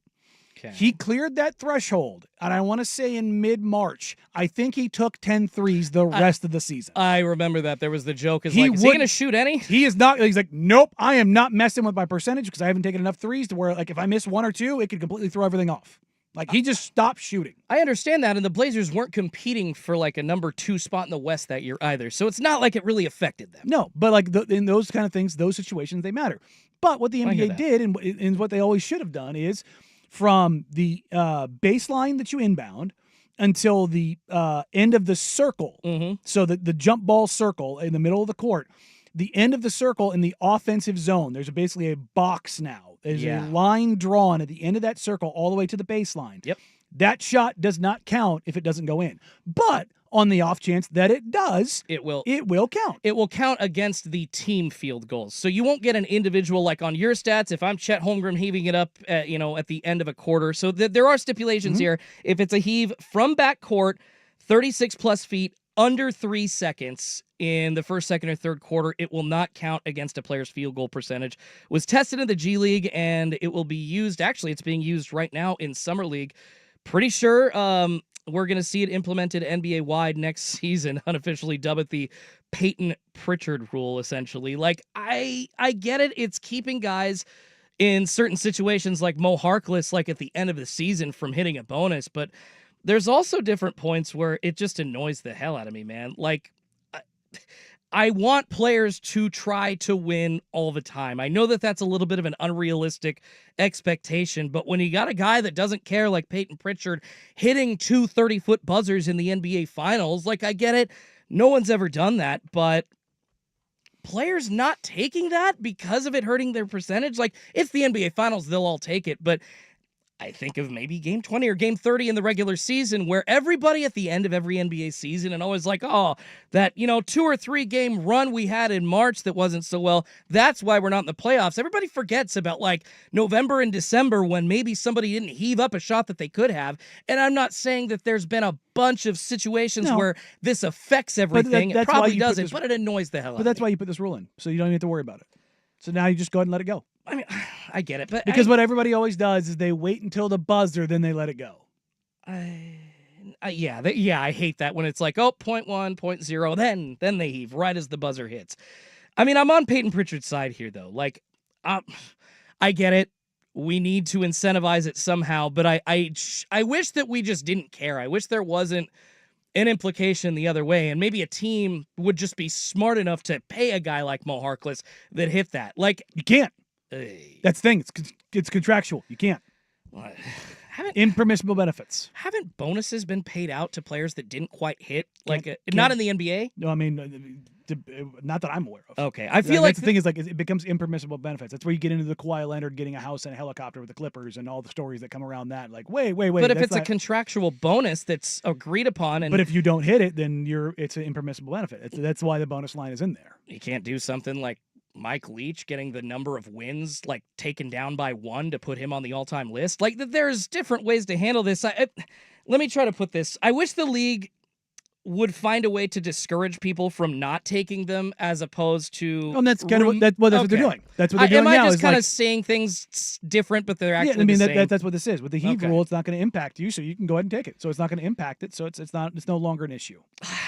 C: Okay.
D: He cleared that threshold, and I want to say in mid-March, I think he took 10 threes the rest of the season.
C: I remember that. There was the joke, is
D: He
C: he going to shoot any?
D: He is not. He's like, nope, I am not messing with my percentage because I haven't taken enough threes to where, like, if I miss 1 or 2, it could completely throw everything off. Like, he just stopped shooting.
C: I understand that, and the Blazers weren't competing for, like, a number 2 spot in the West that year either, so it's not like it really affected them.
D: No, but, like, in those kind of things, those situations, they matter. But what the NBA did and what they always should have done is from the baseline that you inbound until the end of the circle, so the jump ball circle in the middle of the court, the end of the circle in the offensive zone, there's basically a box now. There's a line drawn at the end of that circle all the way to the baseline.
C: Yep.
D: That shot does not count if it doesn't go in. But on the off chance that it does,
C: it will
D: count.
C: It will count against the team field goals. So you won't get an individual, like on your stats, if I'm Chet Holmgren heaving it up at the end of a quarter. So there are stipulations here. If it's a heave from backcourt, 36 plus feet, under 3 seconds in the first, second, or third quarter, it will not count against a player's field goal percentage. Was tested in the G League, and it will be used. Actually, it's being used right now in Summer League. Pretty sure we're going to see it implemented NBA-wide next season, unofficially dub it the Peyton Pritchard rule, essentially. Like, I get it. It's keeping guys in certain situations like Mo Harkless, like at the end of the season, from hitting a bonus, but there's also different points where it just annoys the hell out of me, man. Like, I want players to try to win all the time. I know that that's a little bit of an unrealistic expectation, but when you got a guy that doesn't care like Peyton Pritchard hitting 2 30-foot buzzers in the NBA Finals, like, I get it. No one's ever done that, but players not taking that because of it hurting their percentage, like, it's the NBA Finals, they'll all take it, but I think of maybe game 20 or game 30 in the regular season where everybody at the end of every NBA season and always like, oh, that, 2 or 3 game run we had in March that wasn't so well, that's why we're not in the playoffs. Everybody forgets about like November and December when maybe somebody didn't heave up a shot that they could have. And I'm not saying that there's been a bunch of situations where this affects everything. It probably doesn't, but it annoys the hell out of me.
D: But that's why you put this rule in, so you don't even have to worry about it. So now you just go ahead and let it go.
C: I mean, I get it, but
D: because what everybody always does is they wait until the buzzer, then they let it go.
C: I hate that when it's like, oh, 0.1, 0.0, then they heave right as the buzzer hits. I mean, I'm on Peyton Pritchard's side here, though. Like, I get it. We need to incentivize it somehow, but I wish that we just didn't care. I wish there wasn't an implication the other way, and maybe a team would just be smart enough to pay a guy like Mo Harkless that hit that. Like,
D: you can't. That's the thing. It's contractual. You can't. Impermissible benefits.
C: Haven't bonuses been paid out to players that didn't quite hit? Like, not in the NBA?
D: No, I mean, not that I'm aware of.
C: Okay. I feel like
D: the thing is, like, it becomes impermissible benefits. That's where you get into the Kawhi Leonard getting a house and a helicopter with the Clippers and all the stories that come around that. Like, wait.
C: But if it's a contractual bonus that's agreed upon,
D: but if you don't hit it, then it's an impermissible benefit. That's why the bonus line is in there.
C: You can't do something like Mike Leach getting the number of wins like taken down by 1 to put him on the all-time list. Like, there's different ways to handle this. Let me try to put this. I wish the league would find a way to discourage people from not taking them as opposed to...
D: And that's kind of that's what they're doing. That's what they're doing now.
C: Am I just kind of saying things different, but they're actually the same?
D: That's what this is. With the heave rule, it's not going to impact you, so you can go ahead and take it. So it's not going to impact it, so it's no longer an issue.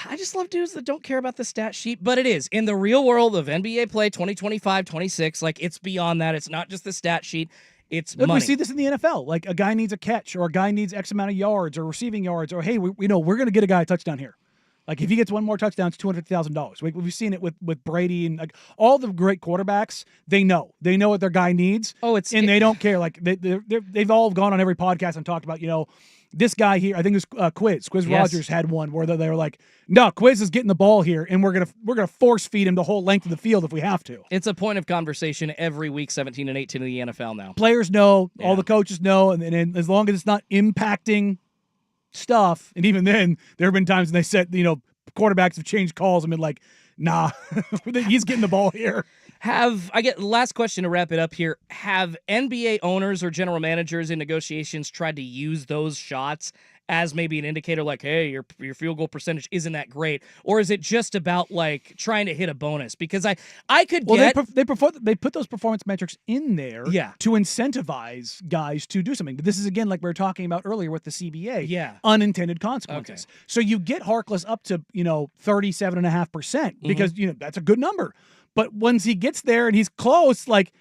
C: I just love dudes that don't care about the stat sheet, but it is. In the real world of NBA play 2025, 26, like, it's beyond that. It's not just the stat sheet. It's money.
D: We see this in the NFL. Like, a guy needs a catch, or a guy needs X amount of yards or receiving yards, or, hey, we're going to get a guy a touchdown here. Like if he gets one more touchdown, it's $250,000. We've seen it with Brady and like all the great quarterbacks. They know what their guy needs.
C: Oh,
D: they don't care. Like they've all gone on every podcast and talked about this guy here. I think it was Quiz. Quiz
C: Yes.
D: Rogers had one where they were like, no, Quiz is getting the ball here, and we're gonna force feed him the whole length of the field if we have to.
C: It's a point of conversation every week, 17 and 18 in the NFL now.
D: Players know,
C: Yeah.
D: all the coaches know, and as long as it's not impacting stuff, and even then, there have been times when they said, quarterbacks have changed calls and been like, nah, he's getting the ball here.
C: Last question to wrap it up here. Have NBA owners or general managers in negotiations tried to use those shots as maybe an indicator like, hey, your field goal percentage isn't that great? Or is it just about like trying to hit a bonus? Because I could get...
D: They put those performance metrics in there to incentivize guys to do something. But this is, again, like we were talking about earlier with the CBA, unintended consequences.
C: Okay.
D: So you get Harkless up to, 37.5% because, that's a good number. But once he gets there and he's close, like,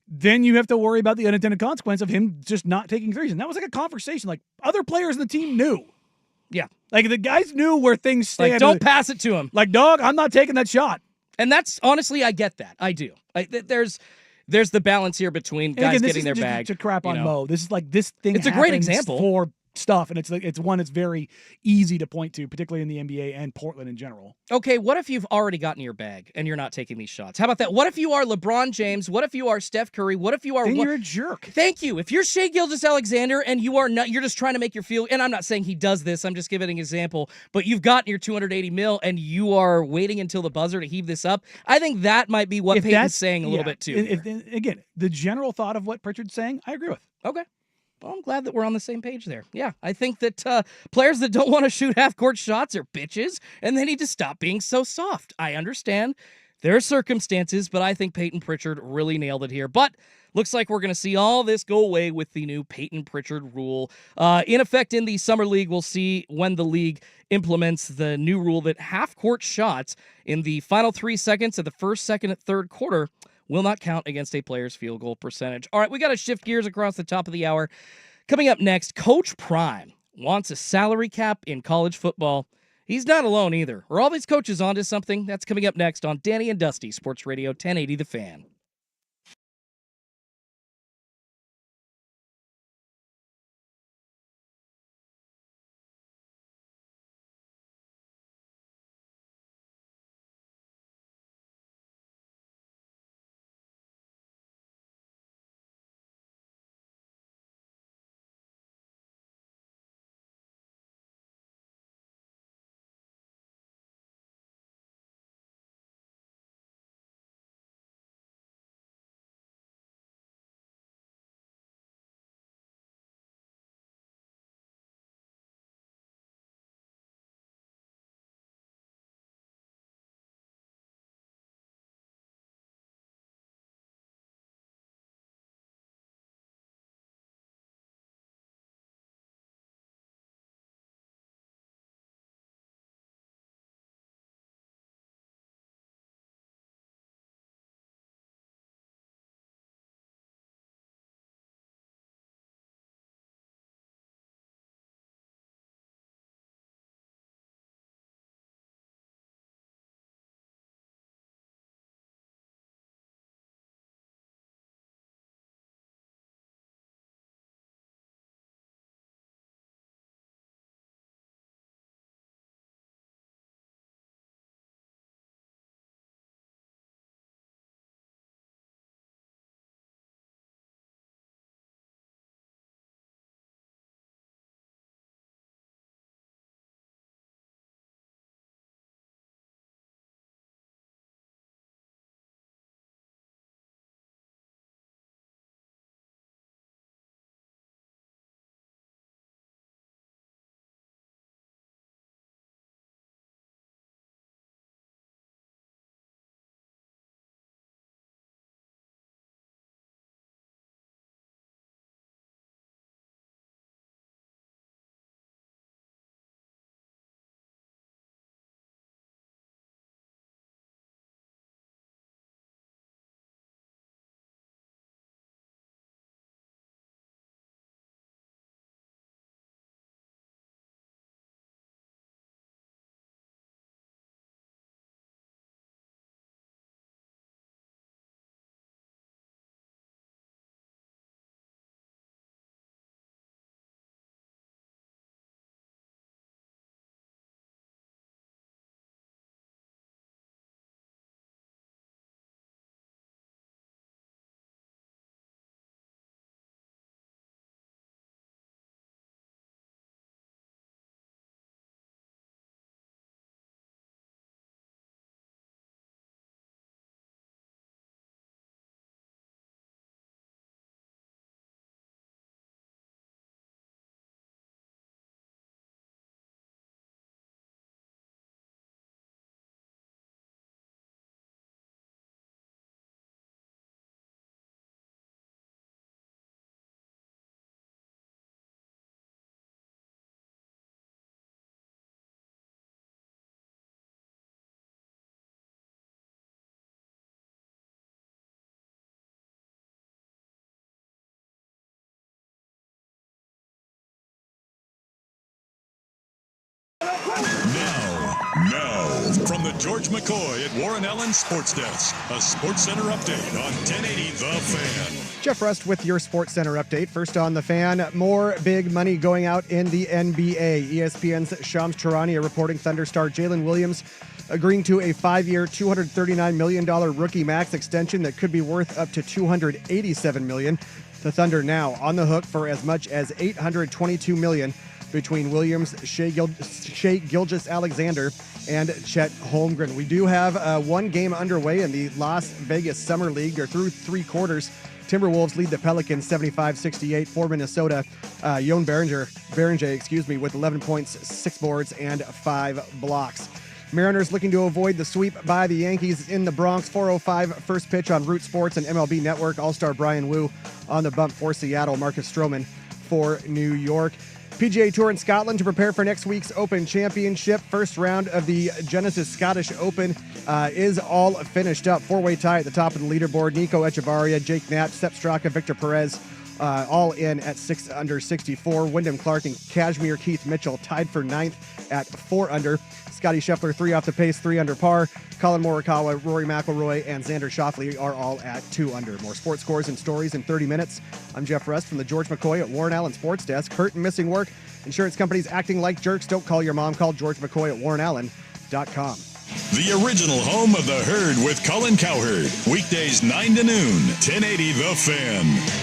D: then you have to worry about the unintended consequence of him just not taking threes. And that was like a conversation. Like, other players in the team knew.
C: Yeah.
D: Like, the guys knew where things stand.
C: Like, don't pass it to him.
D: Like, dog, I'm not taking that shot.
C: And that's, honestly, I get that. I do. There's the balance here between guys getting their bag.
D: To crap on Mo. This is like, this thing
C: it's a great example
D: for stuff, and it's one that's very easy to point to, particularly in the NBA and Portland in general.
C: Okay, what if you've already gotten your bag and you're not taking these shots? How about that? What if you are LeBron James? What if you are Steph Curry? What if you are...
D: Then you're a jerk.
C: Thank you. If you're Shai Gilgeous-Alexander and you are not, you're just trying to make your field, and I'm not saying he does this, I'm just giving an example, but you've gotten your $280 million and you are waiting until the buzzer to heave this up, I think that might be what Peyton's saying a little bit too.
D: Again, the general thought of what Pritchard's saying, I agree with.
C: Okay. Well, I'm glad that we're on the same page there. Yeah, I think that players that don't want to shoot half-court shots are bitches, and they need to stop being so soft. I understand there are circumstances, but I think Peyton Pritchard really nailed it here. But looks like we're going to see all this go away with the new Peyton Pritchard rule. In effect, in the Summer League, we'll see when the league implements the new rule that half-court shots in the final 3 seconds of the first, second, and third quarter will not count against a player's field goal percentage. All right, we got to shift gears across the top of the hour. Coming up next, Coach Prime wants a salary cap in college football. He's not alone either. Are all these coaches onto something? That's coming up next on Danny and Dusty, Sports Radio 1080 The Fan.
A: Now, from the George McCoy at Warren Allen Sports Desk, a Sports Center update on 1080 The Fan.
B: Jeff Rust with your Sports Center update. First on The Fan, more big money going out in the NBA. ESPN's Shams Charania reporting Thunder star Jalen Williams agreeing to a 5-year, $239 million rookie max extension that could be worth up to $287 million. The Thunder now on the hook for as much as $822 million between Williams, Shea Gilgeous-Alexander, and Chet Holmgren. We do have one game underway in the Las Vegas Summer League. They're through three quarters. Timberwolves lead the Pelicans 75-68 for Minnesota. Jon Berenger, with 11 points, 6 boards, and 5 blocks. Mariners looking to avoid the sweep by the Yankees in the Bronx. 4:05 first pitch on Root Sports and MLB Network. All-star Brian Wu on the bump for Seattle. Marcus Stroman for New York. PGA Tour in Scotland to prepare for next week's Open Championship. First round of the Genesis Scottish Open is all finished up. Four-way tie at the top of the leaderboard. Nico Echevarria, Jake Nat, Sepp Straka, Victor Perez, all in at 6 under 64. Wyndham Clark and Kashmir Keith Mitchell tied for 9th at 4 under. Scotty Scheffler 3 off the pace, 3 under par. Colin Morikawa, Rory McIlroy, and Xander Schauffele are all at 2 under. More sports scores and stories in 30 minutes. I'm Jeff Rust from the George McCoy at Warren Allen Sports Desk. Hurt and missing work. Insurance companies acting like jerks. Don't call your mom. Call George McCoy at warrenallen.com.
A: The original home of the Herd with Colin Cowherd. Weekdays 9 to noon, 1080 The Fan.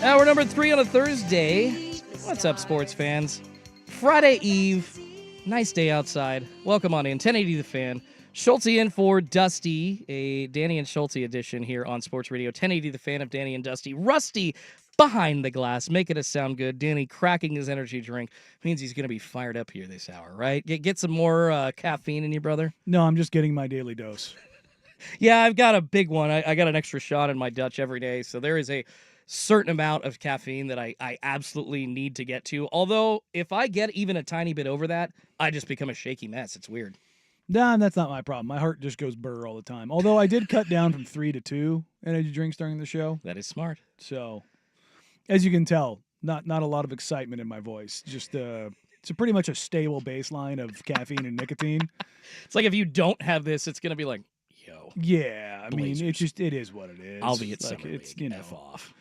C: Hour number 3 on a Thursday. What's up, sports fans? Friday Eve. Nice day outside. Welcome on in. 1080 The Fan. Schulte in for Dusty. A Danny and Schulte edition here on Sports Radio. 1080 The Fan of Danny and Dusty. Rusty behind the glass, making us sound good. Danny cracking his energy drink. Means he's going to be fired up here this hour, right? Get some more caffeine in you, brother?
D: No, I'm just getting my daily dose.
C: Yeah, I've got a big one. I got an extra shot in my Dutch every day, so there is a certain amount of caffeine that I absolutely need to get to. Although, if I get even a tiny bit over that, I just become a shaky mess. It's weird.
D: Nah, that's not my problem. My heart just goes burr all the time. Although I did cut down from 3 to 2 energy drinks during the show.
C: That is smart.
D: So, as you can tell, not a lot of excitement in my voice. Just it's pretty much a stable baseline of caffeine and nicotine.
C: It's like if you don't have this, it's going to be like, yo.
D: Yeah, I mean,
C: Blazers.
D: it is what it is.
C: I'll be at
D: like,
C: Summer
D: it's,
C: League.
D: you know.
C: F off.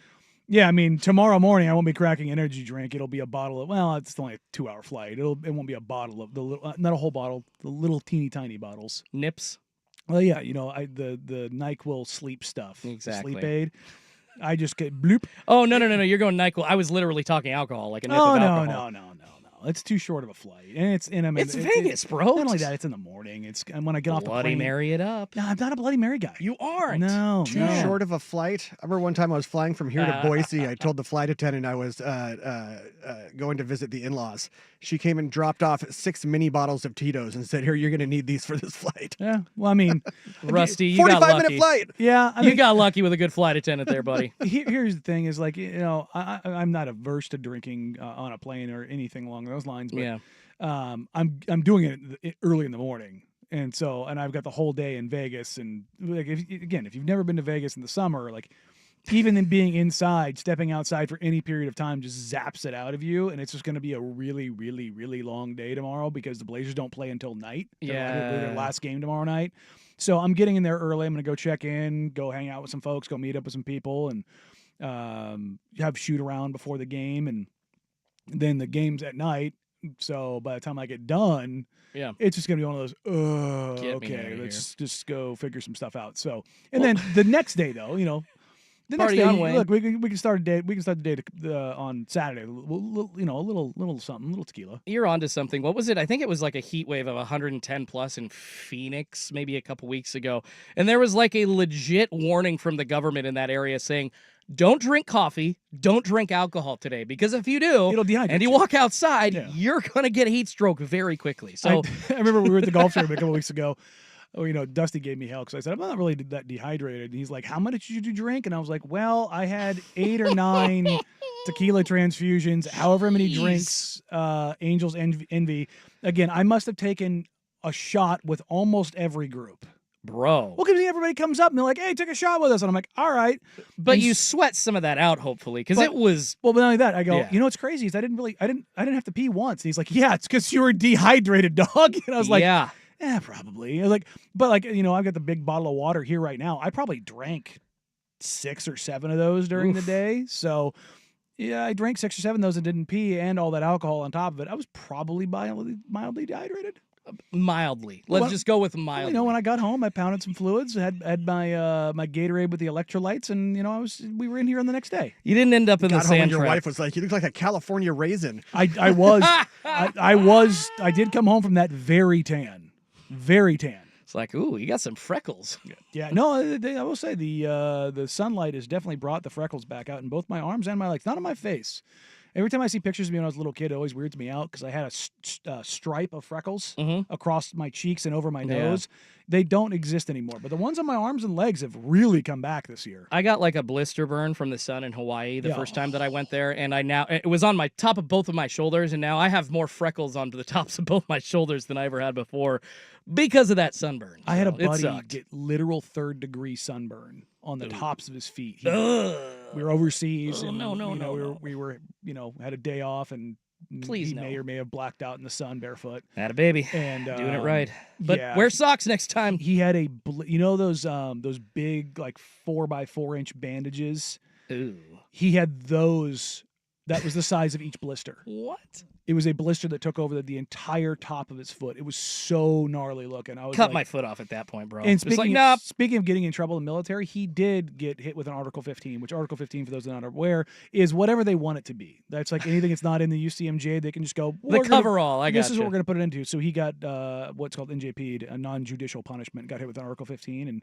D: Yeah, I mean, tomorrow morning I won't be cracking energy drink. It'll be a bottle of, well, it's only a 2-hour flight. It won't be a bottle of the little, not a whole bottle, the little teeny tiny bottles.
C: Nips.
D: Well, yeah, you know, the NyQuil sleep stuff,
C: Exactly.
D: the sleep aid. I just get bloop.
C: Oh no! You're going NyQuil. I was literally talking alcohol, like a nip of alcohol.
D: No. It's too short of a flight, and I mean,
C: It's Vegas, bro.
D: Not only that, it's in the morning. And when I get off the
C: Bloody
D: plane.
C: Mary it up.
D: No, I'm not a Bloody Mary guy.
C: You aren't.
D: No,
B: Too
D: no.
B: short of a flight. I remember one time I was flying from here to Boise. I told the flight attendant I was going to visit the in-laws. She came and dropped off 6 mini bottles of Tito's and said, "Here, you're going to need these for this flight."
D: Yeah. Well, I mean,
C: Rusty, you got
B: 45-minute
C: lucky.
B: flight.
D: yeah. I
C: You
D: mean,
C: got lucky with a good flight attendant there, buddy.
D: here's the thing: is like, you know, I'm not averse to drinking on a plane or anything along those lines, but
C: Yeah.
D: I'm doing it early in the morning. And I've got the whole day in Vegas, and like if you've never been to Vegas in the summer, like even in being inside, stepping outside for any period of time just zaps it out of you, and it's just going to be a really, really, really long day tomorrow because the Blazers don't play until night. Their last game tomorrow night. So I'm getting in there early. I'm going to go check in, go hang out with some folks, go meet up with some people, and have shoot around before the game, and then the game's at night. So by the time I get done,
C: Yeah.
D: it's just gonna be one of those.
C: Get me
D: Okay,
C: outta
D: let's just go figure some stuff out. So, and then the next day, though, you know, the
C: Party
D: next day,
C: on, Wayne.
D: look, we can start a day. We can start the day on Saturday. You know, a little something, a little tequila.
C: You're onto something. What was it? I think it was like a heat wave of 110 plus in Phoenix maybe a couple weeks ago. And there was like a legit warning from the government in that area saying, don't drink coffee, don't drink alcohol today, because if you do,
D: It'll dehydrate
C: and you
D: you.
C: walk outside,
D: Yeah.
C: you're going to get a heat stroke very quickly. So
D: I remember we were at the golf tournament a couple weeks ago. Oh, Dusty gave me hell because I said, I'm not really that dehydrated. And he's like, how much did you drink? And I was like, well, I had 8 or 9 tequila transfusions, however many
C: Jeez.
D: drinks, Angels Envy. Again, I must have taken a shot with almost every group.
C: bro.
D: Well, because everybody comes up and they're like, hey, take a shot with us. And I'm like, all right.
C: But
D: And
C: you sweat some of that out, hopefully, because
D: But-
C: it was.
D: Well, but not only that, I go,
C: Yeah.
D: you know what's crazy is I didn't have to pee once. And he's like, yeah, it's because you were dehydrated, dog. And I was like,
C: yeah.
D: probably. I was like, but like, I've got the big bottle of water here right now. I probably drank 6 or 7 of those during the
C: Oof.
D: day. So yeah, I drank 6 or 7 of those and didn't pee and all that alcohol on top of it. I was probably mildly dehydrated.
C: Mildly.
D: Well,
C: Let's just go with mildly.
D: When I got home, I pounded some fluids, had my my Gatorade with the electrolytes, and we were in here on the next day.
C: You didn't end up in
B: Got
C: the
B: home and
C: sand
B: your
C: trap.
B: wife was like, "You look like a California raisin."
D: I did come home from that very tan.
C: It's like, ooh, you got some freckles.
D: Yeah, no, I will say the sunlight has definitely brought the freckles back out in both my arms and my legs, not on my face. Every time I see pictures of me when I was a little kid, it always weirds me out because I had a stripe of freckles across my cheeks and over my
C: Yeah.
D: nose. They don't exist anymore, but the ones on my arms and legs have really come back this year.
C: I got like a blister burn from the sun in Hawaii the
D: Yeah.
C: first time that I went there, and it was on my top of both of my shoulders, and now I have more freckles onto the tops of both my shoulders than I ever had before because of that sunburn.
D: I had a
C: So, it
D: buddy
C: sucked.
D: get literal 3rd-degree sunburn on the tops of his feet.
C: Ugh.
D: We were overseas,
C: Oh,
D: and
C: no.
D: we were had a day off, and
C: Please,
D: he
C: no.
D: may or may have blacked out in the sun barefoot.
C: Had a baby.
D: And
C: Doing it right. But
D: yeah.
C: wear socks next time.
D: He had those big like 4x4-inch bandages.
C: Ooh.
D: He had those. That was the size of each blister.
C: What?
D: It was a blister that took over the entire top of his foot. It was so gnarly looking. I was
C: Cut
D: like,
C: my foot off at that point, bro.
D: And
C: It's like,
D: speaking,
C: nope.
D: speaking of getting in trouble in the military, he did get hit with an Article 15, which Article 15, for those that are not aware, is whatever they want it to be. That's like anything that's not in the UCMJ, they can just go,
C: The coverall. I got
D: this is what we're going to put it into. So he got what's called NJP'd, a non-judicial punishment, got hit with an Article 15. And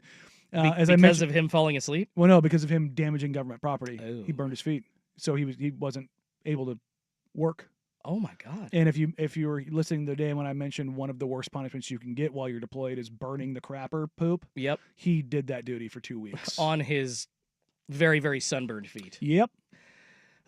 D: as I
C: because
D: mentioned,
C: of him falling asleep.
D: well, no, because of him damaging government property.
C: Oh.
D: He burned his feet. So he wasn't able to work.
C: Oh my God.
D: And if you were listening the day when I mentioned one of the worst punishments you can get while you're deployed is burning the crapper poop,
C: Yep.
D: he did that duty for 2 weeks.
C: On his very, very sunburned feet.
D: Yep.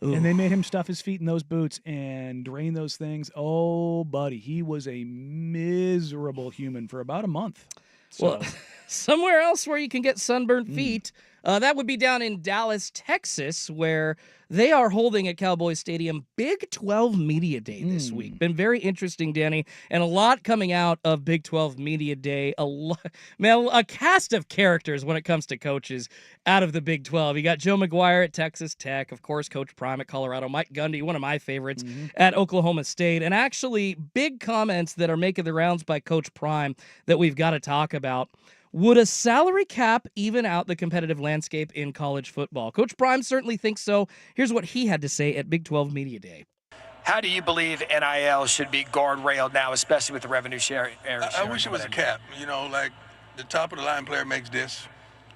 C: Ooh.
D: And they made him stuff his feet in those boots and drain those things. Oh, buddy, he was a miserable human for about a month. So,
C: Well, somewhere else where you can get sunburned
D: Mm.
C: feet, that would be down in Dallas, Texas, where they are holding at Cowboys Stadium Big 12 Media Day this
D: Mm.
C: week. Been very interesting, Danny, and a lot coming out of Big 12 Media Day. A cast of characters when it comes to coaches out of the Big 12. You got Joe McGuire at Texas Tech, of course, Coach Prime at Colorado, Mike Gundy, one of my favorites, at Oklahoma State, and actually big comments that are making the rounds by Coach Prime that we've got to talk about. Would a salary cap even out the competitive landscape in college football? Coach Prime certainly thinks so. Here's what he had to say at Big 12 Media Day.
F: How do you believe NIL should be guardrailed now, especially with the revenue sharing?
G: I wish it was a cap. Like the top of the line player makes this,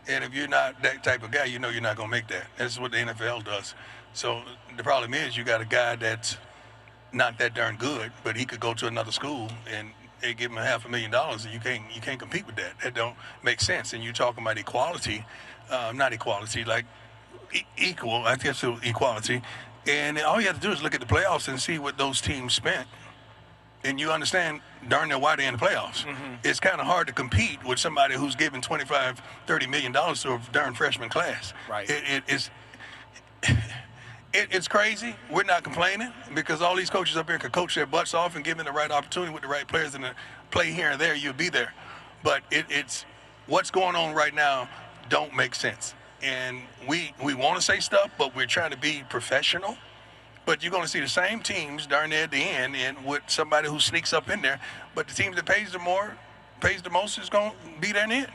G: and if you're not that type of guy, you're not going to make that. That's what the NFL does. So the problem is you got a guy that's not that darn good, but he could go to another school and they give him $500,000, and you can't compete with that. That don't make sense. And you're talking about equality, not equality, like equal. I guess so, equality. And all you have to do is look at the playoffs and see what those teams spent. And you understand darn near why they're in the playoffs. It's kind of hard to compete with somebody who's giving $25, $30 million to a darn freshman class.
F: Right.
G: It's crazy. We're not complaining because all these coaches up here can coach their butts off and give them the right opportunity with the right players and play here and there, you'll be there. But it's what's going on right now don't make sense. And we want to say stuff, but we're trying to be professional. But you're going to see the same teams darn near at the end and with somebody who sneaks up in there. But the team that pays the most is going to be there in the end.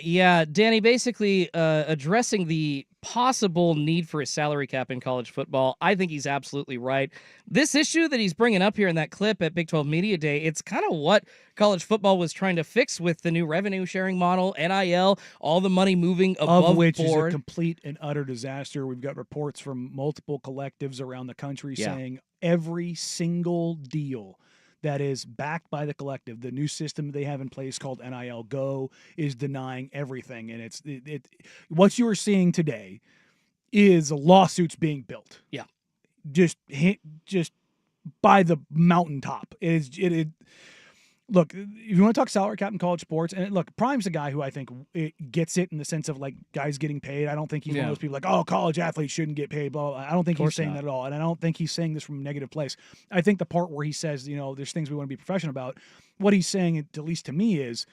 C: Yeah, Danny, basically addressing the possible need for a salary cap in college football. I think he's absolutely right. This issue that he's bringing up here in that clip at Big 12 Media Day, it's kind of what college football was trying to fix with the new revenue sharing model, NIL, all the money moving above
D: of which
C: board.
D: is a complete and utter disaster. We've got reports from multiple collectives around the country saying every single deal that is backed by the collective, the new system they have in place called NIL Go, is denying everything. And what you are seeing today is lawsuits being built.
C: Yeah.
D: Just by the mountaintop. Look, if you want to talk salary cap in college sports, and look, Prime's a guy who I think gets it in the sense of like guys getting paid. I don't think he's one of those people like, oh, college athletes shouldn't get paid, blah, blah, blah. I don't think he's saying that at all. And I don't think he's saying this from a negative place. I think the part where he says, there's things we want to be professional about, what he's saying, at least to me, is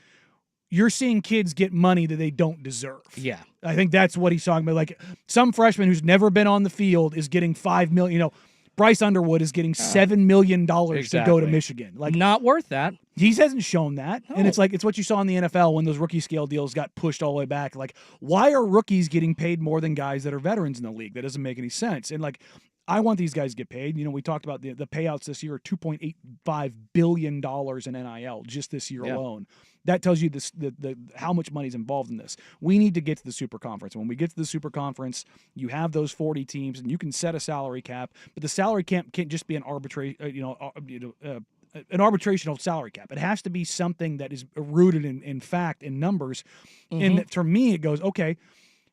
D: you're seeing kids get money that they don't deserve.
C: Yeah.
D: I think that's what he's talking about. Like some freshman who's never been on the field is getting $5 million, Bryce Underwood is getting $7 million to go to Michigan. Like,
C: not worth that.
D: He hasn't shown that. No. And it's what you saw in the NFL when those rookie scale deals got pushed all the way back. Like, why are rookies getting paid more than guys that are veterans in the league? That doesn't make any sense. And I want these guys to get paid. We talked about the payouts this year are $2.85 billion in NIL just this year alone. That tells you the how much money's involved in this. We need to get to the Super Conference. When we get to the Super Conference, you have those 40 teams, and you can set a salary cap. But the salary cap can't just be an arbitrational salary cap. It has to be something that is rooted in fact, in numbers. Mm-hmm. And for me, it goes, okay,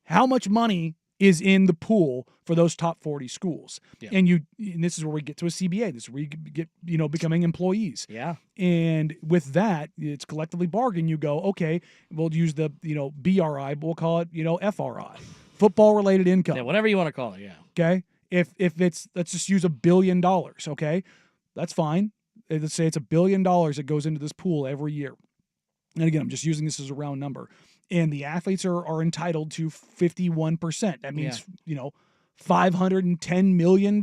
D: how much money is in the pool for those top 40 schools? Yeah. And this is where we get to a CBA. This is where you get, becoming employees.
C: Yeah.
D: And with that, it's collectively bargained. You go, okay, we'll use the, BRI, but we'll call it, FRI, football related income.
C: Yeah, whatever you want to call it. Yeah.
D: Okay. If it's, let's just use $1 billion. Okay. That's fine. Let's say it's $1 billion that goes into this pool every year. And again, I'm just using this as a round number. And the athletes are entitled to 51%. That means, $510 million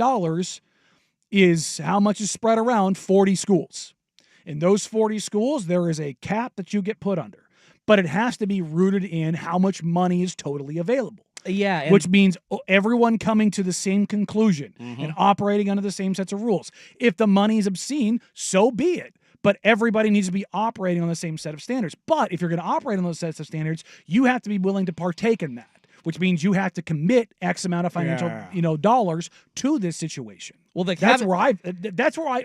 D: is how much is spread around 40 schools. In those 40 schools, there is a cap that you get put under. But it has to be rooted in how much money is totally available.
C: Yeah.
D: Which means everyone coming to the same conclusion and operating under the same sets of rules. If the money is obscene, so be it. But everybody needs to be operating on the same set of standards. But if you're going to operate on those sets of standards, you have to be willing to partake in that, which means you have to commit X amount of financial, dollars to this situation.
C: Well,
D: that's where I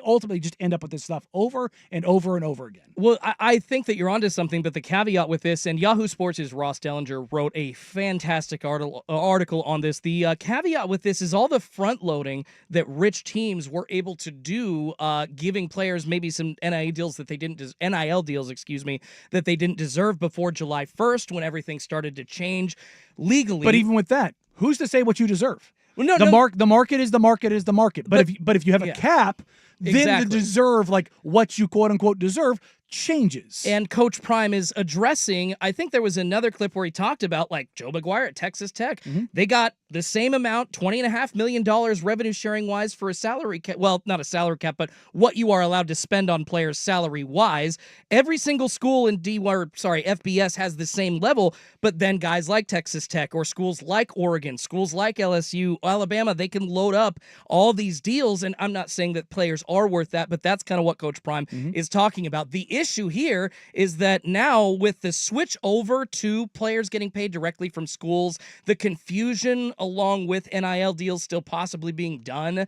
D: ultimately just end up with this stuff over and over and over again.
C: Well, I think that you're onto something, but the caveat with this, and Yahoo Sports' Ross Dellinger wrote a fantastic article on this. The caveat with this is all the front loading that rich teams were able to do, giving players maybe some NIL deals that they didn't that they didn't deserve before July 1st when everything started to change legally.
D: But even with that, who's to say what you deserve?
C: Well,
D: the market is the market is the market. But if you have a cap, then the deserve, what you quote unquote deserve, changes.
C: And Coach Prime is addressing, I think there was another clip where he talked about Joe McGuire at Texas Tech. Mm-hmm. They got the same amount, $20.5 million revenue sharing wise for a salary cap. Well, not a salary cap, but what you are allowed to spend on players salary wise. Every single school in FBS has the same level, but then guys like Texas Tech or schools like Oregon, schools like LSU, Alabama, they can load up all these deals. And I'm not saying that players are worth that, but that's kind of what Coach Prime is talking about. The issue here is that now with the switch over to players getting paid directly from schools, the confusion along with NIL deals still possibly being done,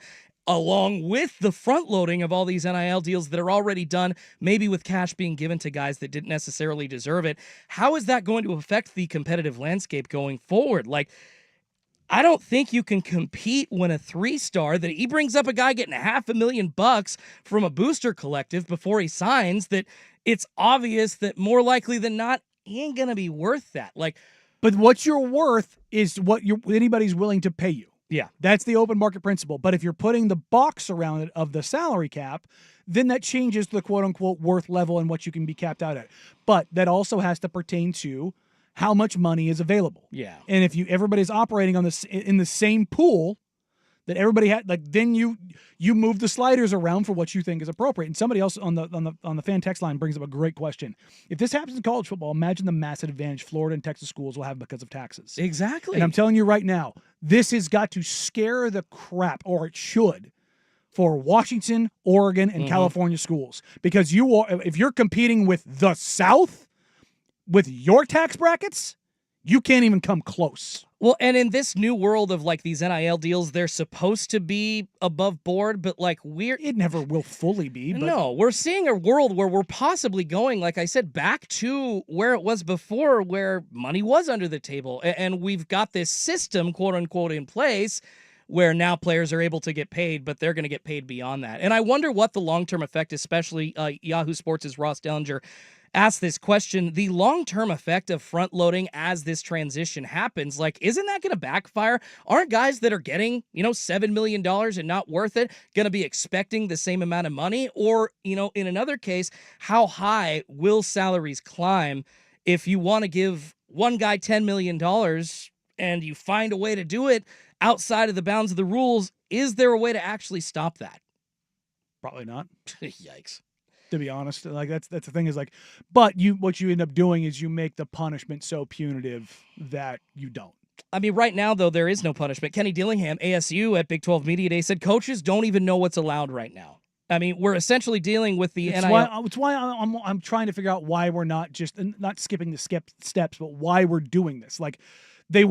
C: along with the front loading of all these NIL deals that are already done, maybe with cash being given to guys that didn't necessarily deserve it. How is that going to affect the competitive landscape going forward? I don't think you can compete when a 3-star that he brings up a guy getting $500,000 from a booster collective before he signs, that it's obvious that more likely than not, he ain't going to be worth that.
D: But what you're worth is what anybody's willing to pay you.
C: Yeah.
D: That's the open market principle. But if you're putting the box around it of the salary cap, then that changes the quote unquote worth level and what you can be capped out at. But that also has to pertain to how much money is available.
C: Yeah.
D: And if everybody's operating in the same pool, that everybody had. Like then you move the sliders around for what you think is appropriate. And somebody else on the fan text line brings up a great question. If this happens in college football, imagine the massive advantage Florida and Texas schools will have because of taxes.
C: Exactly.
D: And I'm telling you right now, this has got to scare the crap, or it should, for Washington, Oregon, and California schools, because if you're competing with the South with your tax brackets, you can't even come close.
C: Well, and in this new world of like these NIL deals, they're supposed to be above board, but like
D: it never will fully be. But
C: no, we're seeing a world where we're possibly going, like I said, back to where it was before, where money was under the table, and we've got this system, quote unquote, in place where now players are able to get paid, but they're going to get paid beyond that. And I wonder what the long-term effect, especially Yahoo Sports' Ross Dellinger asked this question, the long-term effect of front-loading as this transition happens, like, isn't that going to backfire? Aren't guys that are getting, $7 million and not worth it going to be expecting the same amount of money? Or, in another case, how high will salaries climb if you want to give one guy $10 million and you find a way to do it outside of the bounds of the rules? Is there a way to actually stop that?
D: Probably not.
C: Yikes.
D: To be honest, like that's the thing is like, but what you end up doing is you make the punishment so punitive that you don't.
C: I mean, right now though there is no punishment. Kenny Dillingham, ASU at Big 12 Media Day, said coaches don't even know what's allowed right now. I mean, we're essentially dealing with the NIL.
D: It's why I'm trying to figure out why we're not skipping the steps, but why we're doing this. Like, I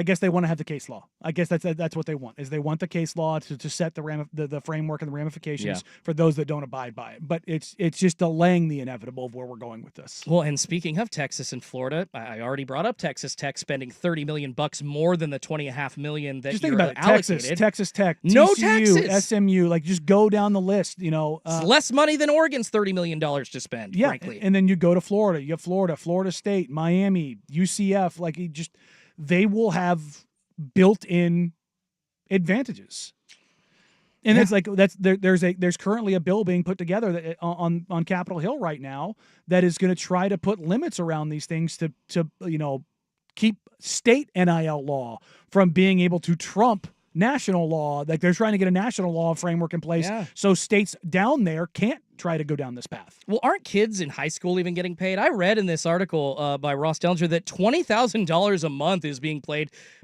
D: guess they want to have the case law. I guess that's what they want, is they want the case law to set the framework and the ramifications for those that don't abide by it. But it's just delaying the inevitable of where we're going with this.
C: Well, and speaking of Texas and Florida, I already brought up Texas Tech spending $30 million more than the $20.5 million that
D: just
C: you're
D: think about it.
C: allocated.
D: Texas Tech,
C: no
D: TCU,
C: taxes.
D: SMU, like just go down the list.
C: It's less money than Oregon's $30 million to spend.
D: Yeah,
C: frankly.
D: And then you go to Florida. You have Florida State, Miami, UCF. Like they will have built-in advantages, and it's like there's currently a bill being put together that on Capitol Hill right now that is going to try to put limits around these things to keep state NIL law from being able to trump national law. Like they're trying to get a national law framework in place so states down there can't try to go down this path.
C: Well, aren't kids in high school even getting paid? I read in this article by Ross Dellinger that $20,000 a month is being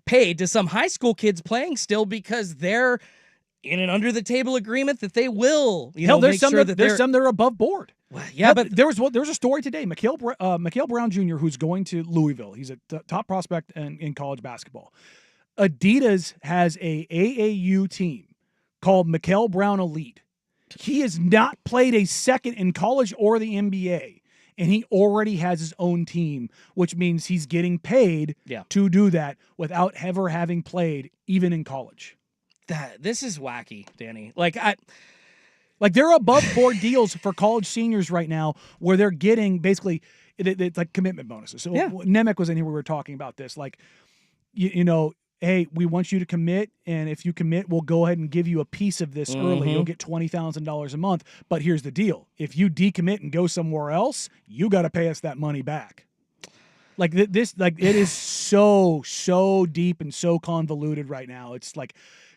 C: paid to some high school kids playing still because they're in an under-the-table agreement that they will,
D: there's some that are above board.
C: Well, yeah, but
D: there was a story today. Mikhail Brown Jr., who's going to Louisville. He's a top prospect in college basketball. Adidas has a AAU team called Mikhail Brown Elite. He has not played a second in college or the NBA, and he already has his own team, which means he's getting paid to do that without ever having played even in college.
C: This is wacky, Danny.
D: Like there are above board deals for college seniors right now where they're getting basically it's like commitment bonuses. So Nemec was in here. We were talking about this. Like, hey, we want you to commit, and if you commit, we'll go ahead and give you a piece of this early. You'll get $20,000 a month. But here's the deal. If you decommit and go somewhere else, you got to pay us that money back. Like this, like it is so deep and so convoluted right now. It's like,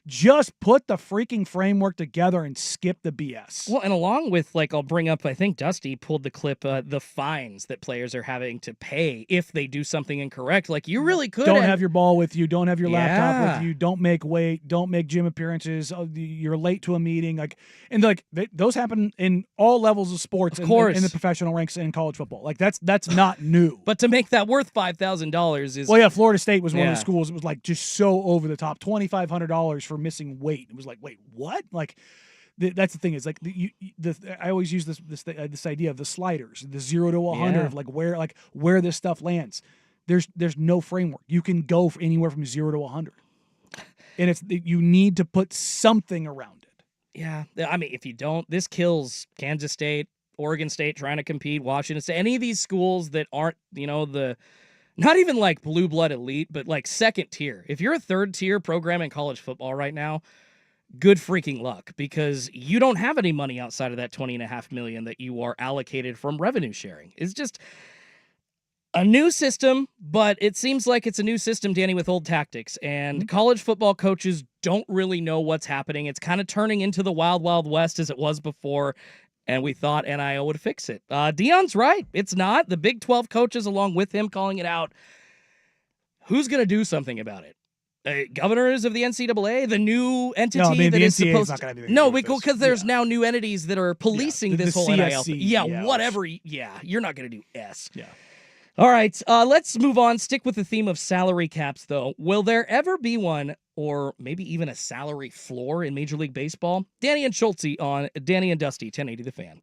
D: just put the freaking framework together and skip the BS.
C: Well, and along with, I'll bring up, I think Dusty pulled the clip, the fines that players are having to pay if they do something incorrect. Like, you really could
D: Don't have your ball with you. Don't have your laptop with you. Don't make weight. Don't make gym appearances. You're late to a meeting. Those happen in all levels of sports.
C: Of course.
D: In the professional ranks in college football. Like, that's not new.
C: But to make that worth $5,000 is...
D: Well, yeah, Florida State was one of the schools that was, just so over the top. $2,500 for missing weight. It was like, wait, what? Like, that's the thing is I always use this idea of the sliders, the 0 to 100 of where this stuff lands. There's no framework. You can go for anywhere from 0 to 100, and you need to put something around it.
C: Yeah, I mean, if you don't, this kills Kansas State, Oregon State trying to compete, Washington State, any of these schools that aren't not even like blue blood elite, but like second tier. If you're a third tier program in college football right now, good freaking luck, because you don't have any money outside of that $20.5 million that you are allocated from revenue sharing. It's just A new system, but it seems like it's a new system, Danny, with old tactics. And college football coaches don't really know what's happening. It's kind of turning into the wild, wild west as it was before. And we thought NIL would fix it. Deion's right. It's not. The Big 12 coaches, along with him, calling it out. Who's going to do something about it? Governors of the NCAA, the new entity
D: No, I mean,
C: that
D: the
C: is
D: NCAA
C: supposed
D: not gonna do
C: to.
D: anything
C: No,
D: with this.
C: because there's now new entities that are policing
D: the
C: this whole NIL.
D: CSC,
C: Yeah,
D: yeah.
C: whatever. Yeah, you're not going to do S.
D: Yeah.
C: All right, let's move on. Stick with the theme of salary caps, though. Will there ever be one, or maybe even a salary floor in Major League Baseball? Danny and Schultze on Danny and Dusty, 1080 The Fan.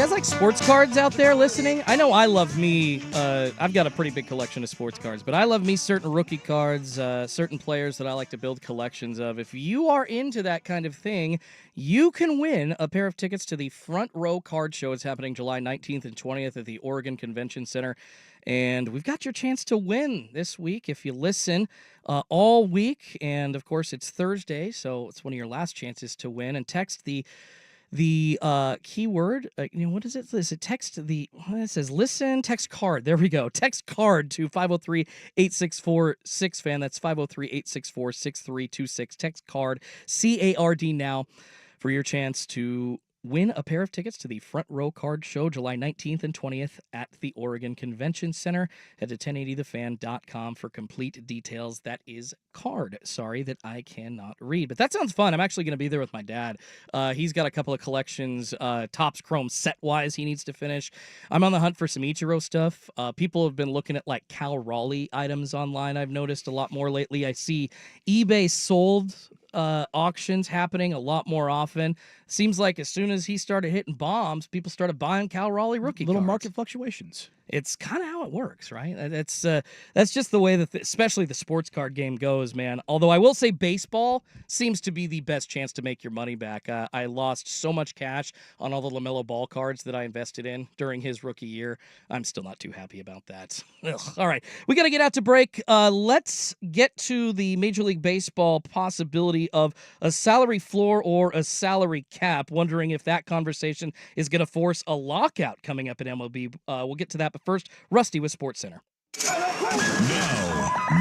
C: guys like sports cards out there listening? I know I love me. I've got a pretty big collection of sports cards, but I love me certain rookie cards, certain players that I like to build collections of. If you are into that kind of thing, you can win a pair of tickets to the Front Row Card Show. It's happening July 19th and 20th at the Oregon Convention Center. And we've got your chance to win this week if you listen all week. And, of course, it's Thursday, so it's one of your last chances to win. And text the keyword, what is it? Is it text it says listen, text card. There we go. Text card to 503-864-6FAN. That's 503-864-6326. Text card, CARD now for your chance to win a pair of tickets to the Front Row Card Show July 19th and 20th at the Oregon Convention Center. Head to 1080thefan.com for complete details. That is card. Sorry that I cannot read, but that sounds fun. I'm actually going to be there with my dad. He's got a couple of collections, Topps Chrome set-wise he needs to finish. I'm on the hunt for some Ichiro stuff. People have been looking at like Cal Raleigh items online. I've noticed a lot more lately. I see eBay sold auctions happening a lot more often. Seems like as soon as he started hitting bombs, people started buying Cal Raleigh rookie
D: Little
C: cards.
D: market fluctuations. It's
C: kind of how it works, right? That's just the way that especially the sports card game goes, man. Although I will say baseball seems to be the best chance to make your money back. I lost so much cash on all the LaMelo Ball cards that I invested in during his rookie year. I'm still not too happy about that. Ugh. All right, we got to get out to break. Let's get to the Major League Baseball possibility of a salary floor or a salary cap. Wondering if that conversation is going to force a lockout coming up at MLB. We'll get to that. But first, Rusty with SportsCenter.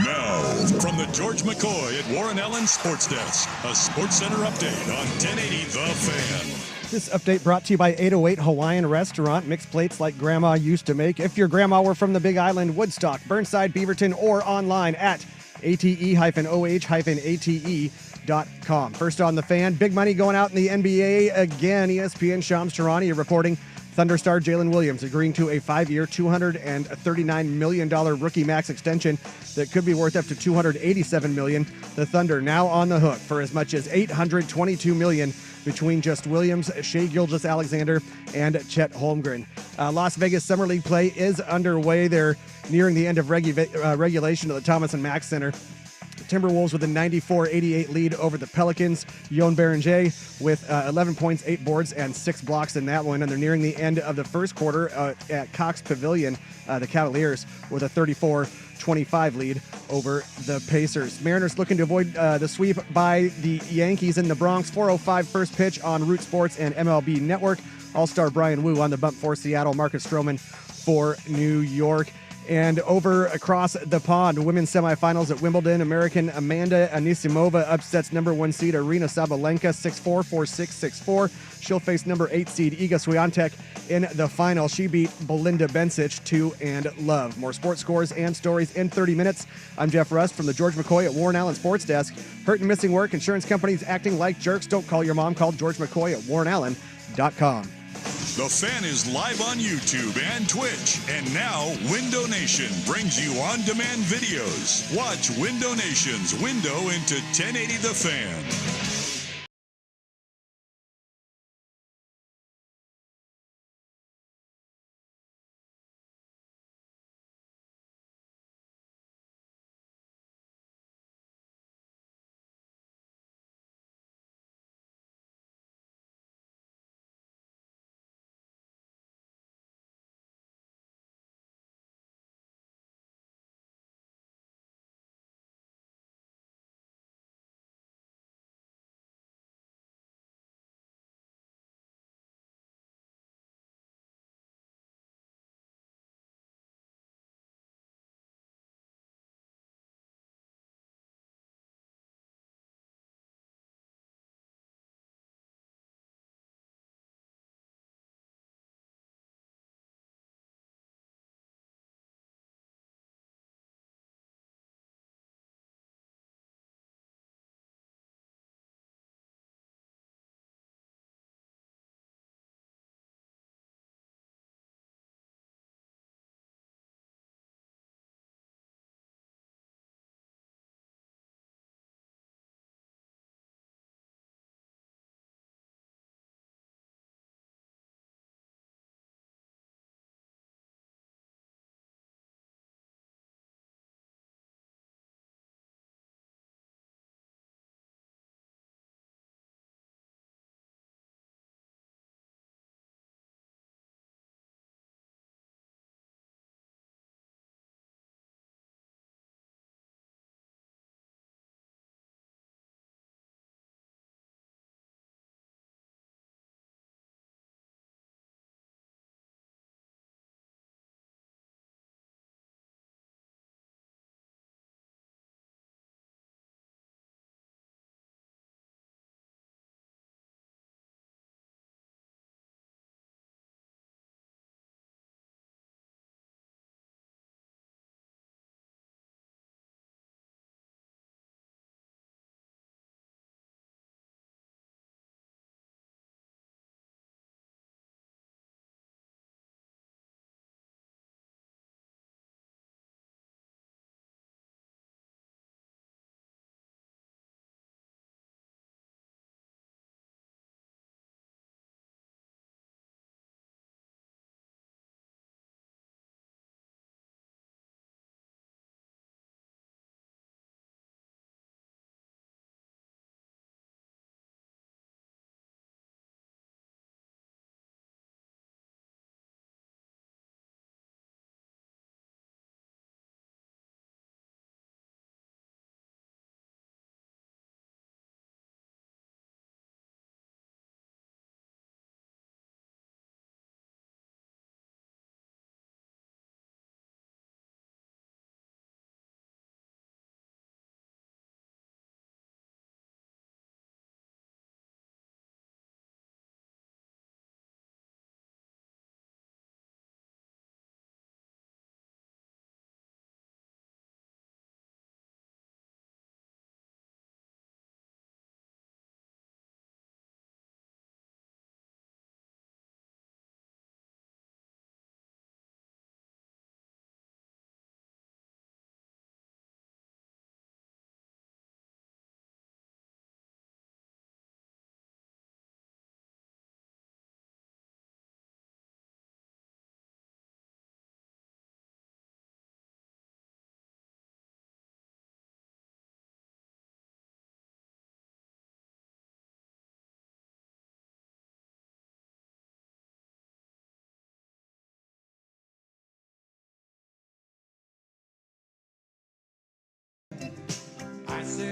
A: Now, from the George McCoy at Warren Allen Sports Desk, a SportsCenter update on 1080 The Fan.
B: This update brought to you by 808 Hawaiian Restaurant. Mixed plates like Grandma used to make. If your grandma were from the Big Island, Woodstock, Burnside, Beaverton, or online at ate-oh-ate.com. First on The Fan, big money going out in the NBA again. ESPN Shams Charania reporting Thunderstar Jalen Williams agreeing to a 5-year, $239 million rookie max extension that could be worth up to $287 million. The Thunder now on the hook for as much as $822 million between just Williams, Shai Gilgeous-Alexander, and Chet Holmgren. Las Vegas Summer League play is underway. They're nearing the end of regulation at the Thomas and Mack Center. Timberwolves with a 94-88 lead over the Pelicans. Yon Berenger with 11 points, 8 boards, and 6 blocks in that one. And they're nearing the end of the first quarter at Cox Pavilion. The Cavaliers with a 34-25 lead over the Pacers. Mariners looking to avoid the sweep by the Yankees in the Bronx. 4:05 first pitch on Root Sports and MLB Network. All-star Brian Wu on the bump for Seattle. Marcus Stroman for New York. And over across the pond, women's semifinals at Wimbledon. American Amanda Anisimova upsets number 1 seed Arina Sabalenka 6-4, 4-6, 6-4. She'll face number 8 seed Iga Swiatek in the final. She beat Belinda Bencic 2-love. More sports scores and stories in 30 minutes. I'm Jeff Rust from the George McCoy at Warren Allen Sports Desk. Hurt and missing work, insurance companies acting like jerks. Don't call your mom. Call George McCoy at warrenallen.com.
A: The Fan is live on YouTube and Twitch. And now, Window Nation brings you on-demand videos. Watch Window Nation's window into 1080 The Fan.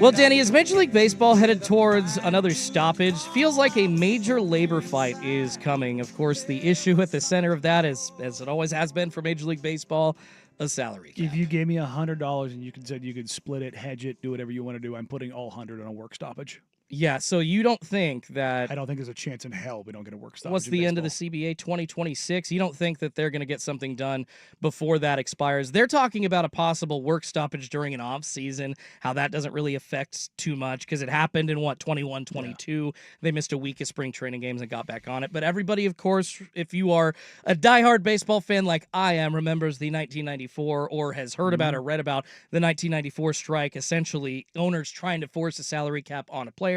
C: Well, Danny, is Major League Baseball headed towards another stoppage? Feels like a major labor fight is coming. Of course, the issue at the center of that is, as it always has been for Major League Baseball, a salary cap.
D: If you gave me $100 and you said you could split it, hedge it, do whatever you want to do, I'm putting all 100 on a work stoppage.
C: Yeah, so you don't think that...
D: I don't think there's a chance in hell we don't get a work stoppage.
C: What's the end of the CBA, 2026? You don't think that they're going to get something done before that expires? They're talking about a possible work stoppage during an off season, how that doesn't really affect too much because it happened in, 21, 22. Yeah. They missed a week of spring training games and got back on it. But everybody, of course, if you are a diehard baseball fan like I am, remembers the 1994 or has heard about or read about the 1994 strike, essentially owners trying to force a salary cap on a player.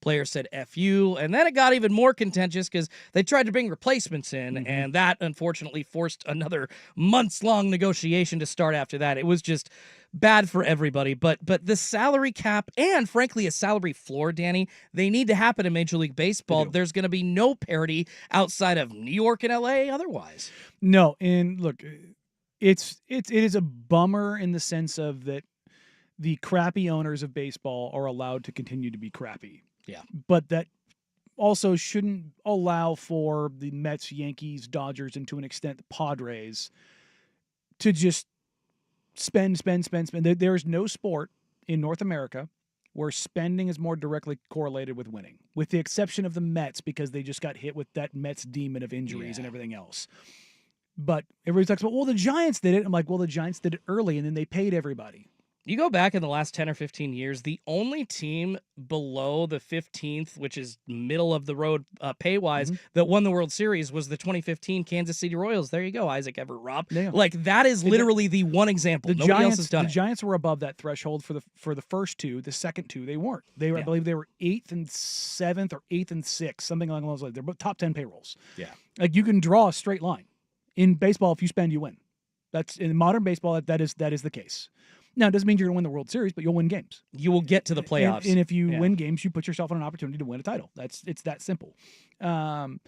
C: Players said F you, and then it got even more contentious because they tried to bring replacements in, and that unfortunately forced another months-long negotiation to start after that. It was just bad for everybody, but the salary cap and, frankly, a salary floor, Danny, they need to happen in Major League Baseball. There's going to be no parity outside of New York and L.A. otherwise.
D: No, and look, it is a bummer in the sense of that the crappy owners of baseball are allowed to continue to be crappy.
C: Yeah.
D: But that also shouldn't allow for the Mets, Yankees, Dodgers, and to an extent the Padres to just spend. There is no sport in North America where spending is more directly correlated with winning, with the exception of the Mets because they just got hit with that Mets demon of injuries and everything else. But everybody talks about, well, the Giants did it. I'm like, well, the Giants did it early, and then they paid everybody.
C: You go back in the last 10 or 15 years, the only team below the 15th, which is middle of the road pay-wise, that won the World Series was the 2015 Kansas City Royals. There you go, Isaac Everett Robb.
D: Yeah.
C: Like, that is literally the one example. Nobody else has done it.
D: The Giants were above that threshold for the first two. The second two, they weren't. They were, I believe they were 8th and 7th or 8th and 6th, something along those lines. They're both top 10 payrolls.
C: Yeah.
D: Like, you can draw a straight line. In baseball, if you spend, you win. That's in modern baseball, that is the case. Now, it doesn't mean you're going to win the World Series, but you'll win games.
C: You will get to the playoffs.
D: And if you win games, you put yourself on an opportunity to win a title. It's that simple. The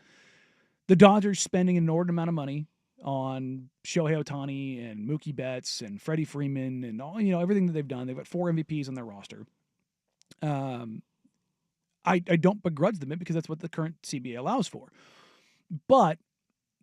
D: Dodgers spending an inordinate amount of money on Shohei Ohtani and Mookie Betts and Freddie Freeman and all, everything that they've done. They've got 4 MVPs on their roster. I don't begrudge them because that's what the current CBA allows for. But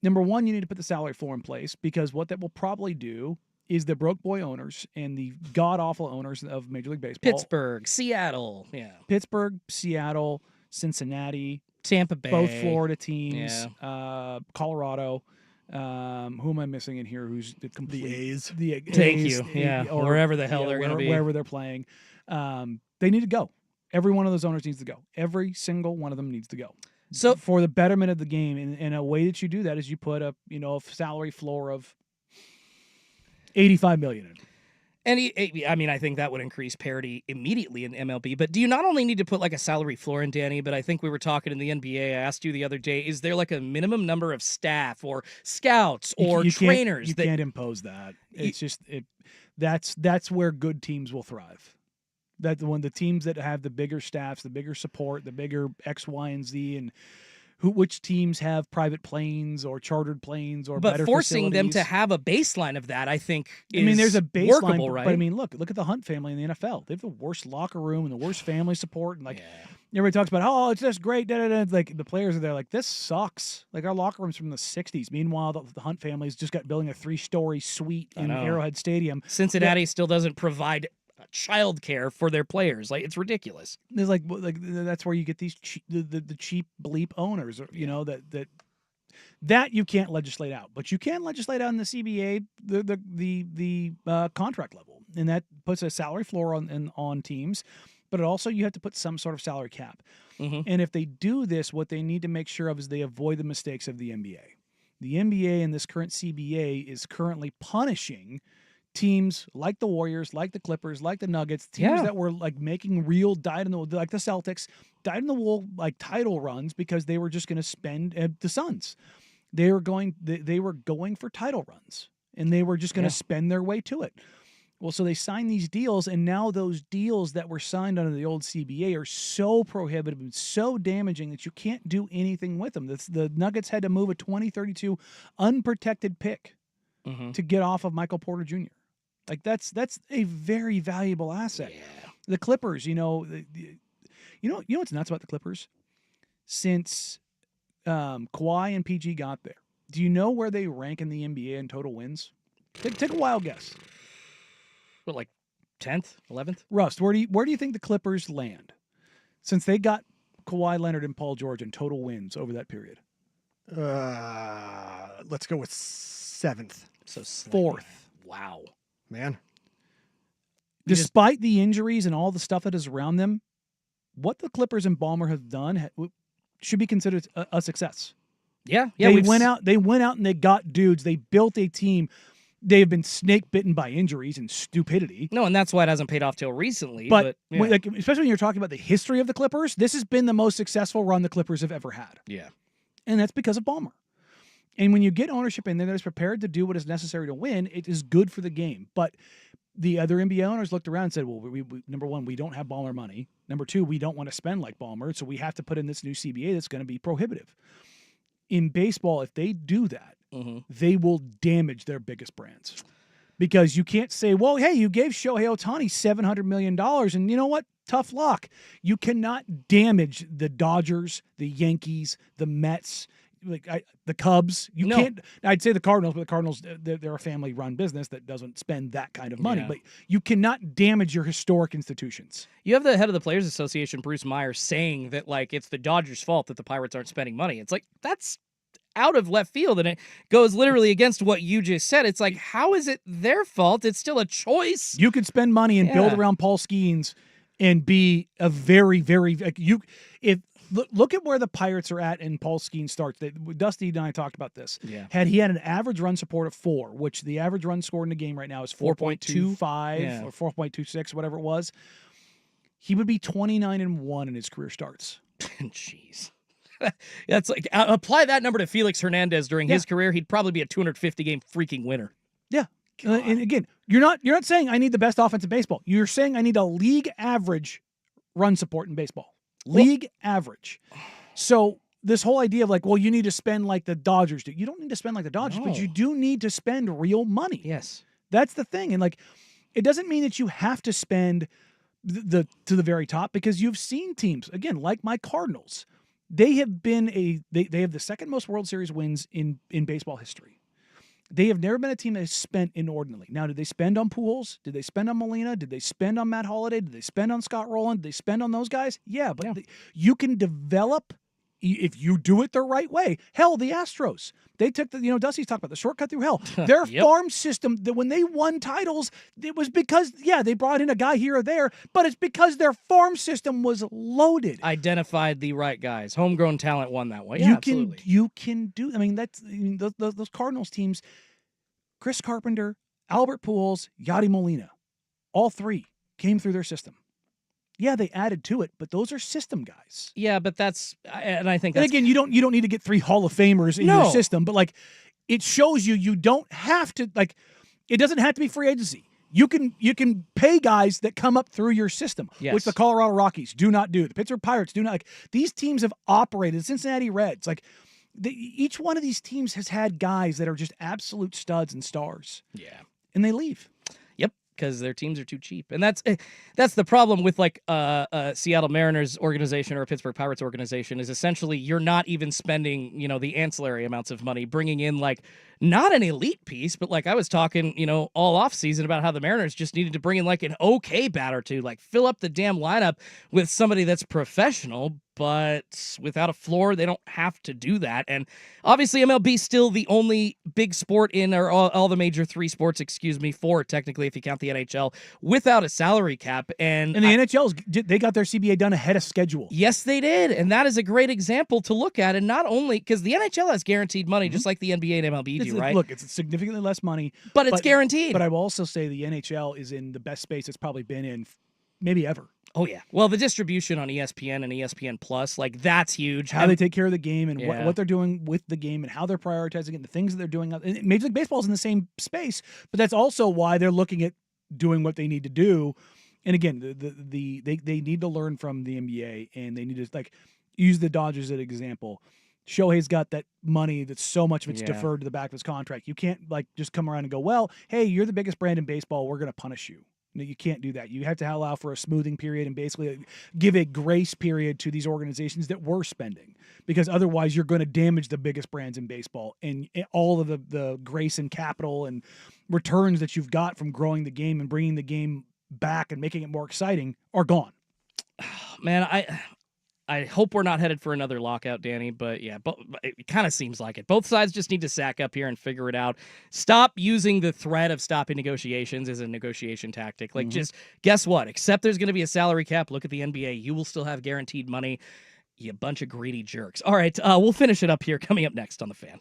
D: number one, you need to put the salary floor in place because what that will probably do is the broke boy owners and the god-awful owners of Major League Baseball.
C: Pittsburgh, Seattle,
D: Pittsburgh, Seattle, Cincinnati,
C: Tampa Bay.
D: Both Florida teams, Colorado. Who am I missing in here? Who's the complete...
B: The A's.
D: The A's.
C: Thank you. Or wherever the hell they're going to be.
D: Wherever they're playing. They need to go. Every one of those owners needs to go. Every single one of them needs to go. So for the betterment of the game, and a way that you do that is you put a salary floor of $85 million in.
C: And I think that would increase parity immediately in MLB. But do you not only need to put like a salary floor in, Danny, but I think we were talking in the NBA. I asked you the other day, is there like a minimum number of staff or scouts or trainers?
D: You can't impose that. It's just that's where good teams will thrive. That when the teams that have the bigger staffs, the bigger support, the bigger X, Y, and Z, and which teams have private planes or chartered planes or better
C: forcing them
D: facilities.
C: to have a baseline of that, I think, is
D: there's a baseline,
C: workable, right?
D: But look at the Hunt family in the NFL. They have the worst locker room and the worst family support, and everybody talks about, it's just great. Like the players are there, like this sucks. Like our locker room's from the '60s. Meanwhile, the Hunt family's just got building a 3-story suite in Arrowhead Stadium.
C: Cincinnati still doesn't provide childcare for their players. Like, it's ridiculous.
D: There's like that's where you get these the cheap bleep owners, that you can't legislate out, but you can legislate out in the CBA the contract level, and that puts a salary floor on teams. But also you have to put some sort of salary cap. And if they do this, what they need to make sure of is they avoid the mistakes of the NBA. The NBA in this current CBA is currently punishing teams like the Warriors, like the Clippers, like the Nuggets, teams that were like making real dyed-in-the-wool, like the Celtics, dyed-in-the-wool like title runs because they were just going to spend the Suns. They were going for title runs, and they were just going to spend their way to it. Well, so they signed these deals, and now those deals that were signed under the old CBA are so prohibitive and so damaging that you can't do anything with them. The Nuggets had to move a 2032 unprotected pick to get off of Michael Porter Jr. Like that's a very valuable asset. The Clippers, you know what's nuts about the Clippers? Since Kawhi and PG got there, do you know where they rank in the NBA in total wins? Take a wild guess.
C: What, like 10th, 11th?
D: Rust, where do you think the Clippers land since they got Kawhi Leonard and Paul George in total wins over that period?
B: Let's go with 7th.
C: So slightly.
D: 4th.
C: Wow.
B: Man.
D: Despite the injuries and all the stuff that is around them, what the Clippers and Ballmer have done should be considered a success.
C: Yeah.
D: They went out and they got dudes. They built a team. They have been snake bitten by injuries and stupidity.
C: No, and that's why it hasn't paid off till recently.
D: But
C: yeah.
D: Especially when you're talking about the history of the Clippers, this has been the most successful run the Clippers have ever had.
C: Yeah.
D: And that's because of Ballmer. And when you get ownership in there that is prepared to do what is necessary to win, it is good for the game. But the other NBA owners looked around and said, well, we number one, we don't have Ballmer money. Number two, we don't want to spend like Ballmer, so we have to put in this new CBA that's going to be prohibitive. In baseball, if they do that, they will damage their biggest brands. Because you can't say, well, hey, you gave Shohei Ohtani $700 million, and you know what? Tough luck. You cannot damage the Dodgers, the Yankees, the Mets, the Cubs. You can't. I'd say the Cardinals, but the Cardinals, they're a family-run business that doesn't spend that kind of money.
C: Yeah.
D: But you cannot damage your historic institutions.
C: You have the head of the Players Association, Bruce Myers, saying that like it's the Dodgers' fault that the Pirates aren't spending money. It's like that's out of left field, and it goes literally against what you just said. It's like, how is it their fault? It's still a choice.
D: You could spend money and build around Paul Skeens and be a very, very look at where the Pirates are at and Paul Skeens starts. Dusty and I talked about this.
C: Yeah.
D: He had an average run support of 4, which the average run scored in the game right now is 4.25 or 4.26, whatever it was. He would be 29-1 in his career starts.
C: Jeez. That's like, apply that number to Felix Hernandez during his career, he'd probably be a 250-game freaking winner.
D: Yeah. And again, you're not saying I need the best offense in baseball. You're saying I need a league average run support in baseball. League average. So this whole idea of like, well, you need to spend like the Dodgers do. You don't need to spend like the Dodgers, but you do need to spend real money.
C: Yes.
D: That's the thing. And like, it doesn't mean that you have to spend to the very top, because you've seen teams, again, like my Cardinals. They have been they have the second most World Series wins in baseball history. They have never been a team that has spent inordinately. Now, did they spend on Pujols? Did they spend on Molina? Did they spend on Matt Holliday? Did they spend on Scott Rowland? Did they spend on those guys? Yeah, but you can develop if you do it the right way. Hell, the Astros. They took Dusty's talked about the shortcut through hell. Their farm system, that when they won titles, it was because, they brought in a guy here or there, but it's because their farm system was loaded.
C: Identified the right guys. Homegrown talent won that way.
D: Absolutely. You can do, those Cardinals teams, Chris Carpenter, Albert Pujols, Yadi Molina, all three came through their system. Yeah, they added to it, but those are system guys.
C: Yeah, but I think
D: and again, you don't need to get 3 Hall of Famers in your system, but like, it shows you don't have to, like, it doesn't have to be free agency. You can pay guys that come up through your system, which the Colorado Rockies do not do. The Pittsburgh Pirates do not. Like, these teams have operated. The Cincinnati Reds, like, each one of these teams has had guys that are just absolute studs and stars.
C: Yeah,
D: and they leave.
C: Because their teams are too cheap. And that's the problem with like a Seattle Mariners organization or a Pittsburgh Pirates organization, is essentially you're not even spending, the ancillary amounts of money, bringing in like not an elite piece, but like I was talking, all off season about how the Mariners just needed to bring in like an okay bat or two, like fill up the damn lineup with somebody that's professional, but without a floor, they don't have to do that. And obviously MLB is still the only big sport or all the major 3 sports, 4 technically if you count the NHL, without a salary cap. And
D: the NHL, they got their CBA done ahead of schedule.
C: Yes, they did. And that is a great example to look at. And not only, because the NHL has guaranteed money, just like the NBA and MLB do, right?
D: Look, it's significantly less money.
C: But it's guaranteed.
D: But I will also say the NHL is in the best space it's probably been in maybe ever.
C: Oh, yeah. Well, the distribution on ESPN and ESPN Plus, like, that's huge.
D: How they take care of the game and what they're doing with the game and how they're prioritizing it and the things that they're doing. And Major League Baseball is in the same space, but that's also why they're looking at doing what they need to do. And again, they need to learn from the NBA, and they need to, like, use the Dodgers as an example. Shohei's got that money that's so much of it's deferred to the back of his contract. You can't, like, just come around and go, well, hey, you're the biggest brand in baseball, we're going to punish you. No, you can't do that. You have to allow for a smoothing period and basically give a grace period to these organizations that were spending, because otherwise you're going to damage the biggest brands in baseball, and all of the grace and capital and returns that you've got from growing the game and bringing the game back and making it more exciting are gone.
C: Man, I hope we're not headed for another lockout, Danny, but yeah, it kind of seems like it. Both sides just need to sack up here and figure it out. Stop using the threat of stopping negotiations as a negotiation tactic. Like, just guess what? Except there's going to be a salary cap. Look at the NBA. You will still have guaranteed money. You bunch of greedy jerks. All right, we'll finish it up here coming up next on The Fan.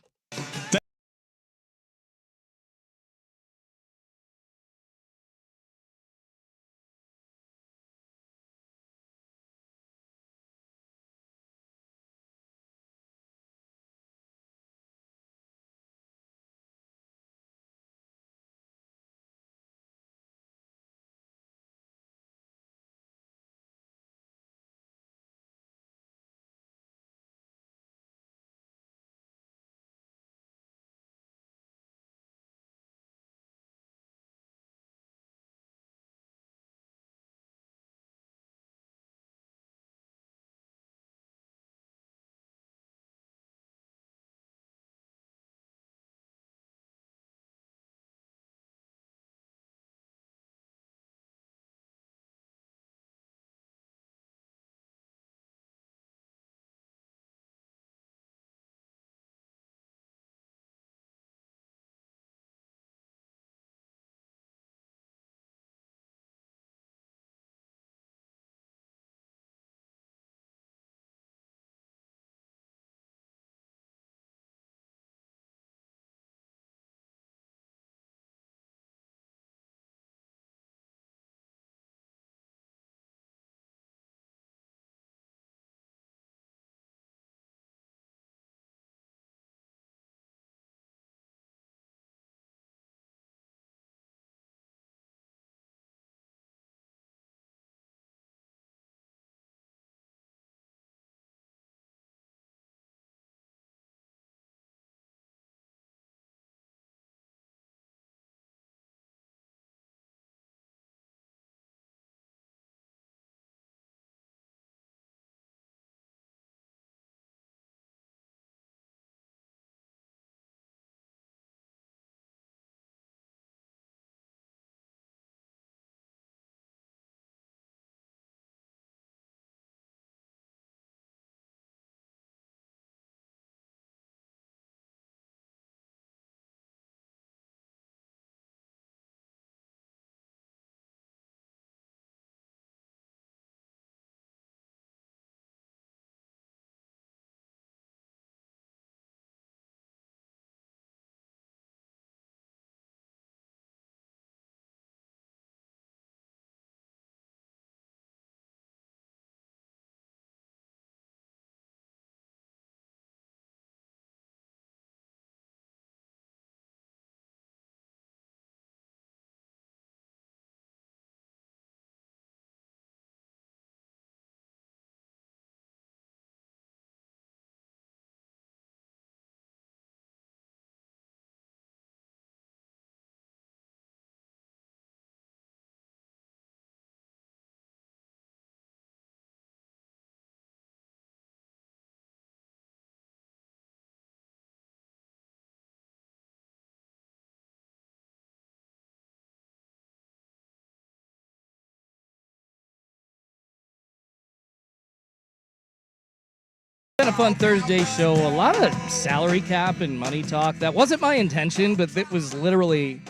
C: Been a fun Thursday show. A lot of salary cap and money talk. That wasn't my intention, but it was literally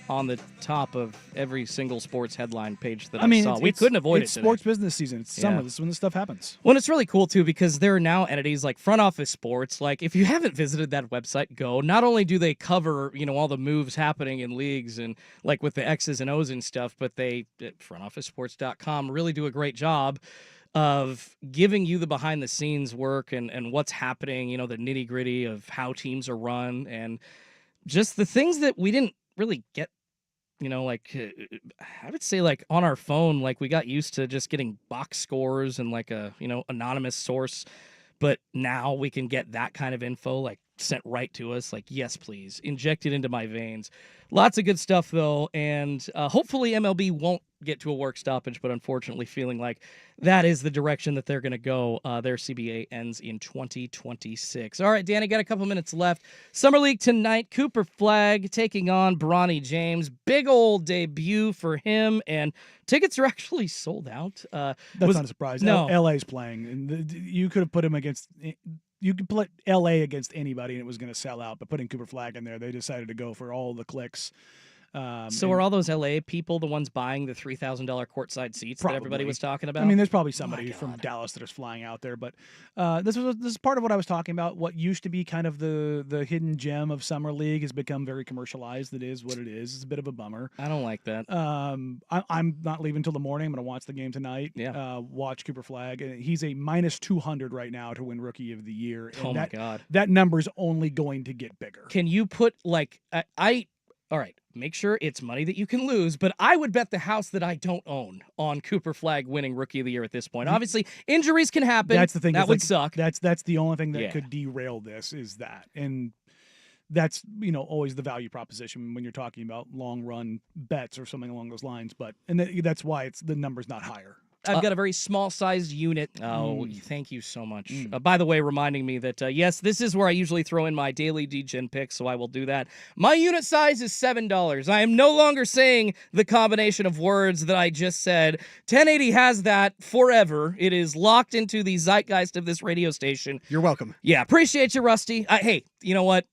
C: on the top of every single sports headline page that I saw. We couldn't avoid it.
D: It's sports business season. It's summer. This is when this stuff happens.
C: Well, it's really cool, too, because there are now entities like Front Office Sports. Like, if you haven't visited that website, go. Not only do they cover, all the moves happening in leagues and, like, with the X's and O's and stuff, but they, at frontofficesports.com, really do a great job of giving you the behind-the-scenes work and what's happening, the nitty-gritty of how teams are run and just the things that we didn't really get, I would say, like, on our phone. Like, we got used to just getting box scores and, like, a, anonymous source. But now we can get that kind of info, like sent right to us. Like, yes, please, inject it into my veins. Lots of good stuff, though, and hopefully MLB won't get to a work stoppage, but unfortunately feeling like that is the direction that they're going to go. Their CBA ends in 2026. All right, Danny, got a couple minutes left. Summer League tonight, Cooper Flagg taking on Bronny James. Big old debut for him, and tickets are actually sold out.
D: That's not a surprise.
C: No.
D: LA's playing, and you could have put him against. You could put LA against anybody, and it was going to sell out. But putting Cooper Flagg in there, they decided to go for all the clicks.
C: So are all those LA people the ones buying the $3,000 courtside seats that everybody was talking about?
D: I mean, there's probably somebody from Dallas that is flying out there, but this is part of what I was talking about. What used to be kind of the hidden gem of Summer League has become very commercialized. It is what it is. It's a bit of a bummer.
C: I don't like that.
D: I'm not leaving until the morning. I'm going to watch the game tonight.
C: Yeah.
D: Watch Cooper Flagg. He's a minus 200 right now to win Rookie of the Year. And
C: my God.
D: That number's only going to get bigger.
C: Can you put like all right, make sure it's money that you can lose, but I would bet the house that I don't own on Cooper Flagg winning Rookie of the Year at this point. Obviously, injuries can happen.
D: That's the thing.
C: That would suck.
D: That's the only thing that could derail this is that. And that's, always the value proposition when you're talking about long run bets or something along those lines. But that's why the number's not higher.
C: I've got a very small-sized unit. Oh, thank you so much. By the way, reminding me that, yes, this is where I usually throw in my daily DGen picks, so I will do that. My unit size is $7. I am no longer saying the combination of words that I just said. 1080 has that forever. It is locked into the zeitgeist of this radio station.
B: You're welcome.
C: Yeah, appreciate you, Rusty. Hey, you know what?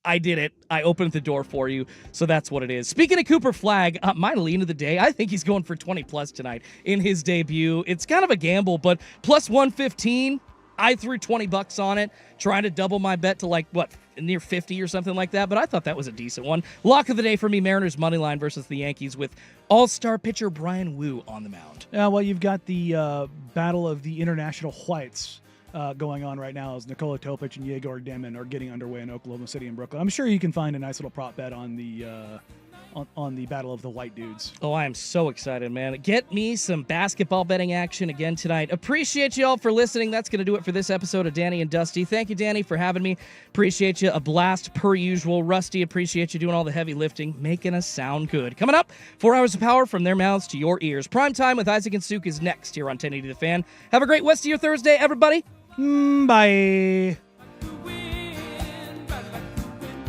C: I did it. I opened the door for you, so that's what it is. Speaking of Cooper Flagg, my lean of the day, I think he's going for 20-plus tonight in his debut. It's kind of a gamble, but plus 115, I threw $20 on it, trying to double my bet to near 50 or something like that, but I thought that was a decent one. Lock of the day for me, Mariners money line versus the Yankees with all-star pitcher Brian Wu on the mound.
D: Well, you've got the battle of the international whites going on right now as Nikola Topic and Yegor Demon are getting underway in Oklahoma City and Brooklyn. I'm sure you can find a nice little prop bet on the on the battle of the white dudes.
C: Oh, I am so excited, man. Get me some basketball betting action again tonight. Appreciate you all for listening. That's going to do it for this episode of Danny and Dusty. Thank you, Danny, for having me. Appreciate you. A blast per usual. Rusty, appreciate you doing all the heavy lifting, making us sound good. Coming up, 4 hours of power from their mouths to your ears. Prime Time with Isaac and Suk is next here on 1080 The Fan. Have a great rest of your Thursday, everybody.
D: Bye.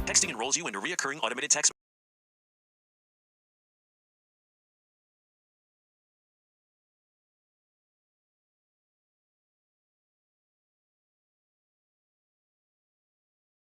H: Texting enrolls you into recurring automated text